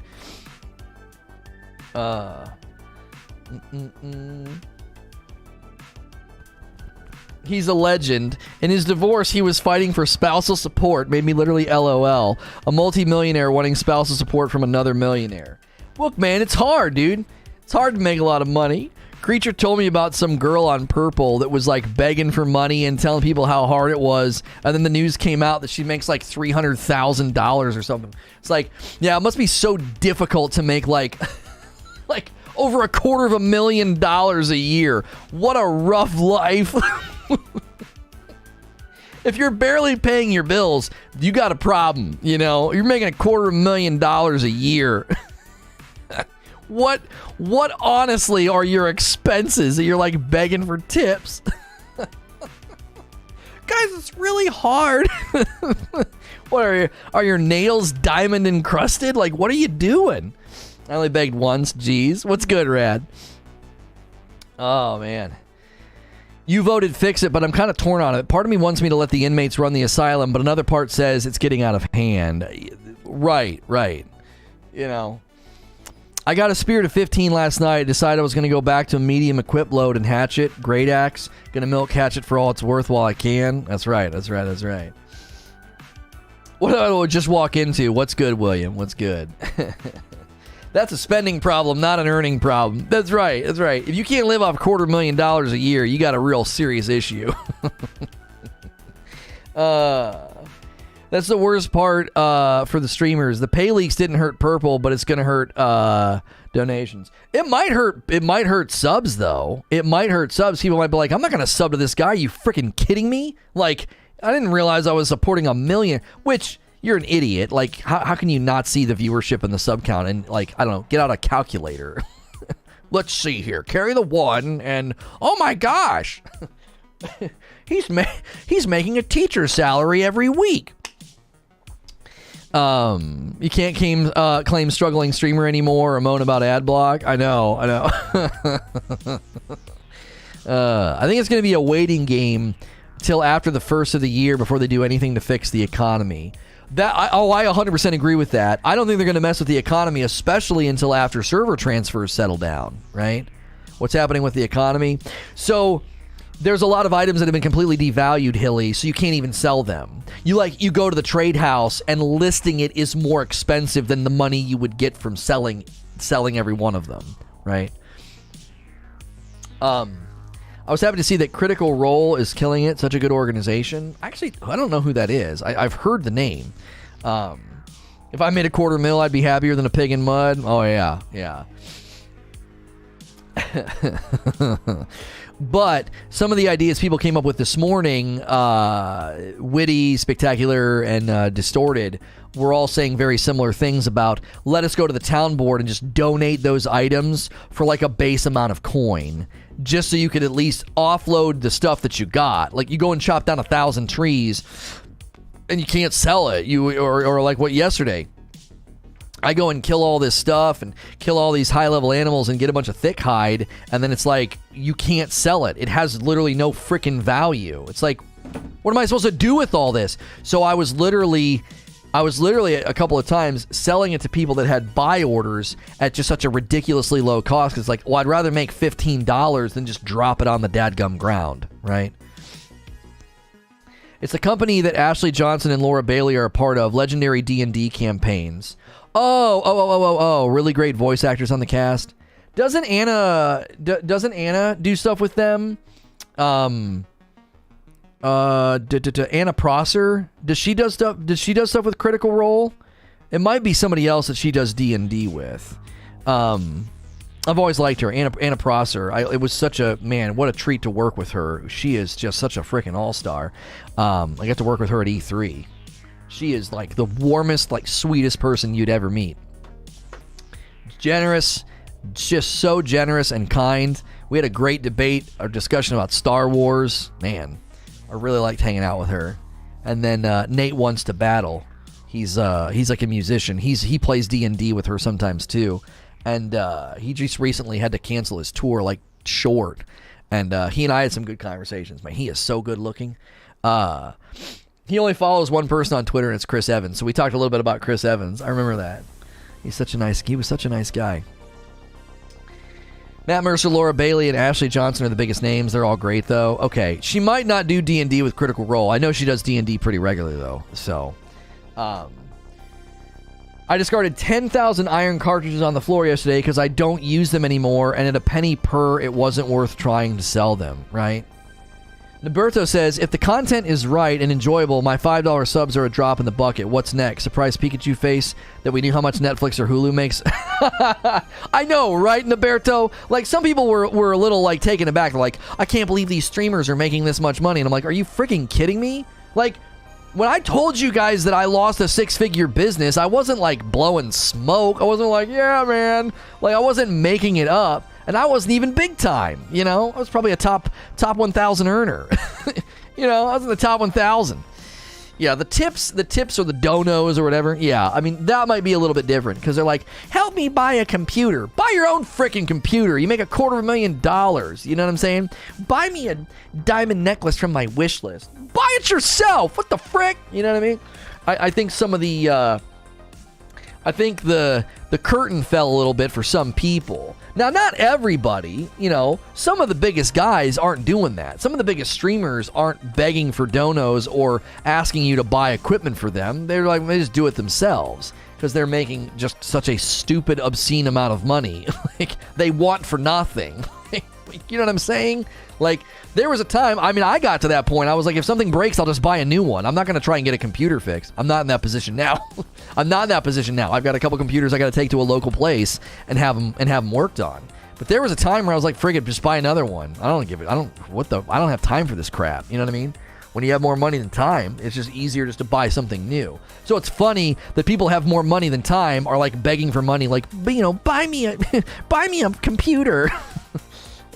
He's a legend. In his divorce, he was fighting for spousal support. Made me literally LOL. A multi-millionaire wanting spousal support from another millionaire. Look, man, it's hard, dude. It's hard to make a lot of money. Creature told me about some girl on Purple that was like begging for money and telling people how hard it was. And then the news came out that she makes like $300,000 or something. It's like, yeah, it must be so difficult to make like over $250,000 a year. What a rough life. If you're barely paying your bills, you got a problem. You know, you're making $250,000 a year. What honestly are your expenses that you're like begging for tips? Guys, it's really hard. What are your nails diamond encrusted? Like, what are you doing? I only begged once. Jeez. What's good, Rad? Oh, man. You voted fix it, but I'm kind of torn on it. Part of me wants me to let the inmates run the asylum, but another part says it's getting out of hand. Right. You know. I got a Spirit of 15 last night. Decided I was going to go back to a medium equip load and hatchet. Great axe. Going to milk hatchet for all it's worth while I can. That's right. What do I just walk into? What's good, William? What's good? That's a spending problem, not an earning problem. That's right. If you can't live off $250,000 a year, you got a real serious issue. That's the worst part for the streamers. The pay leaks didn't hurt Purple, but it's going to hurt donations. It might hurt subs, though. It might hurt subs. People might be like, I'm not going to sub to this guy. Are you freaking kidding me? Like, I didn't realize I was supporting 1 million, which... You're an idiot. Like, how can you not see the viewership and the sub count and, like, I don't know, get out a calculator. Let's see here. Carry the 1 and, oh my gosh. He's making a teacher's salary every week. You can't claim struggling streamer anymore or moan about ad block. I know. I think it's going to be a waiting game till after the first of the year before they do anything to fix the economy. I 100% agree with that. I don't think they're going to mess with the economy, especially until after server transfers settle down, right? What's happening with the economy? So there's a lot of items that have been completely devalued, Hilly, so you can't even sell them. You go to the trade house, and listing it is more expensive than the money you would get from selling every one of them, right? I was happy to see that Critical Role is killing it. Such a good organization. Actually, I don't know who that is. I've heard the name. If I made $250,000, I'd be happier than a pig in mud. Oh, yeah. But some of the ideas people came up with this morning, witty, spectacular, and distorted, were all saying very similar things about, let us go to the town board and just donate those items for like a base amount of coin, just so you could at least offload the stuff that you got. Like, you go and chop down 1,000 trees and you can't sell it. Or like what yesterday, I go and kill all this stuff and kill all these high-level animals and get a bunch of thick hide, and then it's like, you can't sell it. It has literally no freaking value. It's like, what am I supposed to do with all this? So I was literally a couple of times selling it to people that had buy orders at just such a ridiculously low cost. Because it's like, well, I'd rather make $15 than just drop it on the dadgum ground, right? It's the company that Ashley Johnson and Laura Bailey are a part of, Legendary D&D Campaigns. Oh, really great voice actors on the cast. Doesn't Anna do stuff with them? Anna Prosser, does she do stuff with Critical Role? It might be somebody else that she does D&D with. I've always liked her, Anna Prosser. It was such a, man, what a treat to work with her. She is just such a freaking all-star. I got to work with her at E3. She is like the warmest, like sweetest person you'd ever meet. Generous, just so generous and kind. We had a great debate, or discussion about Star Wars. Man, I really liked hanging out with her. And then Nate Wants to Battle. He's like a musician. He plays D&D with her sometimes too. And he just recently had to cancel his tour, like, short. And he and I had some good conversations. Man, he is so good looking. He only follows one person on Twitter, and it's Chris Evans. So we talked a little bit about Chris Evans. I remember that. He was such a nice guy. Matt Mercer, Laura Bailey, and Ashley Johnson are the biggest names. They're all great, though. Okay, she might not do D&D with Critical Role. I know she does D&D pretty regularly, though. So, I discarded 10,000 iron cartridges on the floor yesterday because I don't use them anymore, and at a penny per, it wasn't worth trying to sell them, right? Noberto says, if the content is right and enjoyable, my $5 subs are a drop in the bucket. What's next? Surprise Pikachu face that we knew how much Netflix or Hulu makes? I know, right, Noberto? Like, some people were a little, like, taken aback. They're like, I can't believe these streamers are making this much money. And I'm like, are you freaking kidding me? Like, when I told you guys that I lost a six-figure business, I wasn't, like, blowing smoke. I wasn't like, yeah, man. Like, I wasn't making it up. And I wasn't even big time, you know? I was probably a top 1,000 earner. You know, I was in the top 1,000. Yeah, the tips or the donos or whatever, yeah, I mean, that might be a little bit different, because they're like, help me buy a computer. Buy your own freaking computer. You make $250,000, you know what I'm saying? Buy me a diamond necklace from my wish list. Buy it yourself. What the frick? You know what I mean? I think some of the, I think the curtain fell a little bit for some people. Now, not everybody, you know, some of the biggest guys aren't doing that. Some of the biggest streamers aren't begging for donos or asking you to buy equipment for them. They're like, they just do it themselves because they're making just such a stupid, obscene amount of money. Like, they want for nothing. You know what I'm saying? Like, there was a time, I mean, I got to that point. I was like, if something breaks, I'll just buy a new one. I'm not going to try and get a computer fixed. I'm not in that position now. I'm not in that position now. I've got a couple computers I got to take to a local place and have them worked on. But there was a time where I was like, frig it, just buy another one. I don't have time for this crap. You know what I mean? When you have more money than time, it's just easier just to buy something new. So it's funny that people have more money than time are like begging for money, like, you know, buy me a computer.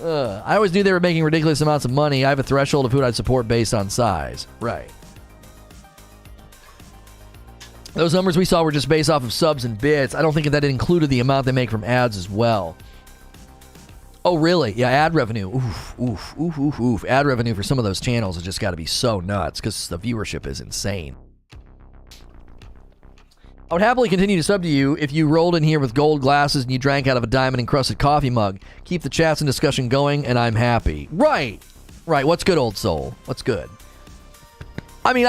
I always knew they were making ridiculous amounts of money. I have a threshold of who I'd support based on size. Right. Those numbers we saw were just based off of subs and bits. I don't think that included the amount they make from ads as well. Oh, really? Yeah, ad revenue. Oof. Ad revenue for some of those channels has just got to be so nuts because the viewership is insane. I would happily continue to sub to you if you rolled in here with gold glasses and you drank out of a diamond-encrusted coffee mug. Keep the chats and discussion going, and I'm happy. Right. Right, what's good, old soul? What's good? I mean,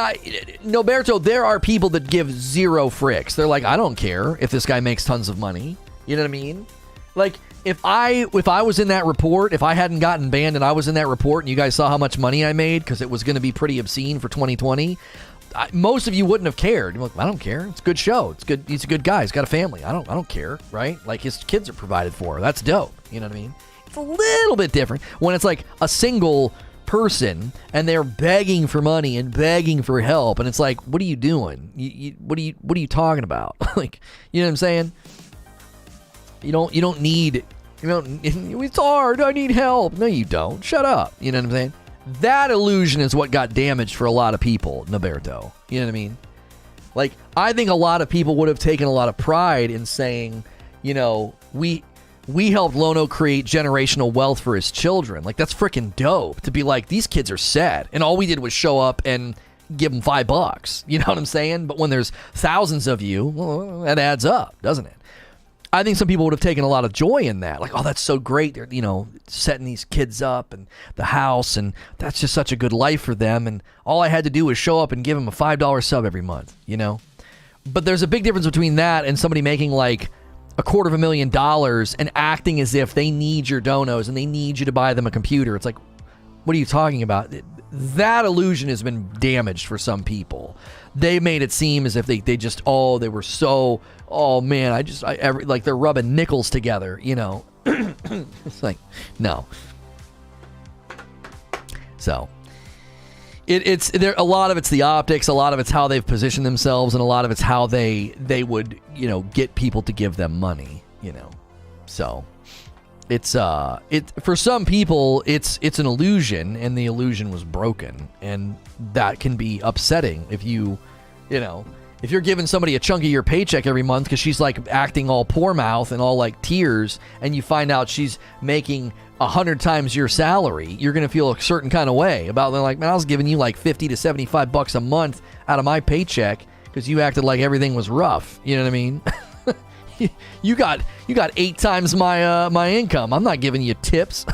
Noberto, there are people that give zero fricks. They're like, I don't care if this guy makes tons of money. You know what I mean? Like, if I was in that report, if I hadn't gotten banned and I was in that report and you guys saw how much money I made because it was going to be pretty obscene for 2020, most of you wouldn't have cared. You're like, I don't care. It's a good show. It's good. He's a good guy. He's got a family. I don't care, right? Like, his kids are provided for. That's dope. You know what I mean? It's a little bit different when it's like a single person and they're begging for money and begging for help, and it's like, what are you doing? What are you talking about? Like, you know what I'm saying? It's hard. I need help. No, you don't. Shut up. You know what I'm saying? That illusion is what got damaged for a lot of people, Noberto. You know what I mean? Like, I think a lot of people would have taken a lot of pride in saying, you know, we helped Lono create generational wealth for his children. Like, that's freaking dope to be like, these kids are set, and all we did was show up and give them $5. You know what I'm saying? But when there's thousands of you, well, that adds up, doesn't it? I think some people would have taken a lot of joy in that. Like, oh, that's so great. They're, you know, setting these kids up and the house, and that's just such a good life for them. And all I had to do was show up and give them a $5 sub every month, you know? But there's a big difference between that and somebody making like $250,000 and acting as if they need your donos and they need you to buy them a computer. It's like, what are you talking about? That illusion has been damaged for some people. They made it seem as if they were so, oh man, like they're rubbing nickels together, you know? It's like, no. So, it's there. A lot of it's the optics, a lot of it's how they've positioned themselves, and a lot of it's how they would, you know, get people to give them money, you know? So, it's for some people it's an illusion, and the illusion was broken, and that can be upsetting if if you're giving somebody a chunk of your paycheck every month because she's like acting all poor mouth and all like tears, and you find out she's making 100 times your salary, you're gonna feel a certain kind of way about. They're like, man, I was giving you like $50 to $75 a month out of my paycheck because you acted like everything was rough. You know what I mean? You got 8 times my income. I'm not giving you tips.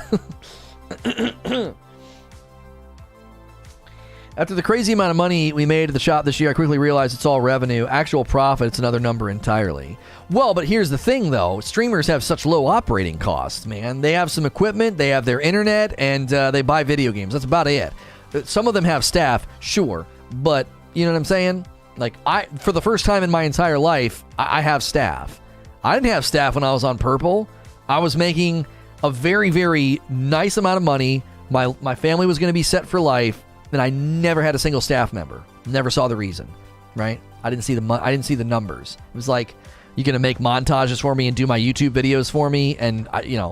After the crazy amount of money we made at the shop this year, I quickly realized it's all revenue. Actual profit, it's another number entirely. Well, but here's the thing, though. Streamers have such low operating costs, man. They have some equipment, they have their internet, and they buy video games. That's about it. Some of them have staff, sure, but you know what I'm saying? Like, for the first time in my entire life, I have staff. I didn't have staff when I was on Purple. I was making a very, very nice amount of money. My family was going to be set for life. Then I never had a single staff member. Never saw the reason, right? I didn't see the numbers. It was like, you're gonna make montages for me and do my YouTube videos for me, and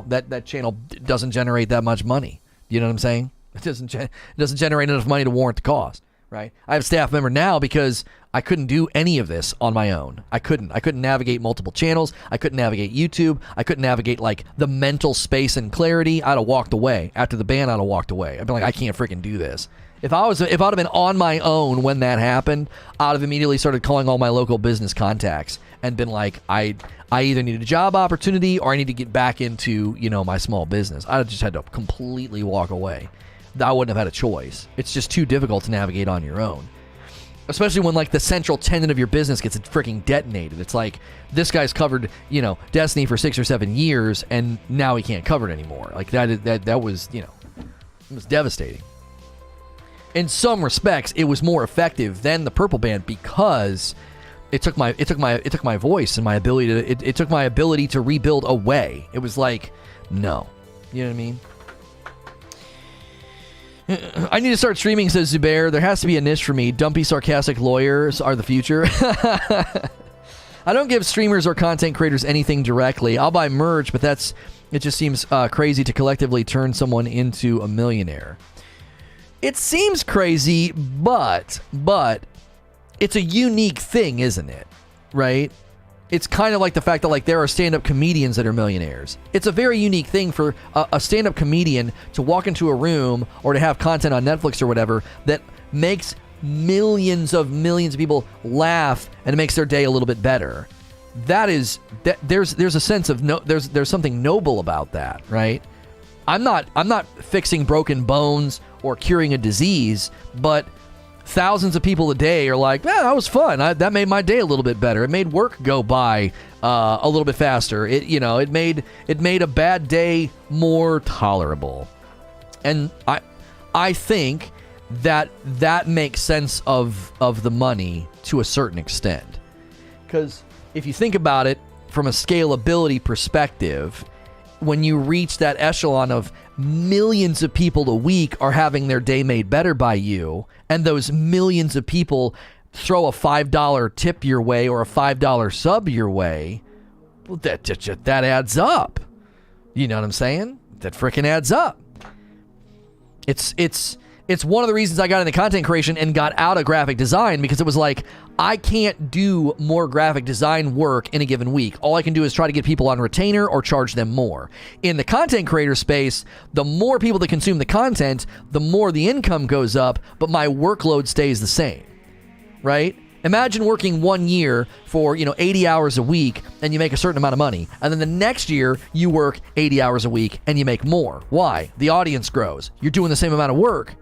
that channel doesn't generate that much money. You know what I'm saying? It doesn't generate enough money to warrant the cost, right? I have a staff member now because I couldn't do any of this on my own. I couldn't navigate multiple channels. I couldn't navigate YouTube. I couldn't navigate like the mental space and clarity. I'd have walked away after the ban. I'd have walked away. I'd be like, I can't freaking do this. If I'd have been on my own when that happened, I'd have immediately started calling all my local business contacts and been like, I either need a job opportunity or I need to get back into, my small business. I just had to completely walk away. I wouldn't have had a choice. It's just too difficult to navigate on your own. Especially when like the central tenet of your business gets freaking detonated. It's like, this guy's covered, Destiny for 6 or 7 years and now he can't cover it anymore. Like that was, it was devastating. In some respects, it was more effective than the Purple Band because it took my voice and my ability to it took my ability to rebuild away. It was like, no. You know what I mean? I need to start streaming, says Zubair. There has to be a niche for me. Dumpy, sarcastic lawyers are the future. I don't give streamers or content creators anything directly. I'll buy merch, but it just seems crazy to collectively turn someone into a millionaire. It seems crazy, but it's a unique thing, isn't it? Right? It's kind of like the fact that like there are stand-up comedians that are millionaires. It's a very unique thing for a stand-up comedian to walk into a room or to have content on Netflix or whatever that makes millions of people laugh and it makes their day a little bit better. There's a sense of there's something noble about that, right? I'm not fixing broken bones or curing a disease, but thousands of people a day are like, that was fun. That made my day a little bit better. It made work go by a little bit faster. It made a bad day more tolerable. And I think that makes sense of the money to a certain extent. Because if you think about it from a scalability perspective, when you reach that echelon of millions of people a week are having their day made better by you, and those millions of people throw a $5 tip your way or a $5 sub your way, well, that adds up. You know what I'm saying? That freaking adds up. It's one of the reasons I got into content creation and got out of graphic design, because it was like, I can't do more graphic design work in a given week. All I can do is try to get people on retainer or charge them more. In the content creator space, the more people that consume the content, the more the income goes up, but my workload stays the same, right? Imagine working 1 year for 80 hours a week and you make a certain amount of money, and then the next year you work 80 hours a week and you make more. Why? The audience grows. You're doing the same amount of work,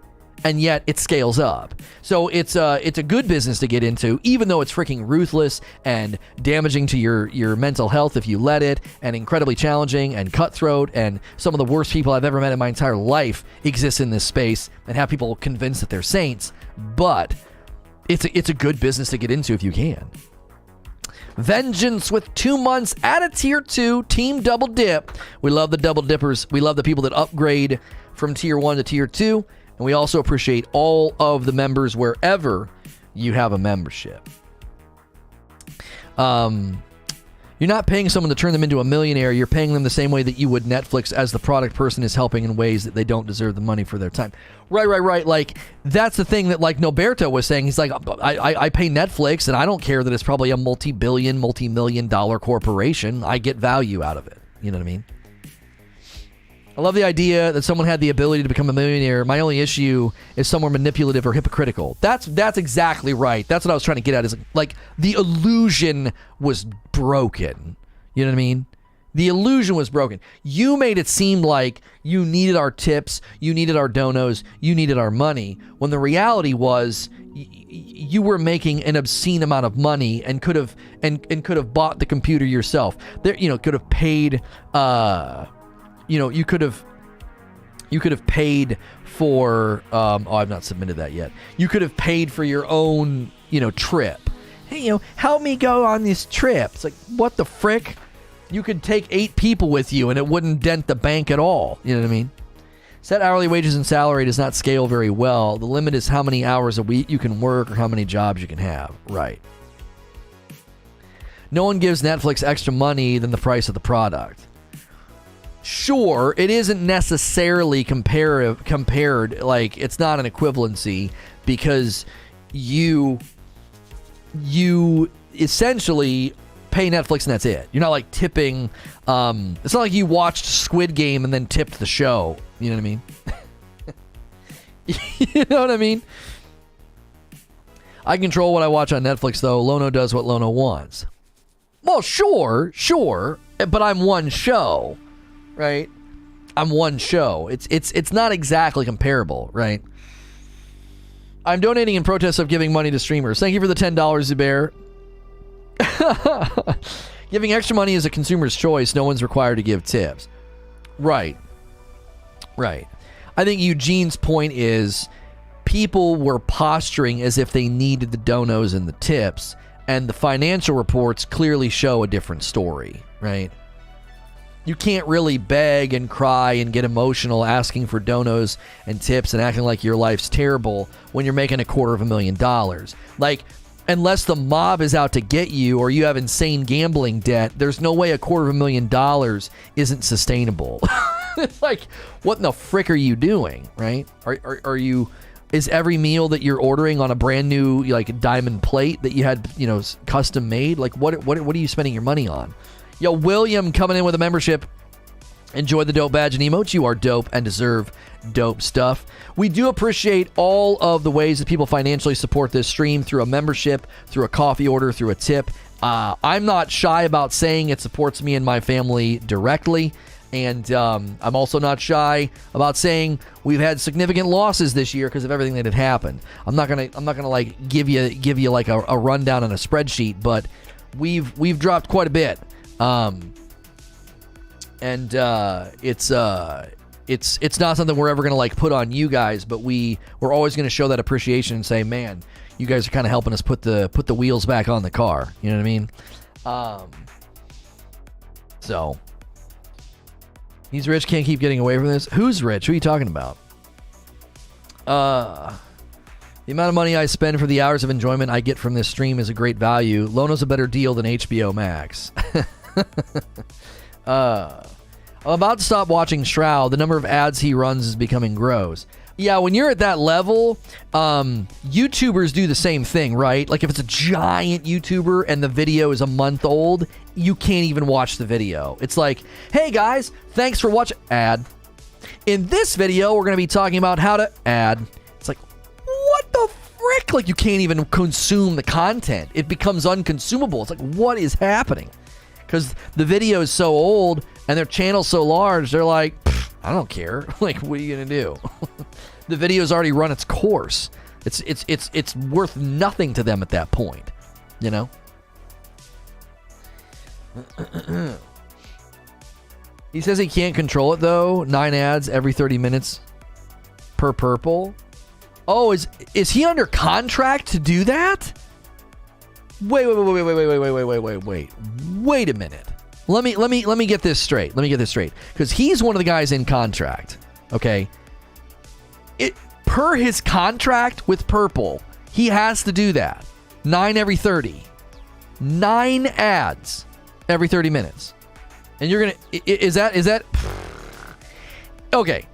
and yet it scales up. So it's a good business to get into, even though it's freaking ruthless and damaging to your mental health if you let it, and incredibly challenging and cutthroat, and some of the worst people I've ever met in my entire life exist in this space and have people convinced that they're saints. But it's a good business to get into if you can. Vengeance with 2 months at a tier 2 team double dip. We love the double dippers. We love the people that upgrade from tier 1 to tier 2. And we also appreciate all of the members wherever you have a membership. You're not paying someone to turn them into a millionaire. You're paying them the same way that you would Netflix, as the product person is helping in ways that they don't deserve the money for their time. Right. Like, that's the thing that, like, Noberto was saying. He's like, I pay Netflix, and I don't care that it's probably a multi-billion, multi-million dollar corporation. I get value out of it. You know what I mean? I love the idea that someone had the ability to become a millionaire. My only issue is somewhere manipulative or hypocritical. That's exactly right. That's what I was trying to get at, is like the illusion was broken. You know what I mean? The illusion was broken. You made it seem like you needed our tips, you needed our donos, you needed our money, when the reality was you were making an obscene amount of money and could have bought the computer yourself. There, could have paid you could have paid for I've not submitted that yet. You could have paid for your own, trip. Hey, help me go on this trip. It's like, what the frick? You could take 8 people with you and it wouldn't dent the bank at all. You know what I mean? Set hourly wages and salary does not scale very well. The limit is how many hours a week you can work or how many jobs you can have. Right. No one gives Netflix extra money than the price of the product. Sure, it isn't necessarily compared, like, it's not an equivalency, because you essentially pay Netflix and that's it. You're not like tipping. It's not like you watched Squid Game and then tipped the show. You know what I mean? You know what I mean? I control what I watch on Netflix, though. Lono does what Lono wants. Well, sure, but I'm one show. Right? I'm one show. It's not exactly comparable, right? I'm donating in protest of giving money to streamers. Thank you for the $10, Zubair. Giving extra money is a consumer's choice. No one's required to give tips. Right. I think Eugene's point is people were posturing as if they needed the donos and the tips, and the financial reports clearly show a different story, right? You can't really beg and cry and get emotional asking for donos and tips and acting like your life's terrible when you're making $250,000. Like, unless the mob is out to get you or you have insane gambling debt, there's no way $250,000 isn't sustainable. It's like, what in the frick are you doing, right? Are you... Is every meal that you're ordering on a brand new, like, diamond plate that you had, custom made? Like, what are you spending your money on? Yo, William coming in with a membership. Enjoy the dope badge and emotes. You are dope and deserve dope stuff. We do appreciate all of the ways that people financially support this stream, through a membership, through a coffee order, through a tip. I'm not shy about saying it supports me and my family directly. And I'm also not shy about saying we've had significant losses this year because of everything that had happened. I'm not gonna like give you like a rundown on a spreadsheet, but we've dropped quite a bit. It's not something we're ever gonna like put on you guys, but we're always gonna show that appreciation and say, man, you guys are kind of helping us put the wheels back on the car. You know what I mean? So he's rich, can't keep getting away from this. Who's rich? Who are you talking about? The amount of money I spend for the hours of enjoyment I get from this stream is a great value. Lono's a better deal than HBO Max. I'm about to stop watching Shroud. The number of ads he runs is becoming gross. Yeah, when you're at that level, YouTubers do the same thing, right? Like if it's a giant YouTuber and the video is a month old, you can't even watch the video. It's like, hey guys, thanks for watching. Ad. In this video, we're going to be talking about how to ad. It's like, what the frick? Like you can't even consume the content. It becomes unconsumable. It's like, what is happening? Because the video is so old and their channel's so large, they're like, I don't care. Like, what are you gonna do? The video's already run its course. It's worth nothing to them at that point, you know. He says he can't control it though. 9 ads every 30 minutes per purple. Oh, is he under contract to do that? Wait a minute. Let me get this straight. Because he's one of the guys in contract. Okay. Per his contract with Purple, he has to do that. 9 every 30. 9 ads every 30 minutes. And you're gonna is that okay.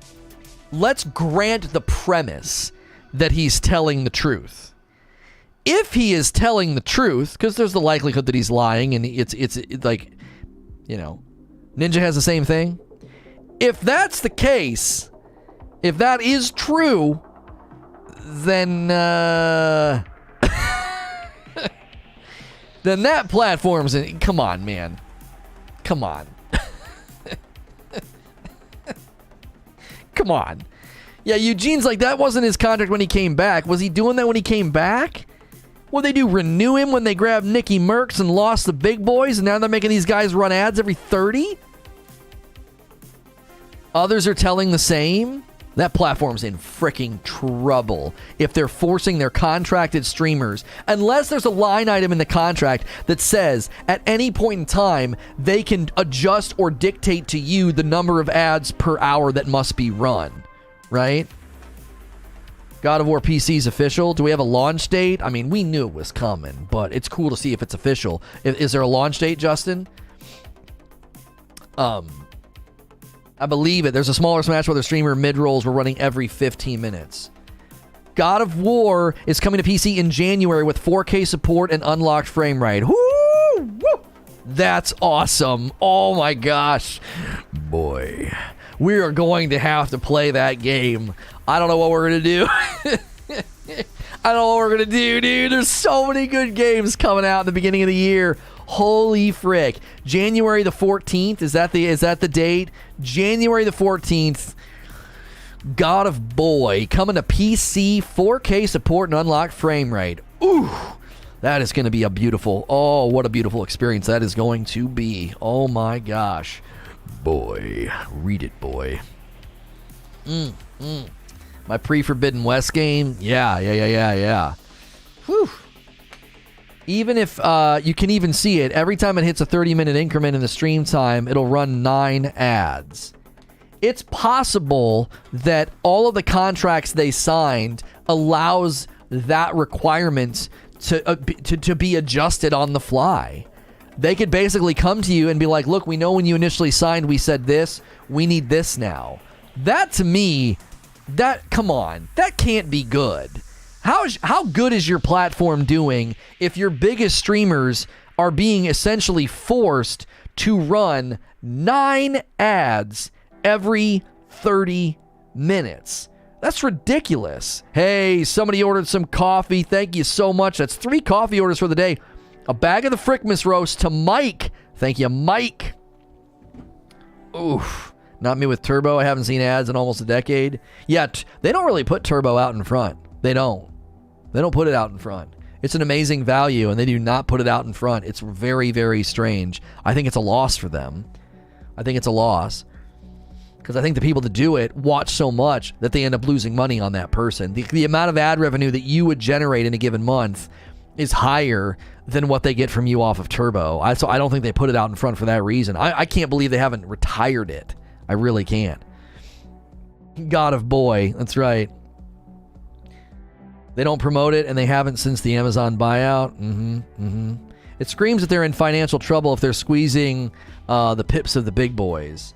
Let's grant the premise that he's telling the truth. If he is telling the truth, because there's the likelihood that he's lying, and it's like, you know, Ninja has the same thing. If that's the case, if that is true, then then that platform's in. Come on, man. Come on. Come on. Yeah, Eugene's like, that wasn't his contract when he came back. Was he doing that when he came back? What they do, renew him when they grabbed Nicky Merckx and lost the big boys, and now they're making these guys run ads every 30? Others are telling the same? That platform's in freaking trouble if they're forcing their contracted streamers, unless there's a line item in the contract that says at any point in time they can adjust or dictate to you the number of ads per hour that must be run, right? God of War PC's official. Do we have a launch date? I mean, we knew it was coming, but it's cool to see if it's official. Is there a launch date, Justin? I believe it. There's a smaller Smash Brothers streamer mid-rolls we're running every 15 minutes. God of War is coming to PC in January with 4K support and unlocked frame rate. Woo! Woo! That's awesome. Oh my gosh. Boy, we are going to have to play that game. I don't know what we're going to do. I don't know what we're going to do, dude. There's so many good games coming out in the beginning of the year. Holy frick. January the 14th, is that the date? January the 14th. God of Boy coming to PC, 4K support and unlocked frame rate. Ooh. That is going to be a beautiful, oh, what a beautiful experience that is going to be. Oh my gosh. Boy. Read it, boy. My pre-Forbidden West game? Yeah. Whew. Even if you can even see it, every time it hits a 30-minute increment in the stream time, it'll run 9 ads. It's possible that all of the contracts they signed allows that requirement to be adjusted on the fly. They could basically come to you and be like, look, we know when you initially signed we said this, we need this now. That to me, come on, that can't be good. How good is your platform doing if your biggest streamers are being essentially forced to run 9 ads every 30 minutes? That's ridiculous. Hey, somebody ordered some coffee. Thank you so much. That's 3 coffee orders for the day. A bag of the Frickmas roast to Mike. Thank you, Mike. Oof. Not me with Turbo. I haven't seen ads in almost a decade. Yet they don't really put Turbo out in front. They don't. They don't put it out in front. It's an amazing value, and they do not put it out in front. It's very, very strange. I think it's a loss for them. I think it's a loss. Because I think the people that do it watch so much that they end up losing money on that person. The amount of ad revenue that you would generate in a given month is higher than what they get from you off of Turbo. So I don't think they put it out in front for that reason. I can't believe they haven't retired it. I really can't. God of Boy, that's right. They don't promote it, and they haven't since the Amazon buyout. It screams that they're in financial trouble if they're squeezing the pips of the big boys.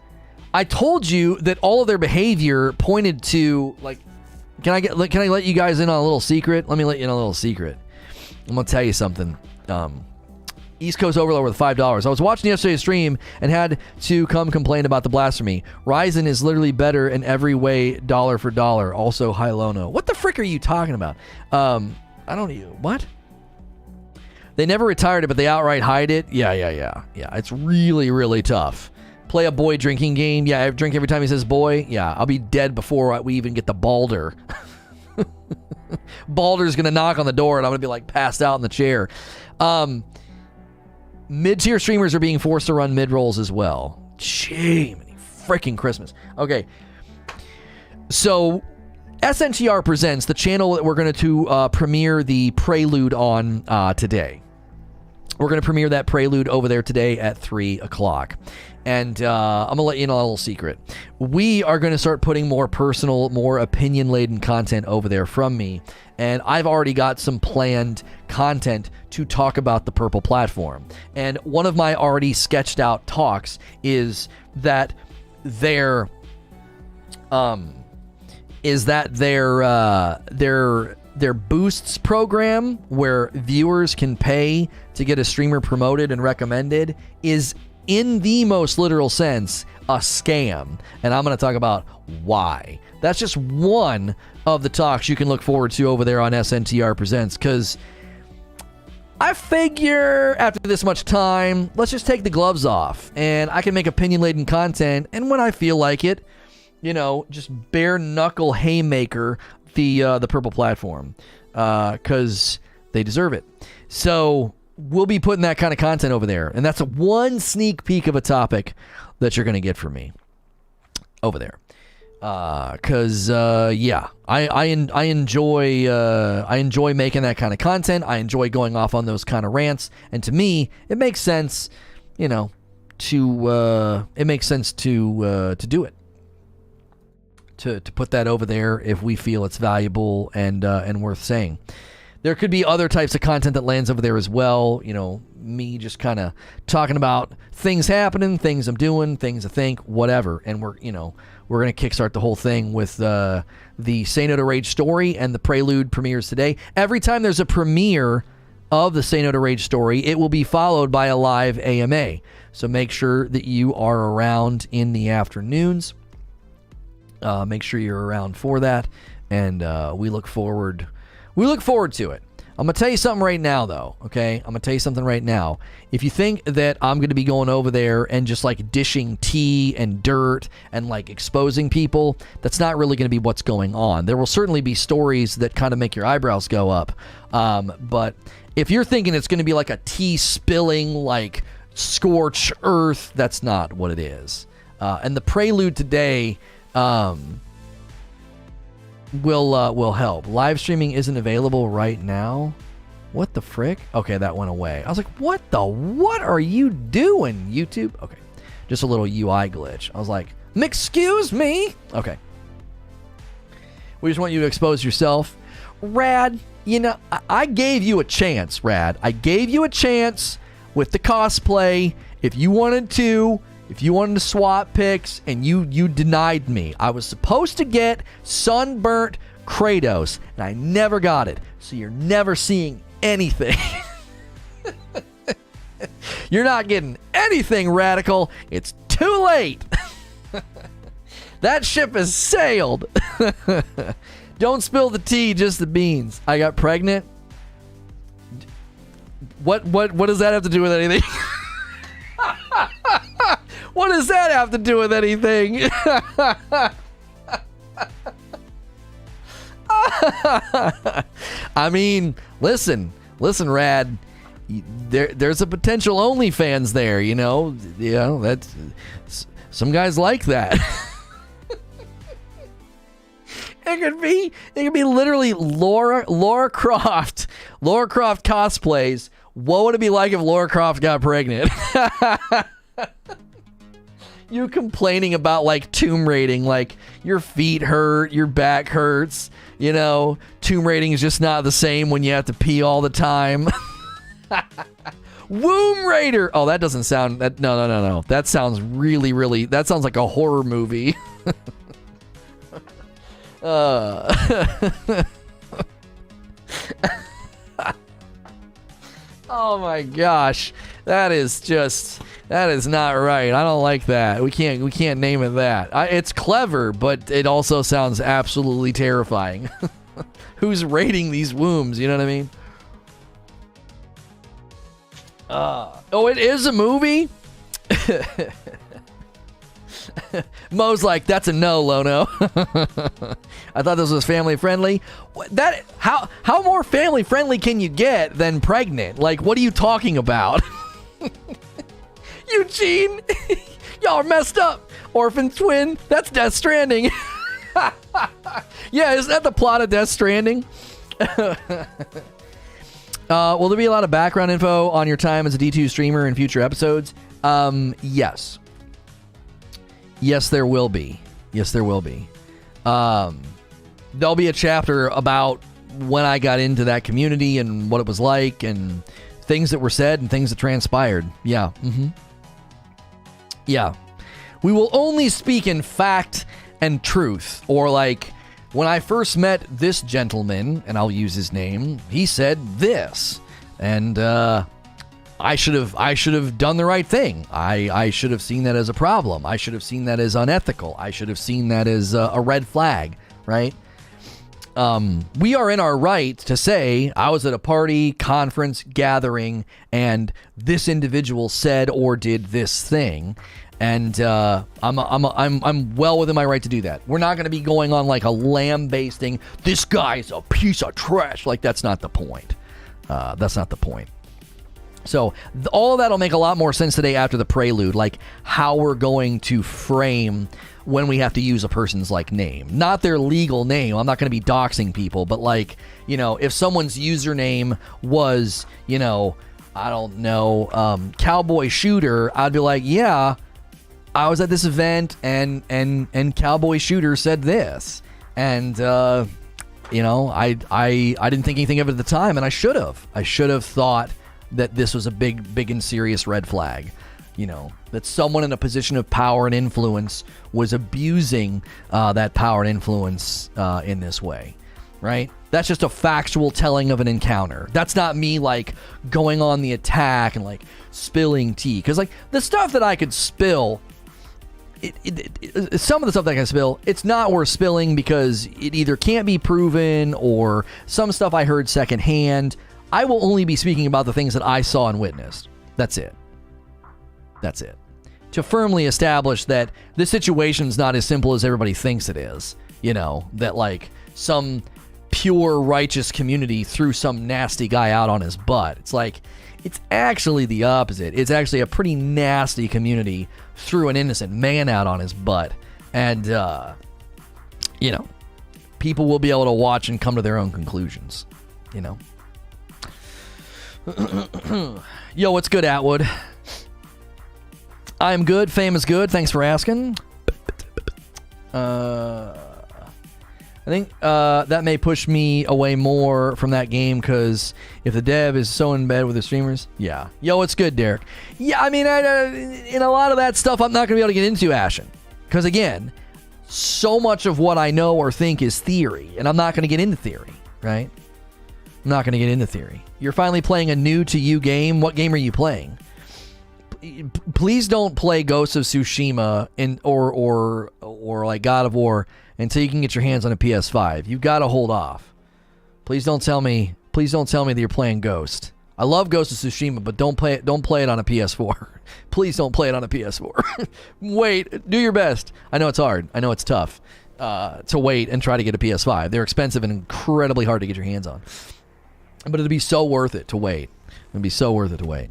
I told you that all of their behavior pointed to, like, can I let you guys in on a little secret? Let me let you in on a little secret. I'm gonna tell you something. East Coast Overlord with $5. I was watching yesterday's stream and had to come complain about the blasphemy. Ryzen is literally better in every way, dollar for dollar. Also, hi Lono. What the frick are you talking about? I don't know. What? They never retired it, but they outright hide it. Yeah. It's really, really tough. Play a boy drinking game. Yeah, I drink every time he says boy. Yeah, I'll be dead before we even get the Balder. Balder's gonna knock on the door and I'm gonna be like passed out in the chair. Mid-tier streamers are being forced to run mid-rolls as well. Shame. Freaking Christmas. Okay. So, SNTR presents the channel that we're going to premiere the Prelude on today. We're going to premiere that Prelude over there today at 3 o'clock. And I'm going to let you in on a little secret. We are going to start putting more personal, more opinion-laden content over there from me. And I've already got some planned content to talk about the Purple platform. And one of my already sketched out talks is that their boosts program, where viewers can pay to get a streamer promoted and recommended, is in the most literal sense a scam. And I'm going to talk about why. That's just one of the talks you can look forward to over there on SNTR Presents, because I figure after this much time, let's just take the gloves off and I can make opinion-laden content, and when I feel like it, you know, just bare knuckle haymaker the Purple platform, because they deserve it. So we'll be putting that kind of content over there, and that's one sneak peek of a topic that you're going to get from me over there. Because I enjoy making that kind of content. I enjoy going off on those kind of rants, and to me, it makes sense, you know, to do it. To put that over there if we feel it's valuable and worth saying. There could be other types of content that lands over there as well. You know, me just kind of talking about things happening, things I'm doing, things I think, whatever. And we're going to kickstart the whole thing with the Say No to Rage story, and the Prelude premieres today. Every time there's a premiere of the Say No to Rage story, it will be followed by a live AMA. So make sure that you are around in the afternoons. Make sure you're around for that, and we look forward to it. I'm going to tell you something right now, though, okay? I'm going to tell you something right now. If you think that I'm going to be going over there and just, like, dishing tea and dirt and, like, exposing people, that's not really going to be what's going on. There will certainly be stories that kind of make your eyebrows go up. But if you're thinking it's going to be like a tea spilling, like, scorch earth, that's not what it is. And the Prelude today will help. Live streaming isn't available right now. What the frick? Okay, that went away. I was like, what are you doing, YouTube? Okay, just a little UI glitch. I was like, excuse me? Okay. We just want you to expose yourself. Rad, you know, I gave you a chance, Rad. I gave you a chance with the cosplay. If you wanted to swap pics, and you denied me. I was supposed to get sunburnt Kratos, and I never got it. So you're never seeing anything. You're not getting anything, Radical. It's too late. That ship has sailed. Don't spill the tea, just the beans. I got pregnant. What does that have to do with anything? What does that have to do with anything? I mean, listen, Rad. There's a potential OnlyFans there, you know. That's some guys like that. It could be literally Laura Croft cosplays. What would it be like if Laura Croft got pregnant? You complaining about like tomb rating, like your feet hurt, your back hurts, you know, tomb rating is just not the same when you have to pee all the time. Womb Raider. Oh, that doesn't sound that no. That sounds really that sounds like a horror movie. Oh my gosh. That is not right. I don't like that. We can't name it that. It's clever, but it also sounds absolutely terrifying. Who's raiding these wombs? You know what I mean? Oh, it is a movie? Mo's like, that's a no, Lono. I thought this was family friendly. How more family friendly can you get than pregnant? Like, what are you talking about? Eugene, y'all are messed up. Orphan twin, that's Death Stranding. Yeah, isn't that the plot of Death Stranding? Will there be a lot of background info on your time as a D2 streamer in future episodes? Yes. Yes, there will be. There'll be a chapter about when I got into that community and what it was like and things that were said and things that transpired. Yeah. Mm-hmm. Yeah. We will only speak in fact and truth. Or like, when I first met this gentleman, and I'll use his name, he said this. And I should have done the right thing. I should have seen that as a problem. I should have seen that as unethical. I should have seen that as a red flag, right? We are in our right to say, I was at a party, conference, gathering, and this individual said or did this thing, and I'm well within my right to do that. We're not going to be going on like a lambasting, this guy's a piece of trash. Like, that's not the point. That's not the point. So all of that will make a lot more sense today after the prelude, like how we're going to frame when we have to use a person's like name, not their legal name. I'm not going to be doxing people, but like, you know, if someone's username was, you know, I don't know, Cowboy Shooter, I'd be like, yeah, I was at this event and Cowboy Shooter said this. And, you know, I didn't think anything of it at the time, and I should have thought that this was a big and serious red flag. You know, that someone in a position of power and influence was abusing that power and influence in this way, right? That's just a factual telling of an encounter. That's not me, like, going on the attack and, like, spilling tea. Because, like, the stuff that I could spill, some of the stuff that I can spill, it's not worth spilling because it either can't be proven or some stuff I heard secondhand. I will only be speaking about the things that I saw and witnessed. That's it. That's it. To firmly establish that this situation's not as simple as everybody thinks it is. You know, that like some pure righteous community threw some nasty guy out on his butt. It's like, it's actually the opposite. It's actually a pretty nasty community threw an innocent man out on his butt. And, you know, people will be able to watch and come to their own conclusions. You know? Yo, what's good, Atwood? I'm good. Fame is good. Thanks for asking. I think that may push me away more from that game because if the dev is so in bed with the streamers, yeah. Yo, it's good, Derek. Yeah, I mean, in a lot of that stuff, I'm not going to be able to get into, Ashen. Because, again, so much of what I know or think is theory, and I'm not going to get into theory, right? I'm not going to get into theory. You're finally playing a new-to-you game. What game are you playing? Please don't play Ghost of Tsushima or like God of War until you can get your hands on a PS5. You've got to hold off. Please don't tell me that you're playing Ghost. I love Ghost of Tsushima, but don't play it on a PS4. Please don't play it on a PS4. Wait, do your best. I know it's hard. I know it's tough to wait and try to get a PS5. They're expensive and incredibly hard to get your hands on. But it'll be so worth it to wait. It'll be so worth it to wait.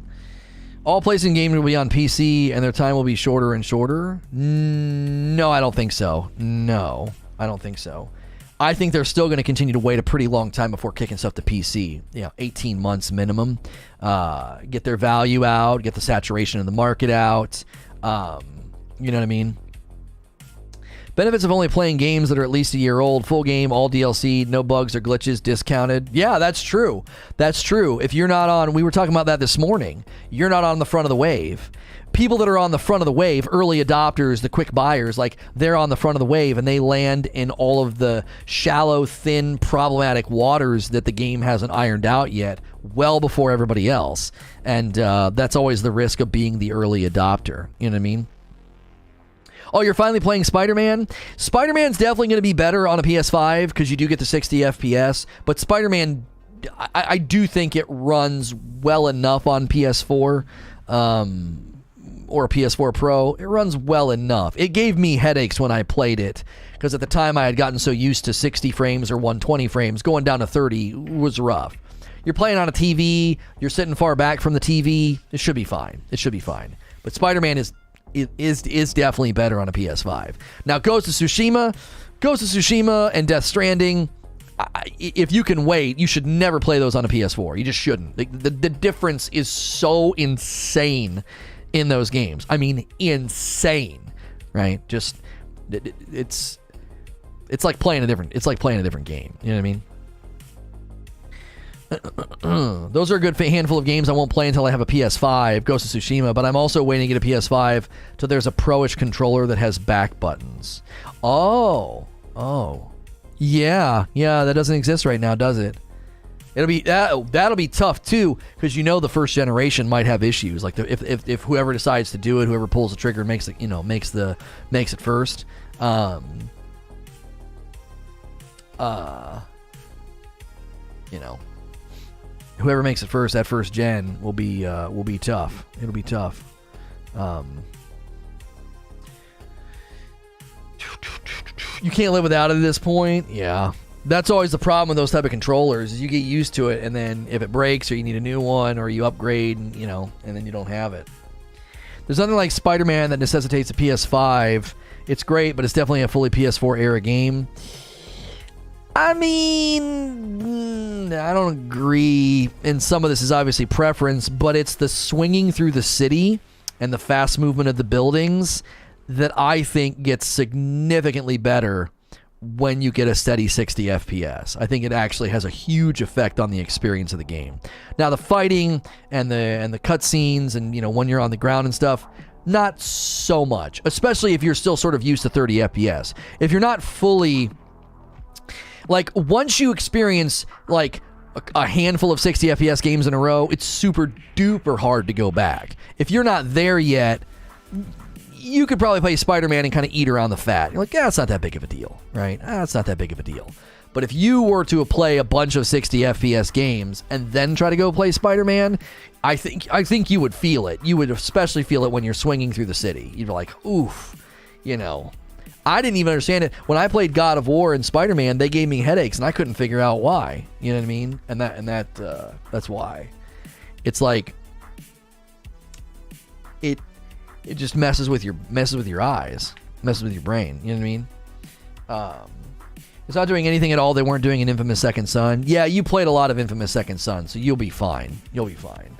All PlayStation games will be on PC, and their time will be shorter and shorter? No, I don't think so. No, I don't think so. I think they're still going to continue to wait a pretty long time before kicking stuff to PC. 18 months minimum. Get their value out, get the saturation of the market out. You know what I mean? Benefits of only playing games that are at least a year old. Full game, all DLC, no bugs or glitches, discounted. Yeah, that's true. That's true. If you're not on, we were talking about that this morning, you're not on the front of the wave. People that are on the front of the wave, early adopters, the quick buyers, like they're on the front of the wave and they land in all of the shallow, thin, problematic waters that the game hasn't ironed out yet, well before everybody else. And that's always the risk of being the early adopter. You know what I mean? Oh, you're finally playing Spider-Man? Spider-Man's definitely going to be better on a PS5 because you do get the 60 FPS. But Spider-Man, I do think it runs well enough on PS4 or a PS4 Pro. It runs well enough. It gave me headaches when I played it because at the time I had gotten so used to 60 frames or 120 frames. Going down to 30 was rough. You're playing on a TV. You're sitting far back from the TV. It should be fine. It should be fine. But Spider-Man is definitely better on a PS5. Now, Ghost of Tsushima and Death Stranding, if you can wait, you should never play those on a PS4. You just shouldn't. The difference is so insane in those games. I mean, insane, right? Just it's like playing a different game. You know what I mean? Those are a good handful of games I won't play until I have a PS5, Ghost of Tsushima, but I'm also waiting to get a PS5 till there's a pro-ish controller that has back buttons. Oh. Yeah, that doesn't exist right now, does it? That'll be tough too, because the first generation might have issues. Like if whoever decides to do it, whoever pulls the trigger makes it first. Whoever makes it first, that first gen will be tough. It'll be tough. You can't live without it at this point. Yeah, that's always the problem with those type of controllers. Is you get used to it, and then if it breaks or you need a new one or you upgrade, and then you don't have it. There's nothing like Spider-Man that necessitates a PS5. It's great, but it's definitely a fully PS4 era game. I mean, I don't agree, and some of this is obviously preference, but it's the swinging through the city and the fast movement of the buildings that I think gets significantly better when you get a steady 60 FPS. I think it actually has a huge effect on the experience of the game. Now, the fighting and the cutscenes and, when you're on the ground and stuff, not so much, especially if you're still sort of used to 30 FPS. If you're not fully... Like, once you experience, like, a handful of 60 FPS games in a row, it's super duper hard to go back. If you're not there yet, you could probably play Spider-Man and kind of eat around the fat. You're like, yeah, it's not that big of a deal, right? It's not that big of a deal. But if you were to play a bunch of 60 FPS games and then try to go play Spider-Man, I think you would feel it. You would especially feel it when you're swinging through the city. You'd be like, oof, I didn't even understand it. When I played God of War and Spider-Man, they gave me headaches, and I couldn't figure out why. You know what I mean? And that's why. It's like it just messes with your eyes, messes with your brain. You know what I mean? It's not doing anything at all they weren't doing in Infamous Second Son. Yeah, you played a lot of Infamous Second Son, so you'll be fine. You'll be fine.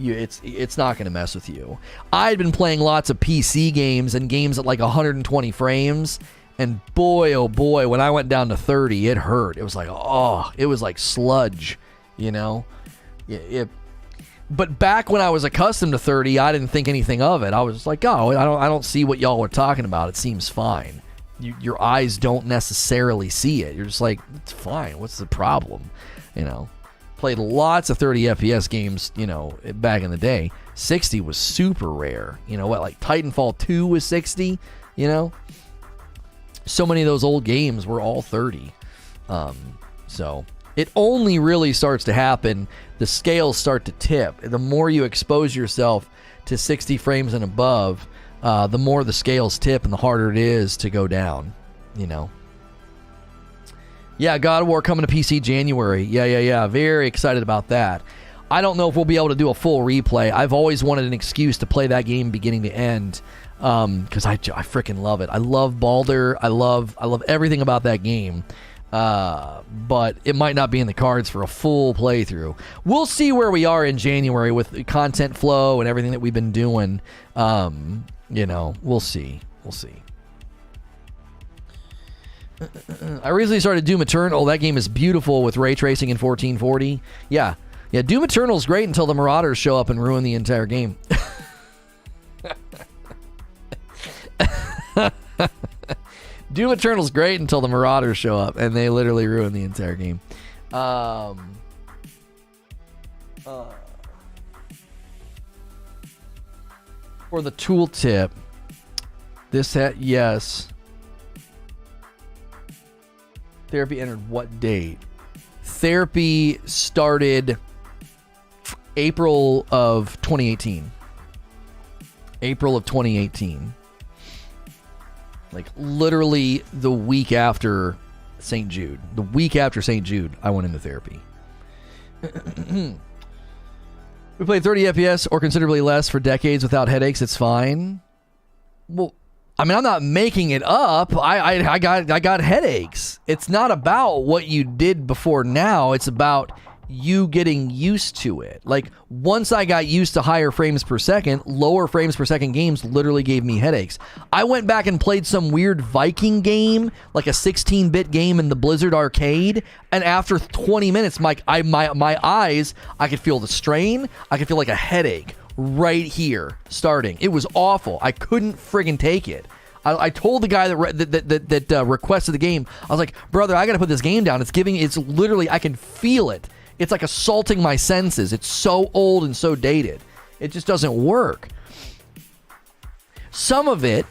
It's not going to mess with you. I'd been playing lots of PC games and games at like 120 frames, and boy, oh boy, when I went down to 30, it hurt. It was like, it was like sludge, But back when I was accustomed to 30, I didn't think anything of it. I was just like, I don't see what y'all were talking about. It seems fine. Your eyes don't necessarily see it. You're just like, it's fine. What's the problem? Played lots of 30 FPS games, back in the day. 60 was super rare. Like Titanfall 2 was 60, So many of those old games were all 30. So It only really starts to happen, the scales start to tip. The more you expose yourself to 60 frames and above, the more the scales tip and the harder it is to go down, you know. Yeah, God of War coming to PC January. Yeah. Very excited about that. I don't know if we'll be able to do a full replay. I've always wanted an excuse to play that game beginning to end, because I freaking love it. I love Baldur. I love everything about that game. But it might not be in the cards for a full playthrough. We'll see where we are in January with the content flow and everything that we've been doing. You know, we'll see. I recently started Doom Eternal. That game is beautiful with ray tracing in 1440. Yeah, Doom Eternal is great until the Marauders show up and ruin the entire game. Doom Eternal's great until the Marauders show up and they literally ruin the entire game. For the tooltip, yes. Therapy entered what date? Therapy started April of 2018. Like Literally the week after St. Jude. The week after St. Jude, I went into therapy. We played 30 FPS or considerably less for decades without headaches. It's fine. Well, I mean, I'm not making it up. I got headaches. It's not about what you did before now. It's about you getting used to it. Like, once I got used to higher frames per second, lower frames per second games literally gave me headaches. I went back and played some weird Viking game, like a 16-bit game in the Blizzard arcade, and after 20 minutes, my eyes, I could feel the strain. I could feel like a headache right here starting. It was awful. I couldn't friggin' take it. I told the guy that requested the game, I was like, brother, I gotta put this game down. It's literally, I can feel it. It's like assaulting my senses. It's so old and so dated. It just doesn't work. Some of it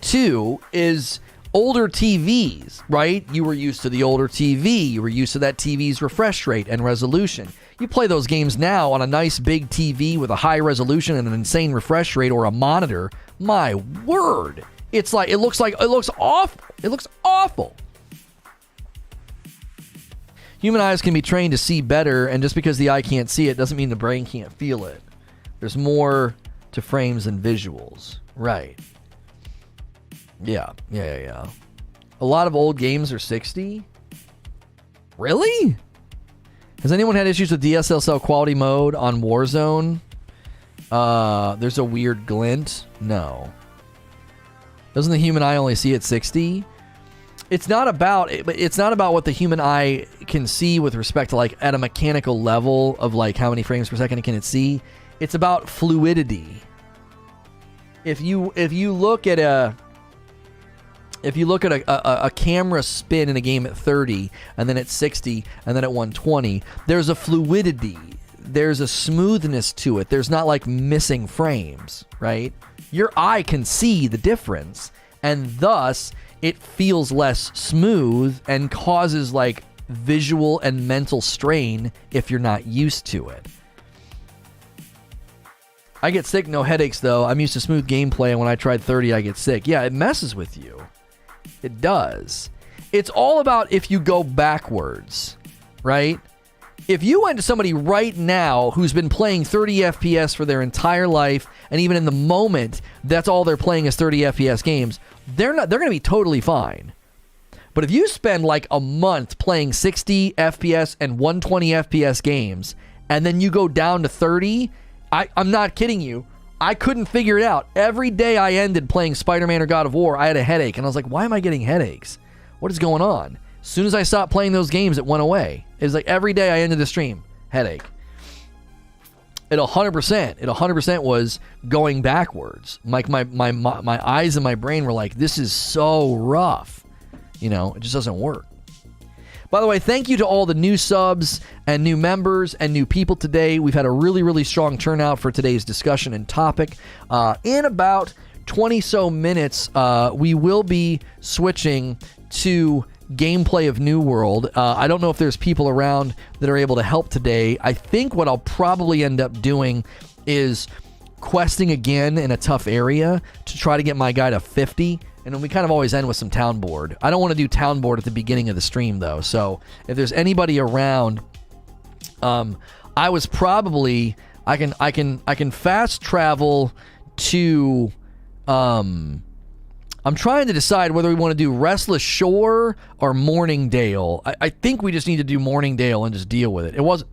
too is older TVs, right? You were used to the older TV. You were used to that TV's refresh rate and resolution. You play those games now on a nice big TV with a high resolution and an insane refresh rate or a monitor. My word. It looks awful. It looks awful. Human eyes can be trained to see better, and just because the eye can't see it doesn't mean the brain can't feel it. There's more to frames than visuals. Right. Yeah. A lot of old games are 60. Really? Has anyone had issues with DSLSL quality mode on Warzone? There's a weird glint. No. Doesn't the human eye only see at 60? It's not about what the human eye can see with respect to, like, at a mechanical level of, like, how many frames per second can it see. It's about fluidity. If you look at a camera spin in a game at 30 and then at 60 and then at 120, there's a fluidity. There's a smoothness to it. There's not like missing frames, right? Your eye can see the difference, and thus it feels less smooth and causes like visual and mental strain if you're not used to it. I get sick, no headaches though. I'm used to smooth gameplay, and when I tried 30, I get sick. Yeah, it messes with you. It does. It's all about if you go backwards, right? If you went to somebody right now who's been playing 30 FPS for their entire life, and even in the moment, that's all they're playing is 30 FPS games, they're going to be totally fine. But if you spend like a month playing 60 FPS and 120 FPS games, and then you go down to 30, I'm not kidding you. I couldn't figure it out. Every day I ended playing Spider-Man or God of War, I had a headache. And I was like, why am I getting headaches? What is going on? As soon as I stopped playing those games, it went away. It was like every day I ended the stream, headache. It 100% was going backwards. Like my eyes and my brain were like, this is so rough. You know, it just doesn't work. By the way, thank you to all the new subs and new members and new people today. We've had a really, really strong turnout for today's discussion and topic. In about 20 so minutes, we will be switching to gameplay of New World. I don't know if there's people around that are able to help today. I think what I'll probably end up doing is questing again in a tough area to try to get my guy to 50. And then we kind of always end with some town board. I don't want to do town board at the beginning of the stream, though. So if there's anybody around, I was probably... I can fast travel to... I'm trying to decide whether we want to do Restless Shore or Morningdale. I think we just need to do Morningdale and just deal with it.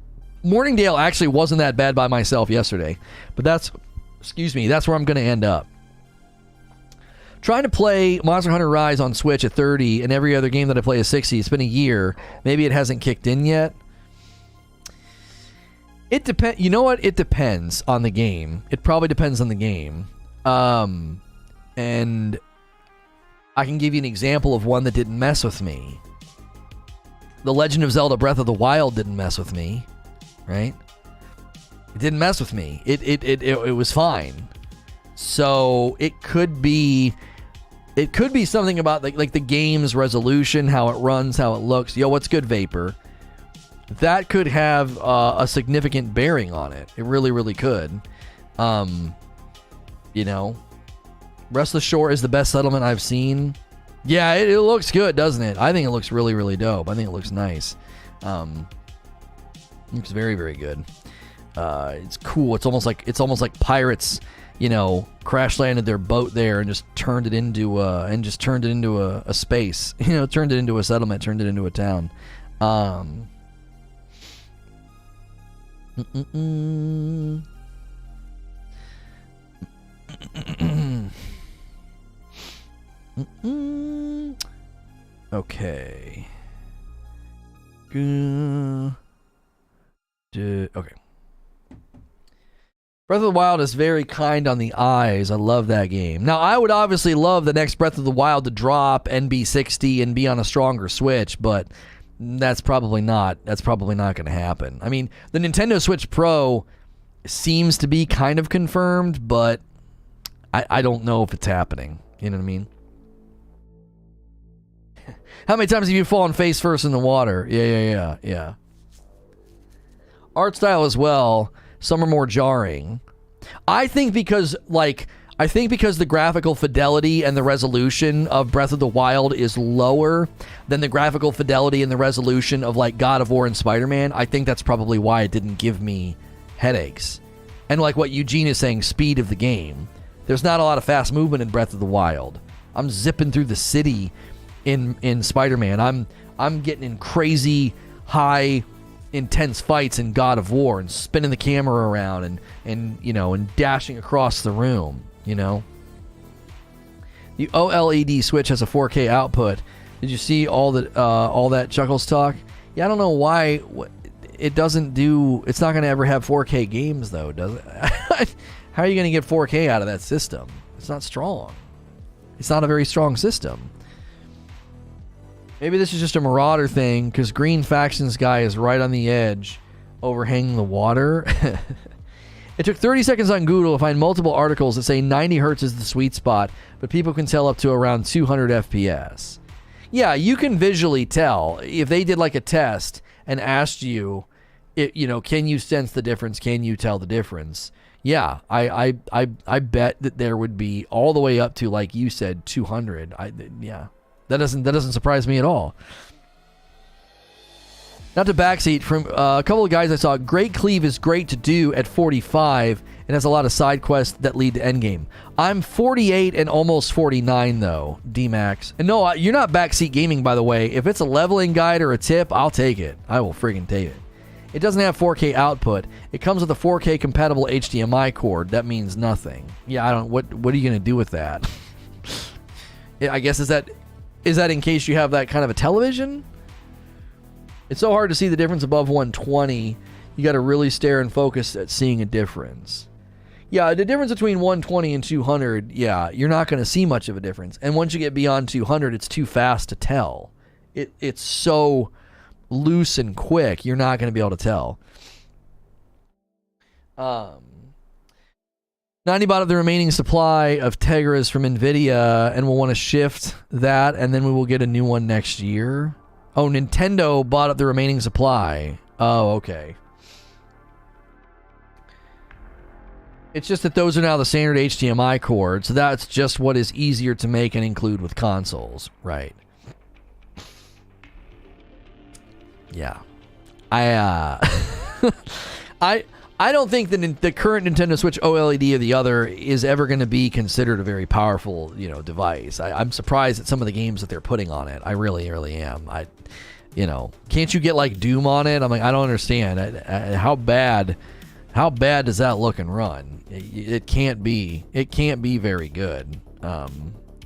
Morningdale actually wasn't that bad by myself yesterday, but that's where I'm going to end up. Trying to play Monster Hunter Rise on Switch at 30 and every other game that I play is 60. It's been a year. Maybe it hasn't kicked in yet. It depends. You know what? It depends on the game. It probably depends on the game. And I can give you an example of one that didn't mess with me. The Legend of Zelda Breath of the Wild didn't mess with me, right? It didn't mess with me. It was fine. So it could be something about like the game's resolution, how it runs, how it looks. Yo, what's good, Vapor? That could have a significant bearing on it. It really, really could. You know, Restless Shore is the best settlement I've seen. Yeah, it looks good, doesn't it? I think it looks really, really dope. I think it looks nice. Looks very, very good. It's cool. It's almost like pirates, you know, crash landed their boat there and just turned it into a space. You know, turned it into a settlement, turned it into a town. Okay. Okay. Breath of the Wild is very kind on the eyes. I love that game. Now, I would obviously love the next Breath of the Wild to drop and be 60 and be on a stronger Switch, but that's probably not going to happen. I mean, the Nintendo Switch Pro seems to be kind of confirmed, but I don't know if it's happening. You know what I mean? How many times have you fallen face first in the water? Yeah. Art style as well. Some are more jarring. I think because the graphical fidelity and the resolution of Breath of the Wild is lower than the graphical fidelity and the resolution of like God of War and Spider-Man, I think that's probably why it didn't give me headaches. And like what Eugene is saying, speed of the game. There's not a lot of fast movement in Breath of the Wild. I'm zipping through the city in Spider-Man. I'm getting in crazy high intense fights in God of War and spinning the camera around and you know, and dashing across the room, you know. The OLED Switch has a 4K output. Did you see all that Chuckles talk? Yeah, I don't know why it doesn't do. It's not going to ever have 4K games though, does it? How are you going to get 4K out of that system? It's not strong. It's not a very strong system. Maybe this is just a Marauder thing, because Green Factions guy is right on the edge, overhanging the water. It took 30 seconds on Google to find multiple articles that say 90 hertz is the sweet spot, but people can tell up to around 200 FPS. Yeah, you can visually tell. If they did like a test and asked you, can you sense the difference? Can you tell the difference? Yeah, I bet that there would be all the way up to, like you said, 200. Yeah. That doesn't surprise me at all. Not to backseat from a couple of guys I saw. Great Cleave is great to do at 45 and has a lot of side quests that lead to endgame. I'm 48 and almost 49 though, D-Max. And no, you're not backseat gaming, by the way. If it's a leveling guide or a tip, I'll take it. I will friggin' take it. It doesn't have 4K output. It comes with a 4K compatible HDMI cord. That means nothing. Yeah, what are you gonna do with that? I guess is that in case you have that kind of a television? It's so hard to see the difference above 120. You got to really stare and focus at seeing a difference. Yeah, the difference between 120 and 200, yeah, you're not going to see much of a difference. And once you get beyond 200, it's too fast to tell. It's so loose and quick, you're not going to be able to tell. 90 bought up the remaining supply of Tegras from NVIDIA and will want to shift that, and then we will get a new one next year. Oh, Nintendo bought up the remaining supply. Oh, okay. It's just that those are now the standard HDMI cord, so that's just what is easier to make and include with consoles, right? Yeah. I don't think the current Nintendo Switch OLED or the other is ever going to be considered a very powerful, device. I'm surprised at some of the games that they're putting on it. I really, really am. Can't you get like Doom on it? I'm like, I don't understand. How bad does that look and run? It can't be. It can't be very good. I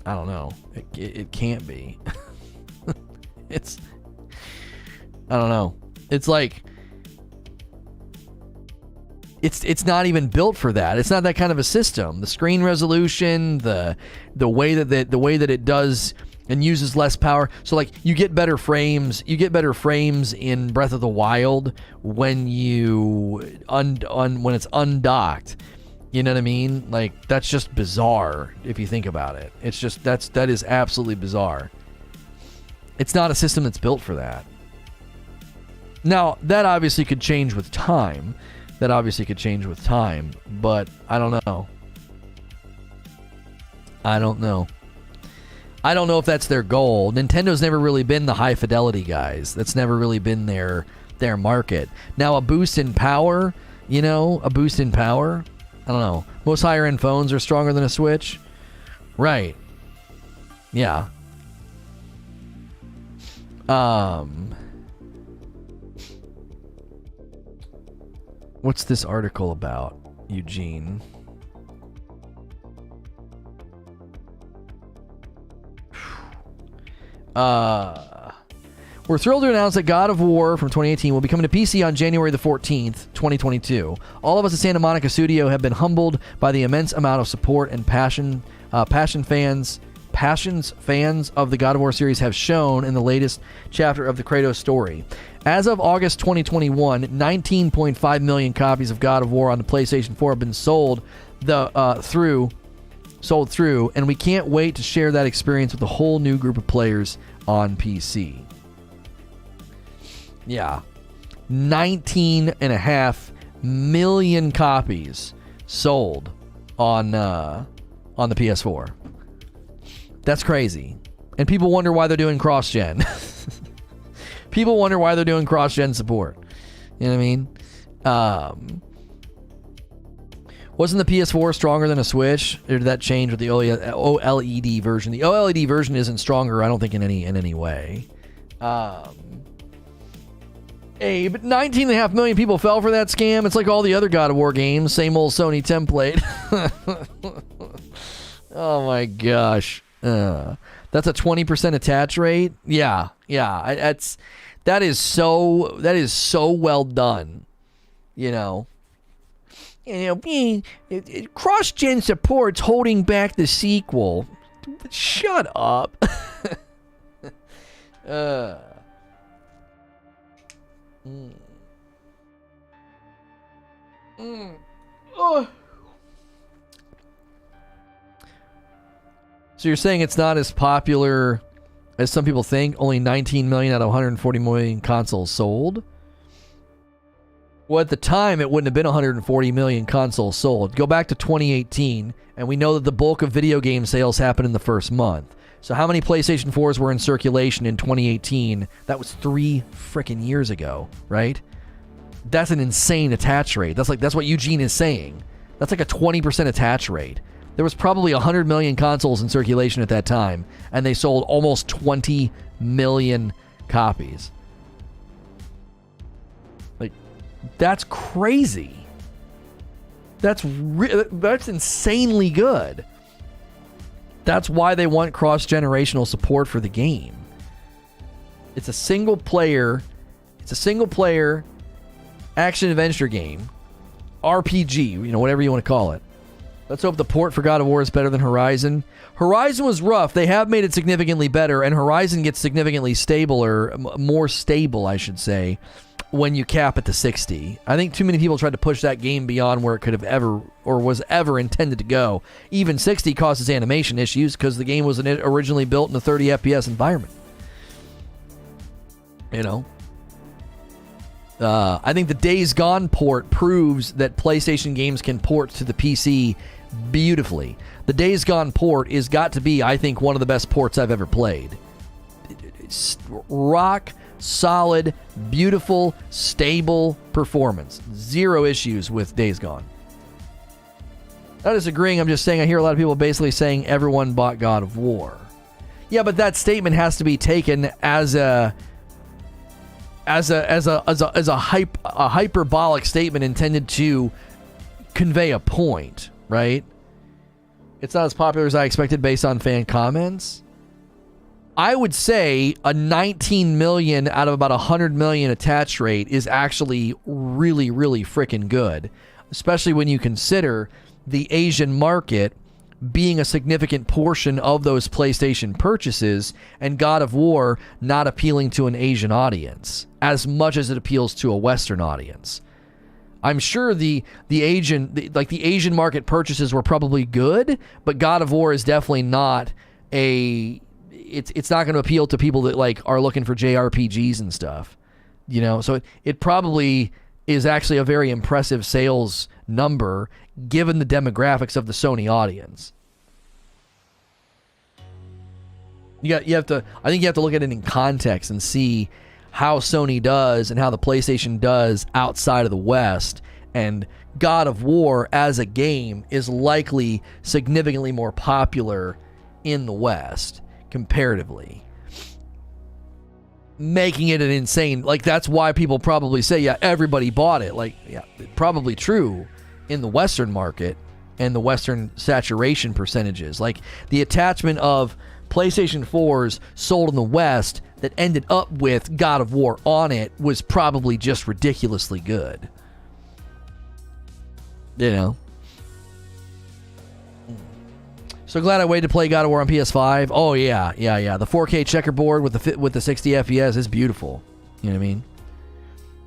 don't know. It can't be. I don't know. It's like it's not even built for that. It's not that kind of a system. The screen resolution, the way that it does and uses less power. So like you get better frames. You get better frames in Breath of the Wild when when it's undocked. You know what I mean? Like that's just bizarre if you think about it. It's just that is absolutely bizarre. It's not a system that's built for that. Now, that obviously could change with time. But I don't know. I don't know if that's their goal. Nintendo's never really been the high fidelity guys. That's never really been their market. Now, a boost in power, I don't know. Most higher end phones are stronger than a Switch. Right. Yeah. What's this article about, Eugene? We're thrilled to announce that God of War from 2018 will be coming to PC on January the 14th, 2022. All of us at Santa Monica Studio have been humbled by the immense amount of support and passions fans of the God of War series have shown in the latest chapter of the Kratos story. As of August 2021, 19.5 million copies of God of War on the PlayStation 4 have been sold through, and we can't wait to share that experience with a whole new group of players on PC. Yeah. 19.5 million copies sold on the PS4. That's crazy. And people wonder why they're doing cross-gen. People wonder why they're doing cross-gen support. You know what I mean? Wasn't the PS4 stronger than a Switch? Or did that change with the OLED version? The OLED version isn't stronger, I don't think, in any way. Hey, but 19.5 million people fell for that scam. It's like all the other God of War games. Same old Sony template. Oh my gosh. That's a 20% attach rate. Yeah. That is so well done. Cross-gen support's holding back the sequel. Shut up. So you're saying it's not as popular as some people think? Only 19 million out of 140 million consoles sold? Well, at the time, it wouldn't have been 140 million consoles sold. Go back to 2018, and we know that the bulk of video game sales happened in the first month. So how many PlayStation 4s were in circulation in 2018? That was 3 freaking years ago, right? That's an insane attach rate. That's what Eugene is saying. That's like a 20% attach rate. There was probably 100 million consoles in circulation at that time, and they sold almost 20 million copies. Like, that's crazy. That's insanely good. That's why they want cross-generational support for the game. It's a single player action-adventure game. RPG, whatever you want to call it. Let's hope the port for God of War is better than Horizon. Horizon was rough. They have made it significantly better, and Horizon gets significantly more stable, I should say, when you cap it to 60. I think too many people tried to push that game beyond where it could have ever or was ever intended to go. Even 60 causes animation issues because the game was originally built in a 30 FPS environment. You know? I think the Days Gone port proves that PlayStation games can port to the PC beautifully. The Days Gone port is got to be, I think, one of the best ports I've ever played. It's rock solid, beautiful, stable performance. Zero issues with Days Gone. Not disagreeing, I'm just saying I hear a lot of people basically saying everyone bought God of War. Yeah, but that statement has to be taken as a hyperbolic statement intended to convey a point, right? It's not as popular as I expected based on fan comments. I would say a 19 million out of about 100 million attach rate is actually really, really freaking good, especially when you consider the Asian market being a significant portion of those PlayStation purchases and God of War not appealing to an Asian audience as much as it appeals to a Western audience. I'm sure the Asian market purchases were probably good, but God of War is definitely not it's not going to appeal to people that like are looking for JRPGs and stuff, you know. So it probably is actually a very impressive sales number given the demographics of the Sony audience. I think you have to look at it in context and see how Sony does and how the PlayStation does outside of the West. And God of War as a game is likely significantly more popular in the West comparatively, making it an insane, like, that's why people probably say, yeah, everybody bought it. Like, yeah, probably true in the Western market and the Western saturation percentages. Like, the attachment of PlayStation 4s sold in the West that ended up with God of War on it was probably just ridiculously good. You know? So glad I waited to play God of War on PS5. Oh yeah. The 4K checkerboard with the 60 FPS is beautiful. You know what I mean?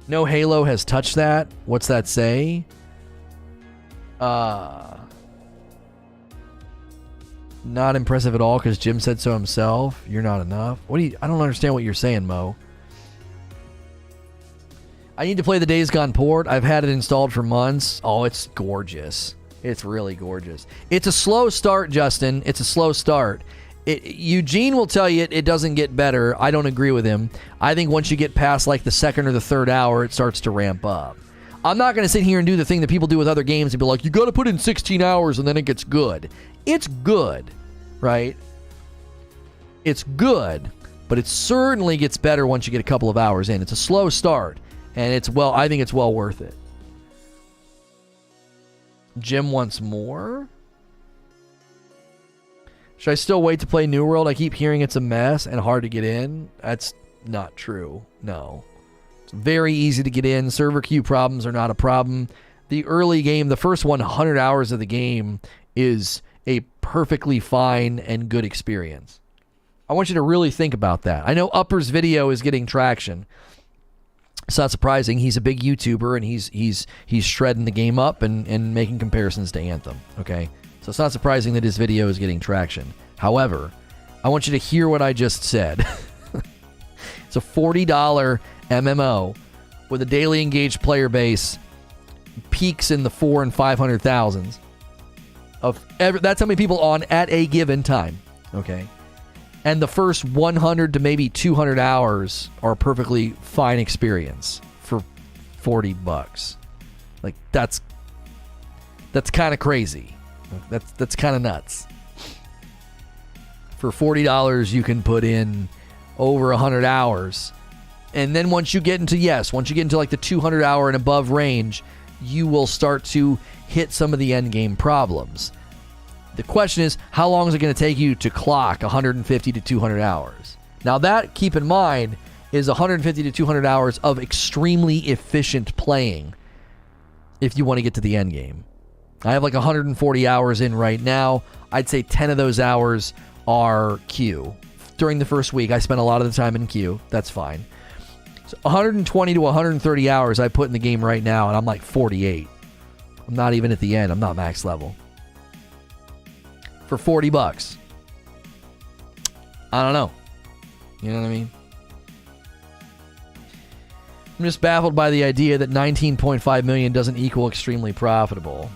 No Halo has touched that. What's that say? Not impressive at all because Jim said so himself. You're not enough. I don't understand what you're saying, Mo. I need to play the Days Gone port. I've had it installed for months. Oh, it's gorgeous. It's really gorgeous. It's a slow start, Justin. It's a slow start. Eugene will tell you it doesn't get better. I don't agree with him. I think once you get past like the second or the third hour, it starts to ramp up. I'm not going to sit here and do the thing that people do with other games and be like, you got to put in 16 hours and then it gets good. It's good, right? It's good, but it certainly gets better once you get a couple of hours in. It's a slow start, and I think it's well worth it. Jim wants more? Should I still wait to play New World? I keep hearing it's a mess and hard to get in. That's not true. No. It's very easy to get in. Server queue problems are not a problem. The early game, the first 100 hours of the game is a perfectly fine and good experience. I want you to really think about that. I know Upper's video is getting traction. It's not surprising. He's a big YouTuber, and he's shredding the game up and making comparisons to Anthem, okay? So it's not surprising that his video is getting traction. However, I want you to hear what I just said. It's a $40 MMO with a daily engaged player base, peaks in the 400,000 and 500,000s. That's how many people on at a given time, okay? And the first 100 to maybe 200 hours are a perfectly fine experience for $40. Like, that's kind of crazy. That's kind of nuts. For $40, you can put in over 100 hours. And then once you get into like the 200 hour and above range, you will start to hit some of the end game problems. The question is, how long is it going to take you to clock 150 to 200 hours? Now that, keep in mind, is 150 to 200 hours of extremely efficient playing if you want to get to the end game. I have like 140 hours in right now. I'd say 10 of those hours are queue. During the first week, I spent a lot of the time in queue. That's fine. So So 120 to 130 hours I put in the game right now, and I'm like 48. I'm not even at the end. I'm not max level. For $40. I don't know. You know what I mean? I'm just baffled by the idea that 19.5 million doesn't equal extremely profitable.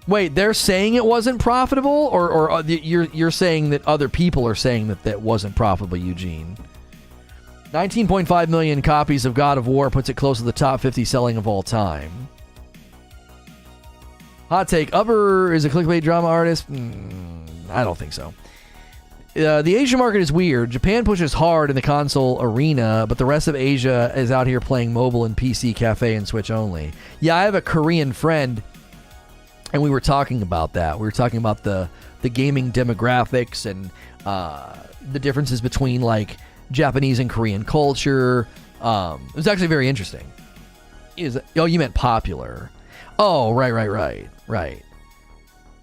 Wait, they're saying it wasn't profitable, or you're saying that other people are saying that wasn't profitable, Eugene? 19.5 million copies of God of War puts it close to the top 50 selling of all time. Hot take: Upper is a clickbait drama artist? I don't think so. The Asian market is weird. Japan pushes hard in the console arena, but the rest of Asia is out here playing mobile and PC, cafe, and Switch only. Yeah, I have a Korean friend, and we were talking about that. We were talking about the gaming demographics and the differences between like Japanese and Korean culture. It was actually very interesting. Oh, you meant popular. Oh, right.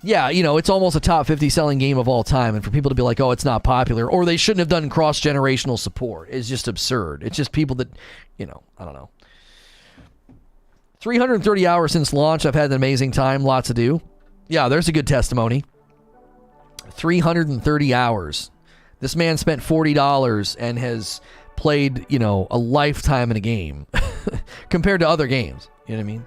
Yeah, you know, it's almost a top 50 selling game of all time, and for people to be like, oh, it's not popular, or they shouldn't have done cross-generational support is just absurd. It's just people that, you know, I don't know. 330 hours since launch. I've had an amazing time. Lots to do. Yeah, there's a good testimony. 330 hours. This man spent $40 and has played, you know, a lifetime in a game compared to other games. You know what I mean?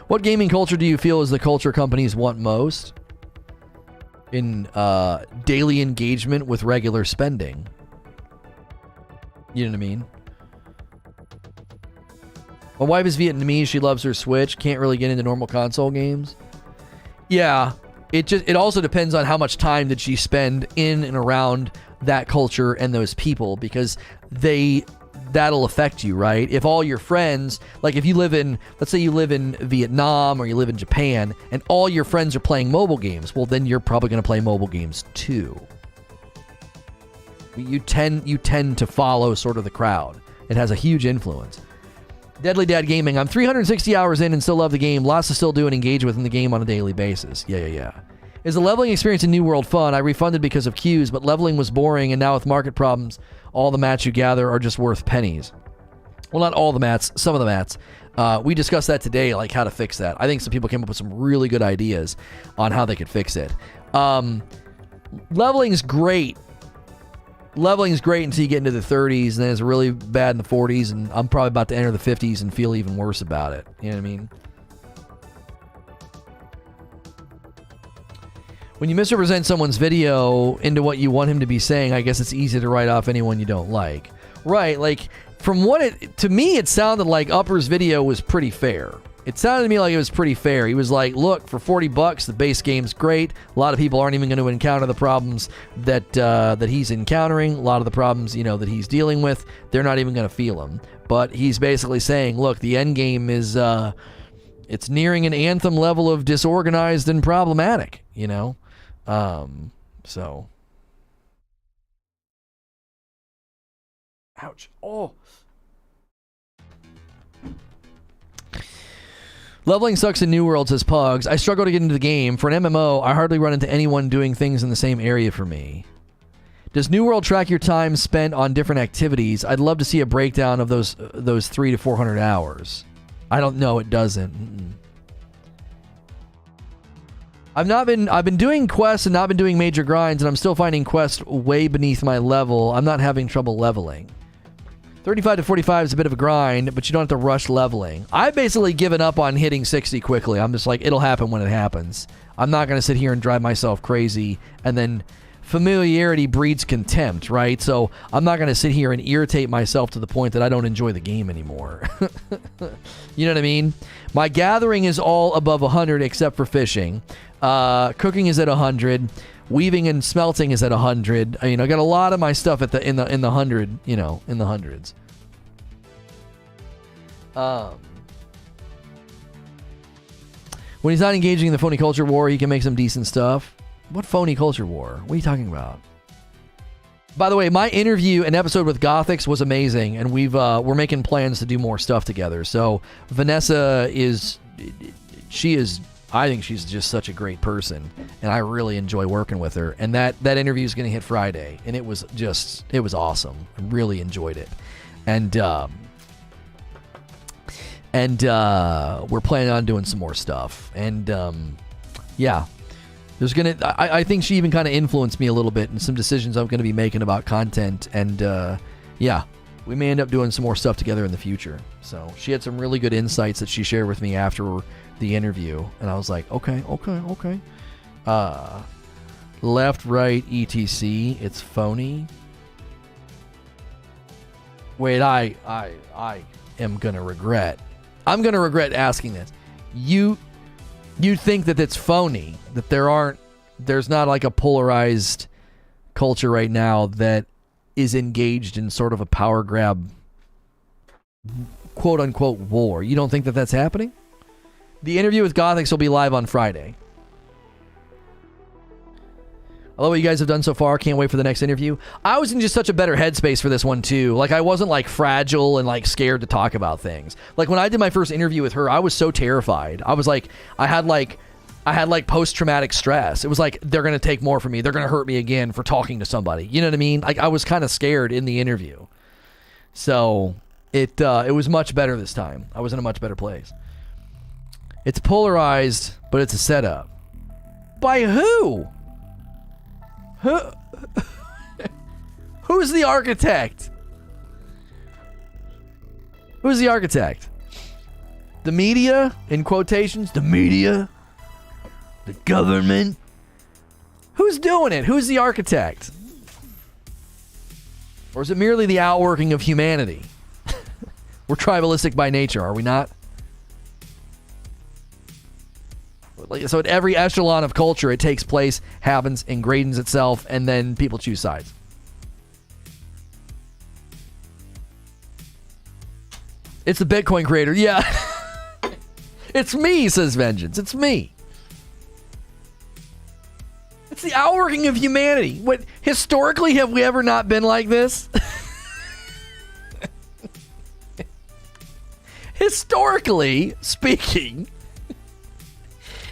What gaming culture do you feel is the culture companies want most? In daily engagement with regular spending. You know what I mean? My wife is Vietnamese. She loves her Switch. Can't really get into normal console games. Yeah. It also depends on how much time that she spend in and around that culture and those people, because that'll affect you, right? If all your friends, like if you live in, let's say you live in Vietnam or you live in Japan, and all your friends are playing mobile games, well, then you're probably going to play mobile games too. You tend to follow sort of the crowd. It has a huge influence. Deadly Dad Gaming. I'm 360 hours in and still love the game. Lots to still do and engage with in the game on a daily basis. Yeah. Is the leveling experience in New World fun? I refunded because of queues, but leveling was boring, and now with market problems, all the mats you gather are just worth pennies. Well, not all the mats, some of the mats. We discussed that today, like how to fix that. I think some people came up with some really good ideas on how they could fix it. Leveling's great. Leveling's great until you get into the 30s, and then it's really bad in the 40s, and I'm probably about to enter the 50s and feel even worse about it. You know what I mean? When you misrepresent someone's video into what you want him to be saying, I guess it's easy to write off anyone you don't like. Right, like, from what to me, it sounded like Upper's video was pretty fair. It sounded to me like it was pretty fair. He was like, look, for $40, the base game's great. A lot of people aren't even going to encounter the problems that he's encountering. A lot of the problems, you know, that he's dealing with, they're not even going to feel them. But he's basically saying, look, the end game is, it's nearing an Anthem level of disorganized and problematic, you know? So. Ouch. Oh. Leveling sucks in New World, says Pugs. I struggle to get into the game. For an MMO, I hardly run into anyone doing things in the same area for me. Does New World track your time spent on different activities? I'd love to see a breakdown of those 300 to 400 hours. I don't know. It doesn't. I've been doing quests and not been doing major grinds, and I'm still finding quests way beneath my level. I'm not having trouble leveling. 35 to 45 is a bit of a grind, but you don't have to rush leveling. I've basically given up on hitting 60 quickly. I'm just like, it'll happen when it happens. I'm not going to sit here and drive myself crazy, and then familiarity breeds contempt, right? So I'm not going to sit here and irritate myself to the point that I don't enjoy the game anymore. You know what I mean? My gathering is all above 100 except for fishing. Cooking is at 100. Weaving and smelting is at 100. I got a lot of my stuff at in the 100, in the hundreds. When he's not engaging in the phony culture war, he can make some decent stuff. What phony culture war? What are you talking about? By the way, my interview and episode with Gothics was amazing, and we're making plans to do more stuff together. So Vanessa is I think she's just such a great person, and I really enjoy working with her. And that interview is going to hit Friday, and it was awesome. I really enjoyed it, and we're planning on doing some more stuff. And yeah, I think she even kind of influenced me a little bit in some decisions I'm going to be making about content. And yeah, we may end up doing some more stuff together in the future. So she had some really good insights that she shared with me after the interview, and I was like, okay. Left, right, etc. It's phony. Wait, I am gonna regret. I'm gonna regret asking this. You think that it's phony, that there's not like a polarized culture right now that is engaged in sort of a power grab, quote unquote, war. You don't think that that's happening? The interview with Gothics will be live on Friday. I love what you guys have done so far. Can't wait for the next interview. I was in just such a better headspace for this one too. Like, I wasn't like fragile and like scared to talk about things. Like when I did my first interview with her, I was so terrified. I was like, I had post-traumatic stress. It was like, they're going to take more from me. They're going to hurt me again for talking to somebody. You know what I mean? Like, I was kind of scared in the interview. So it was much better this time. I was in a much better place. It's polarized, but it's a setup. By who? Who's the architect? Who's the architect? The media, in quotations, the media, the government. Who's doing it? Who's the architect? Or is it merely the outworking of humanity? We're tribalistic by nature, are we not? So at every echelon of culture, it takes place, happens, ingradients itself, and then people choose sides. It's the Bitcoin creator. Yeah. It's me, says Vengeance. It's me. It's the outworking of humanity. What, historically, have we ever not been like this? Historically speaking,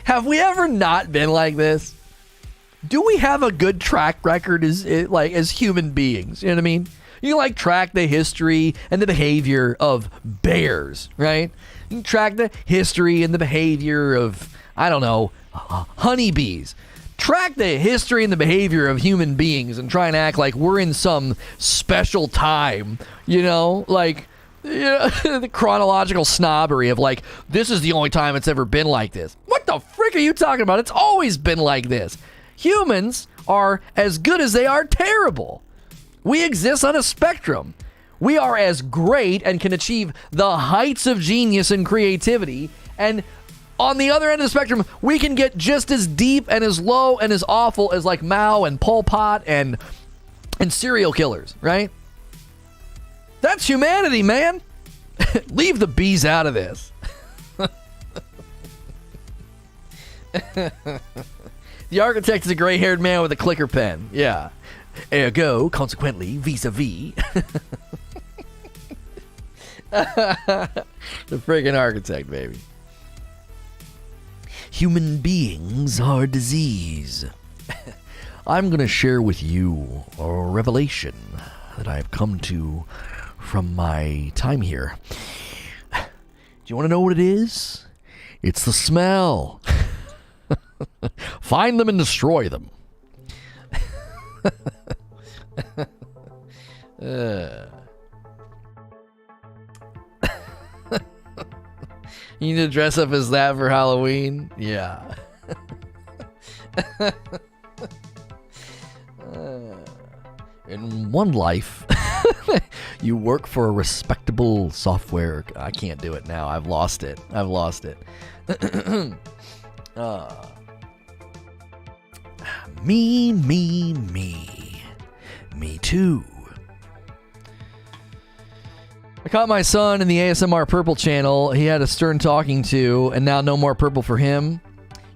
have we ever not been like this? Do we have a good track record as human beings? You know what I mean? You can track the history and the behavior of bears, right? You can track the history and the behavior of, I don't know, honeybees. Track the history and the behavior of human beings and try and act like we're in some special time, the chronological snobbery of this is the only time it's ever been like this. What the frick are you talking about? It's always been like this. Humans are as good as they are terrible. We exist on a spectrum. We are as great and can achieve the heights of genius and creativity, and on the other end of the spectrum, we can get just as deep and as low and as awful as Mao and Pol Pot and serial killers, right? That's humanity, man. Leave the bees out of this. The architect is a gray-haired man with a clicker pen. Yeah. Ergo, consequently, vis-a-vis. The friggin' architect, baby. Human beings are disease. I'm going to share with you a revelation that I've come to from my time here. Do you want to know what it is? It's the smell. Find them and destroy them. You need to dress up as that for Halloween? Yeah. In one life, you work for a respectable software. I can't do it now. I've lost it. Me. Me too. I caught my son in the ASMR Purple channel. He had a stern talking to, and now no more purple for him.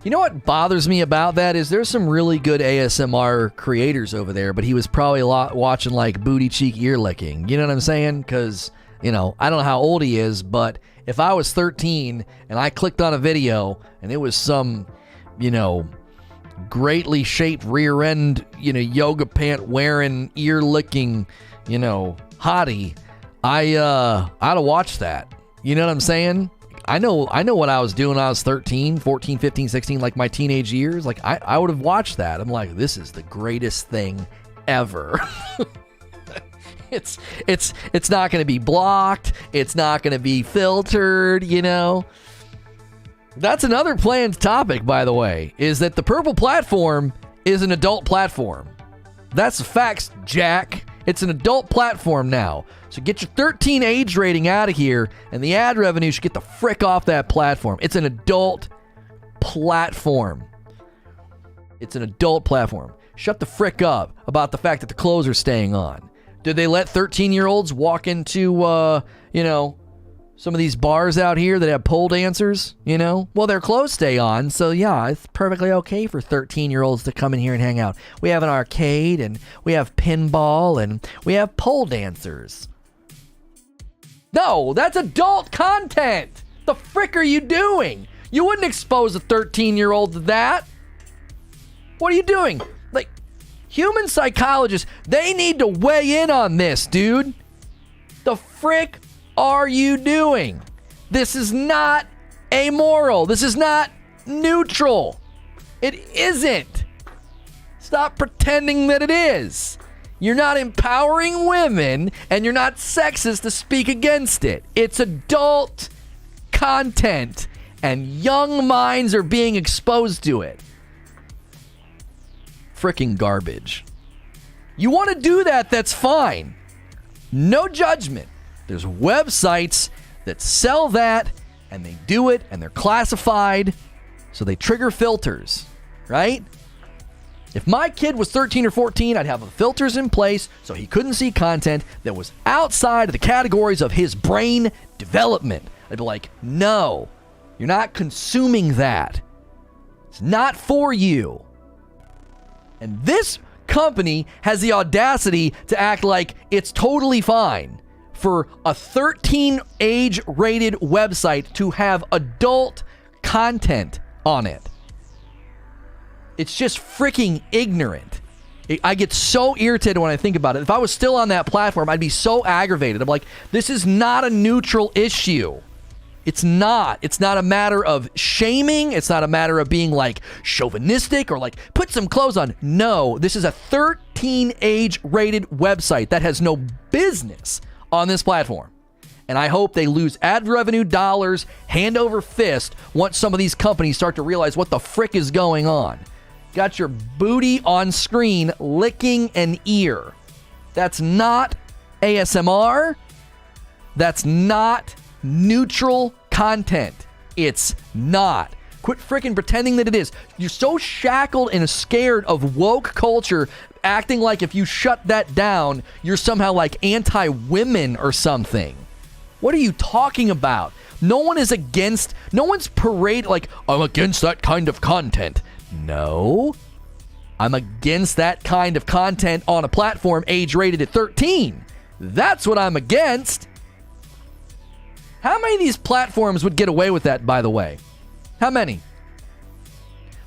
You know what bothers me about that is there's some really good ASMR creators over there, but he was probably watching booty cheek ear licking. You know what I'm saying? Because, I don't know how old he is, but if I was 13 and I clicked on a video and it was some, greatly shaped rear end, yoga pant wearing, ear licking, hottie, I'd have watched that. You know what I'm saying? I know what I was doing when I was 13, 14, 15, 16, like my teenage years. Like I would have watched that. I'm like, this is the greatest thing ever. It's not going to be blocked. It's not going to be filtered, That's another planned topic, by the way, is that the purple platform is an adult platform. That's the facts, Jack. It's an adult platform now. So get your 13 age rating out of here, and the ad revenue should get the frick off that platform. It's an adult platform. It's an adult platform. Shut the frick up about the fact that the clothes are staying on. Did they let 13-year-olds walk into, some of these bars out here that have pole dancers, Well, their clothes stay on, so yeah, it's perfectly okay for 13-year-olds to come in here and hang out. We have an arcade, and we have pinball, and we have pole dancers. No, that's adult content! The frick are you doing? You wouldn't expose a 13-year-old to that. What are you doing? Like, human psychologists, they need to weigh in on this, dude. The frick are you doing? This is not amoral. This is not neutral. It isn't. Stop pretending that it is. You're not empowering women, and you're not sexist to speak against it. It's adult content, and young minds are being exposed to it. Frickin' garbage. You want to do that, that's fine. No judgment. There's websites that sell that, and they do it, and they're classified, so they trigger filters, right? If my kid was 13 or 14, I'd have the filters in place so he couldn't see content that was outside of the categories of his brain development. I'd be like, no, you're not consuming that. It's not for you. And this company has the audacity to act like it's totally fine for a 13 age-rated website to have adult content on it. It's just freaking ignorant. I get so irritated when I think about it. If I was still on that platform, I'd be so aggravated. I'm like, this is not a neutral issue. It's not. It's not a matter of shaming. It's not a matter of being like chauvinistic or like put some clothes on. No, this is a 13 age-rated website that has no business on this platform. And I hope they lose ad revenue dollars hand over fist once some of these companies start to realize what the frick is going on. Got your booty on screen licking an ear. That's not ASMR. That's not neutral content. It's not. Quit freaking pretending that it is. You're so shackled and scared of woke culture, acting like if you shut that down, you're somehow like anti-women or something. What are you talking about? No one's parade like, I'm against that kind of content. No. I'm against that kind of content on a platform age rated at 13. That's what I'm against. How many of these platforms would get away with that, by the way? How many?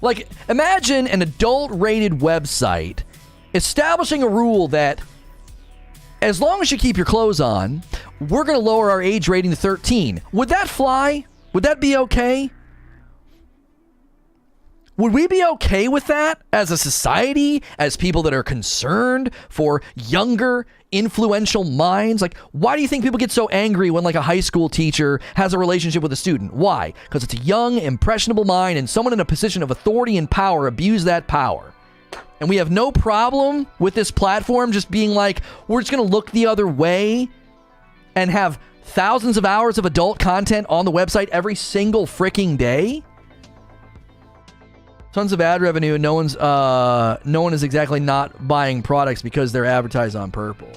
Like, imagine an adult-rated website establishing a rule that as long as you keep your clothes on, we're going to lower our age rating to 13. Would that fly? Would that be okay? Would we be okay with that as a society, as people that are concerned for younger, influential minds? Like, why do you think people get so angry when like a high school teacher has a relationship with a student? Why? Because it's a young, impressionable mind, and someone in a position of authority and power abuse that power. And we have no problem with this platform just being like, we're just going to look the other way and have thousands of hours of adult content on the website every single freaking day. Tons of ad revenue, and no one is exactly not buying products because they're advertised on purple.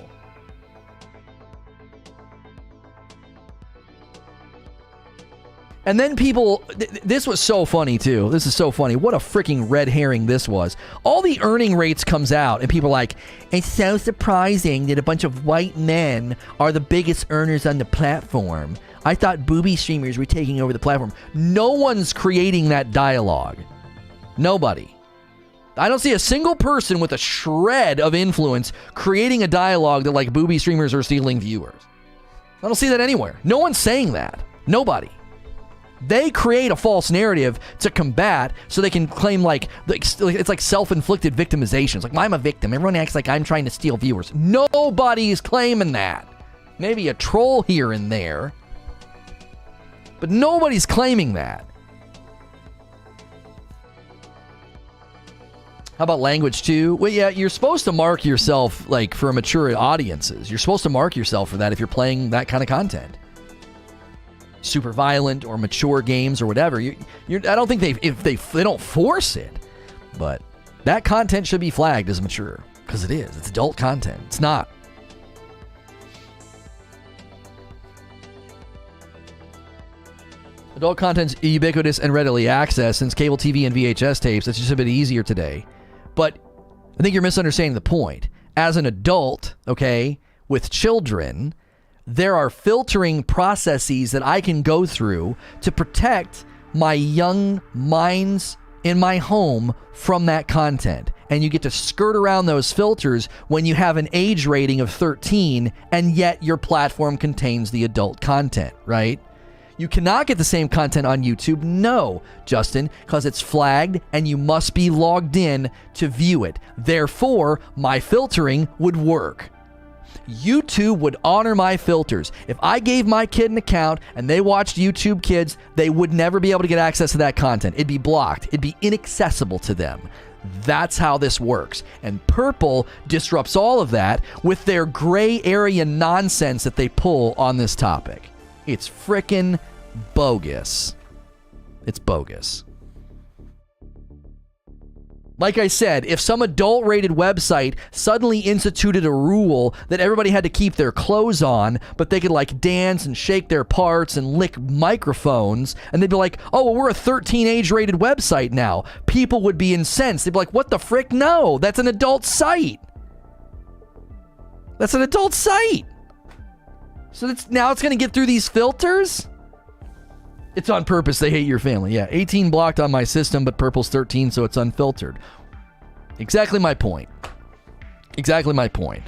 And then people, this was so funny too. This is so funny. What a freaking red herring this was. All the earning rates comes out and people are like, it's so surprising that a bunch of white men are the biggest earners on the platform. I thought booby streamers were taking over the platform. No one's creating that dialogue. Nobody. I don't see a single person with a shred of influence creating a dialogue that like booby streamers are stealing viewers. I don't see that anywhere. No one's saying that. Nobody. They create a false narrative to combat so they can claim like it's like self-inflicted victimization. It's like, I'm a victim. Everyone acts like I'm trying to steal viewers. Nobody's claiming that. Maybe a troll here and there, but nobody's claiming that. How about language too? Well, yeah, you're supposed to mark yourself like for mature audiences. You're supposed to mark yourself for that if you're playing that kind of content. Super violent or mature games or whatever. I don't think they don't force it, but that content should be flagged as mature because it is. It's adult content. It's not. Adult content's ubiquitous and readily accessed since cable TV and VHS tapes. It's just a bit easier today. But I think you're misunderstanding the point. As an adult, okay, with children, there are filtering processes that I can go through to protect my young minds in my home from that content. And you get to skirt around those filters when you have an age rating of 13 and yet your platform contains the adult content, right? You cannot get the same content on YouTube. No, Justin, because it's flagged and you must be logged in to view it. Therefore, my filtering would work. YouTube would honor my filters. If I gave my kid an account and they watched YouTube Kids, they would never be able to get access to that content. It'd be blocked. It'd be inaccessible to them. That's how this works. And Purple disrupts all of that with their gray area nonsense that they pull on this topic. It's frickin' bogus. It's bogus. Like I said, if some adult-rated website suddenly instituted a rule that everybody had to keep their clothes on, but they could like dance and shake their parts and lick microphones, and they'd be like, oh, well, we're a 13 age-rated website now. People would be incensed. They'd be like, what the frick? No, that's an adult site. That's an adult site. So now it's going to get through these filters? It's on purpose. They hate your family. Yeah, 18 blocked on my system, but Purple's 13, so it's unfiltered. Exactly my point. Exactly my point.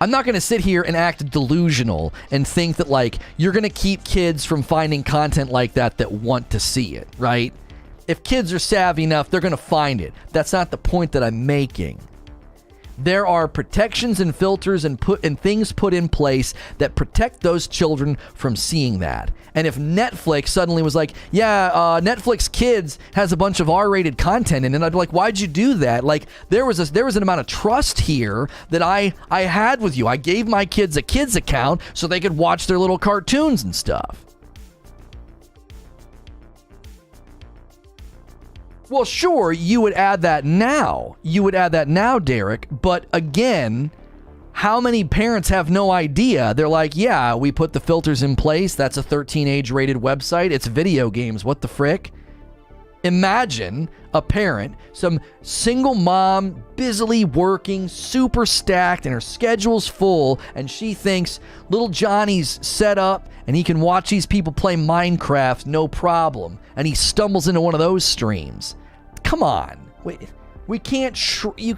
I'm not going to sit here and act delusional and think that, like, you're going to keep kids from finding content like that want to see it, right? If kids are savvy enough, they're going to find it. That's not the point that I'm making. There are protections and filters and things put in place that protect those children from seeing that. And if Netflix suddenly was like, yeah, Netflix Kids has a bunch of R-rated content in it, I'd be like, why'd you do that? Like, there was an amount of trust here that I had with you. I gave my kids a kids account so they could watch their little cartoons and stuff. Well, sure, you would add that now. You would add that now, Derek. But again, how many parents have no idea? They're like, yeah, we put the filters in place. That's a 13 age rated website. It's video games. What the frick? Imagine a parent, some single mom, busily working, super stacked, and her schedule's full, and she thinks little Johnny's set up and he can watch these people play Minecraft no problem, and he stumbles into one of those streams. Come on. We can't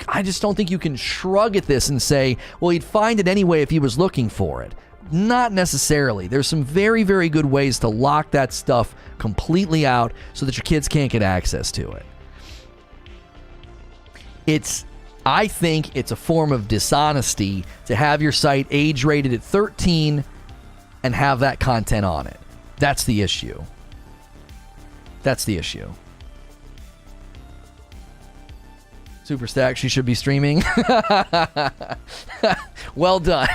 I just don't think you can shrug at this and say, well, he'd find it anyway if he was looking for it. Not necessarily. There's some very, very good ways to lock that stuff completely out so that your kids can't get access to it. I think it's a form of dishonesty to have your site age rated at 13 and have that content on it. That's the issue. That's the issue. Super Stack, she should be streaming. Well done.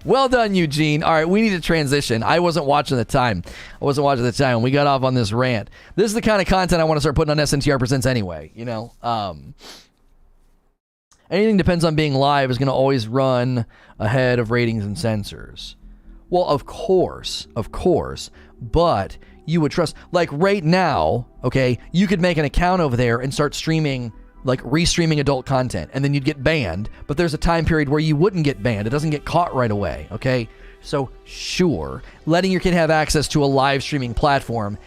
Well done, Eugene. All right, we need to transition. I wasn't watching the time. We got off on this rant. This is the kind of content I want to start putting on SNTR Presents anyway. You know, anything depends on being live is going to always run ahead of ratings and censors. Well, of course, but you would trust, like right now, okay, you could make an account over there and start streaming, like restreaming adult content, and then you'd get banned, but there's a time period where you wouldn't get banned. It doesn't get caught right away, okay? So sure, letting your kid have access to a live streaming platform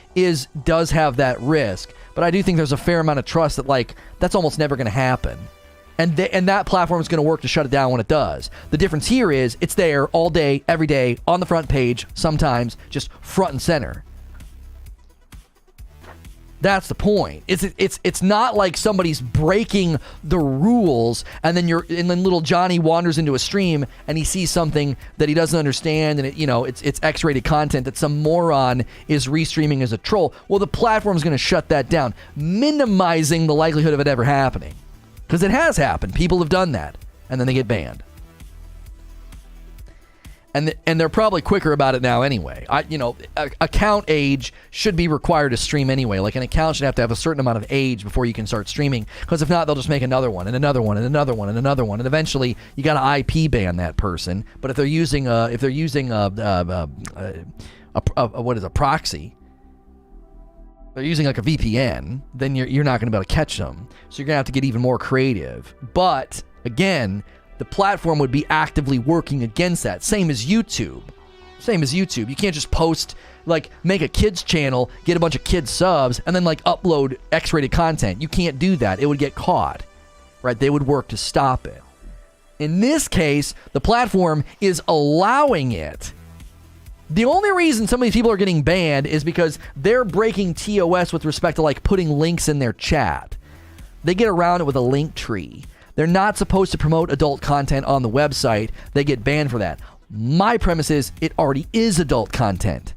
does have that risk, but I do think there's a fair amount of trust that, like, that's almost never going to happen. And that platform is going to work to shut it down when it does. The difference here is it's there all day, every day, on the front page, sometimes just front and center. That's the point. It's not like somebody's breaking the rules and then little Johnny wanders into a stream and he sees something that he doesn't understand, and it's X-rated content that some moron is restreaming as a troll. Well, the platform's going to shut that down, minimizing the likelihood of it ever happening. Because it has happened. People have done that, and then they get banned. And they're probably quicker about it now anyway. Account age should be required to stream anyway. Like, an account should have to have a certain amount of age before you can start streaming. Because if not, they'll just make another one and another one and another one and another one, and eventually you got to IP ban that person. But if they're using a proxy, they're using like a VPN, then you're not going to be able to catch them. So you're going to have to get even more creative. But again, the platform would be actively working against that. Same as YouTube. You can't just post, like, make a kids channel, get a bunch of kids subs, and then like upload X-rated content. You can't do that. It would get caught, right? They would work to stop it. In this case, the platform is allowing it. The only reason some of these people are getting banned is because they're breaking TOS with respect to, like, putting links in their chat. They get around it with a link tree. They're not supposed to promote adult content on the website. They get banned for that. My premise is it already is adult content.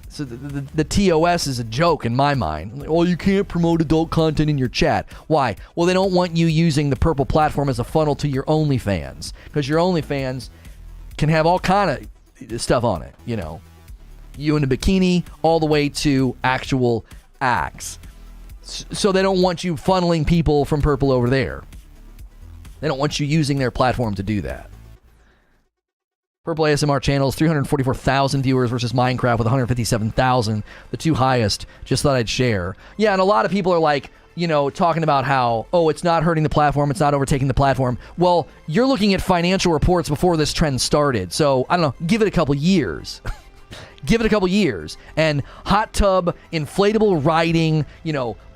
So the TOS is a joke in my mind. Like, oh, you can't promote adult content in your chat. Why? Well, they don't want you using the purple platform as a funnel to your OnlyFans, because your OnlyFans can have all kind of stuff on it, you in a bikini all the way to actual acts. So they don't want you funneling people from purple over there. They don't want you using their platform to do that. Purple ASMR channels, 344,000 viewers versus Minecraft with 157,000, the two highest. Just thought I'd share. Yeah, and a lot of people are like, talking about how, it's not hurting the platform, it's not overtaking the platform. Well, you're looking at financial reports before this trend started. So, I don't know, give it a couple years. And hot tub, inflatable riding,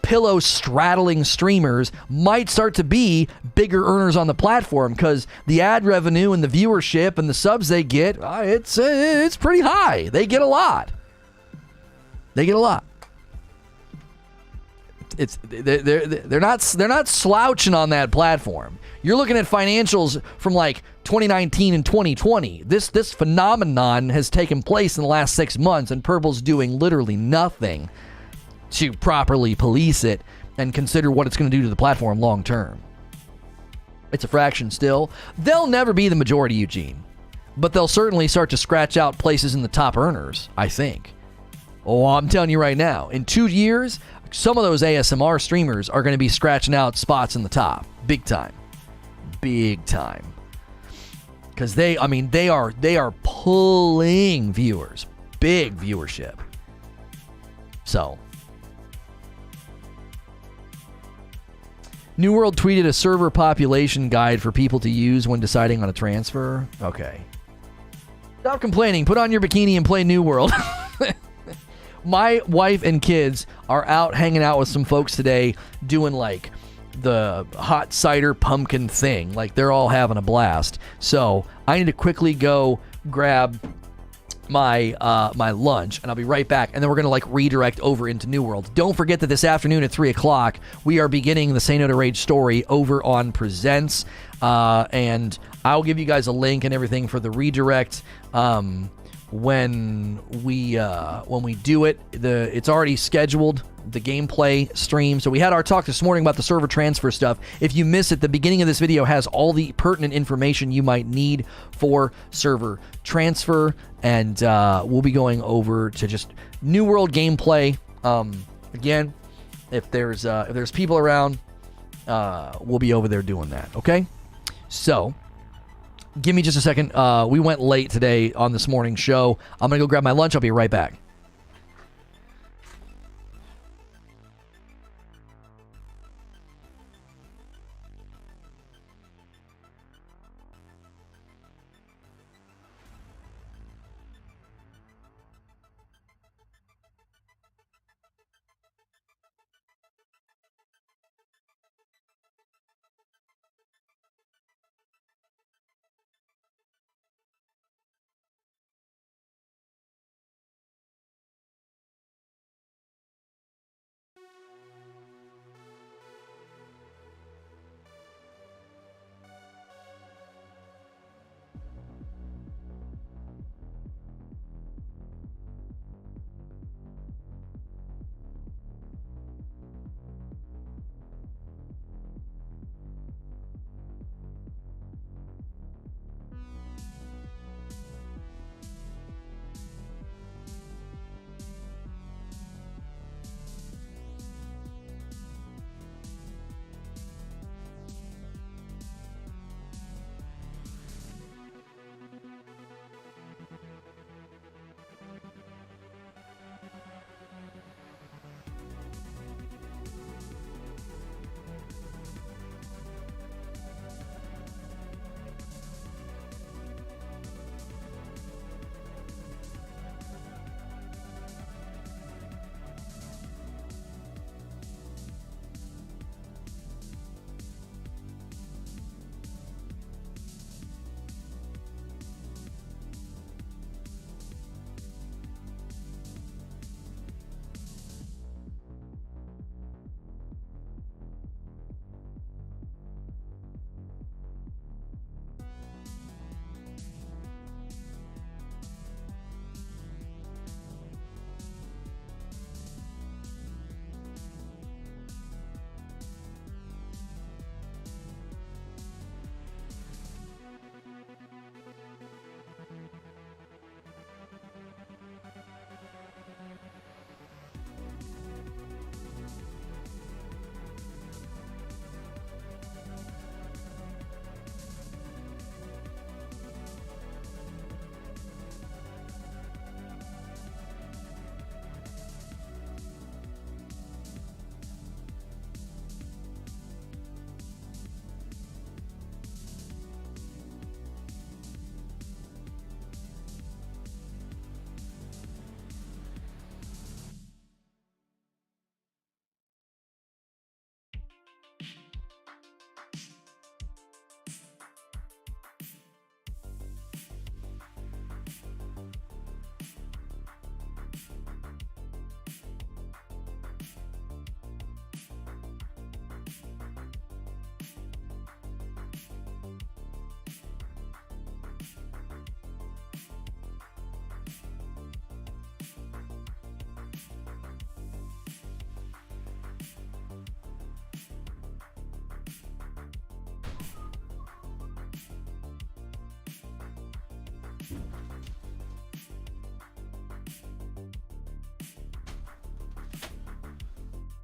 pillow straddling streamers might start to be bigger earners on the platform, because the ad revenue and the viewership and the subs they get, it's pretty high. They get a lot. They're not slouching on that platform. You're looking at financials from like 2019 and 2020. This phenomenon has taken place in the last 6 months, and Purple's doing literally nothing to properly police it and consider what it's going to do to the platform long term. It's a fraction still. They'll never be the majority, Eugene, but they'll certainly start to scratch out places in the top earners, I think. Oh, I'm telling you right now, in 2 years, some of those ASMR streamers are going to be scratching out spots in the top. Big time. Because they are pulling viewers. Big viewership. So. New World tweeted a server population guide for people to use when deciding on a transfer. Okay. Stop complaining. Put on your bikini and play New World. My wife and kids are out hanging out with some folks today doing like the hot cider pumpkin thing. Like, they're all having a blast. So I need to quickly go grab my lunch, and I'll be right back. And then we're going to like redirect over into New World. Don't forget that this afternoon at 3 o'clock, we are beginning the Say No to Rage story over on Presents. And I'll give you guys a link and everything for the redirect. When we do it, it's already scheduled, the gameplay stream. So we had our talk this morning about the server transfer stuff. If you miss it, the beginning of this video has all the pertinent information you might need for server transfer, and we'll be going over to just New World gameplay. Again, if there's people around, we'll be over there doing that. Okay, so Give me just a second. We went late today on this morning's show. I'm going to go grab my lunch. I'll be right back.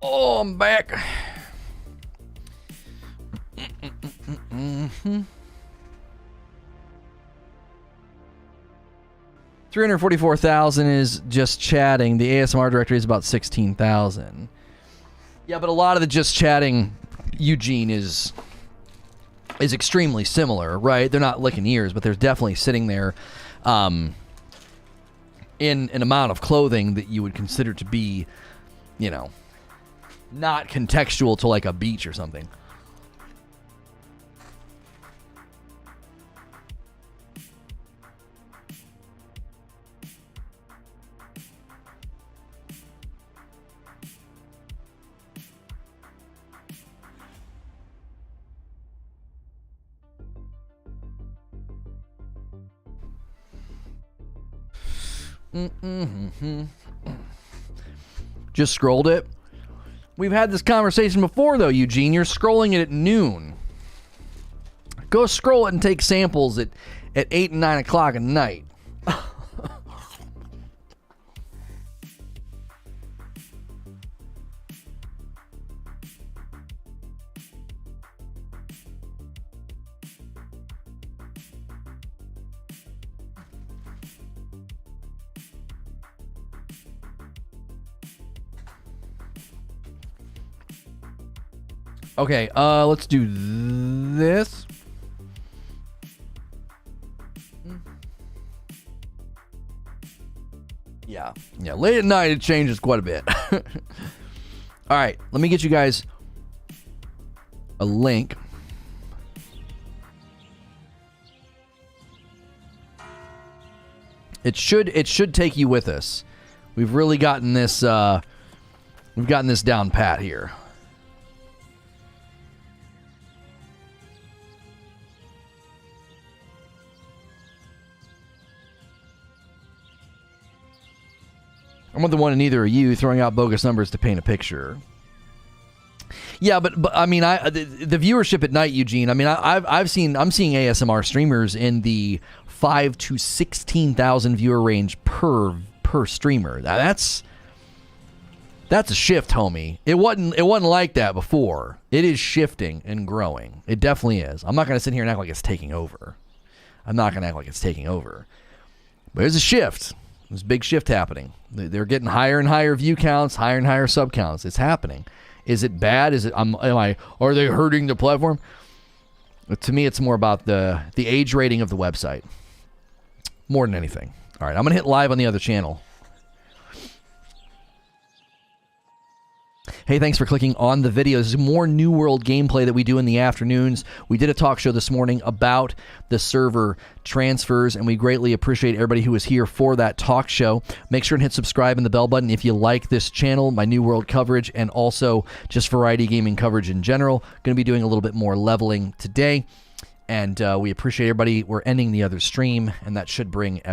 Oh, I'm back. Mm-hmm. 344,000 is just chatting. The ASMR directory is about 16,000. Yeah, but a lot of the just chatting, Eugene, is extremely similar, right? They're not licking ears, but they're definitely sitting there in an amount of clothing that you would consider to be, you know, not contextual to like a beach or something. Just scrolled it. We've had this conversation before, though, Eugene. You're scrolling it at noon. Go scroll it and take samples at 8 and 9 o'clock at night. Okay, let's do this. Yeah, late at night it changes quite a bit. All right, let me get you guys a link. It should take you with us. We've really gotten this down pat here. I'm not the one in either of you throwing out bogus numbers to paint a picture. Yeah, but I mean, the viewership at night, Eugene. I mean, I'm seeing ASMR streamers in the 5 to 16,000 viewer range per streamer. Now, that's a shift, homie. It wasn't like that before. It is shifting and growing. It definitely is. I'm not going to sit here and act like it's taking over. But there's a shift. There's a big shift happening. They're getting higher and higher view counts, higher and higher sub counts. It's happening. Is it bad? Are they hurting the platform? To me, it's more about the age rating of the website. More than anything. All right, I'm going to hit live on the other channel. Hey, thanks for clicking on the video. This is more New World gameplay that we do in the afternoons. We did a talk show this morning about the server transfers, and we greatly appreciate everybody who was here for that talk show. Make sure and hit subscribe and the bell button if you like this channel, my New World coverage, and also just variety gaming coverage in general. Going to be doing a little bit more leveling today, and we appreciate everybody. We're ending the other stream, and that should bring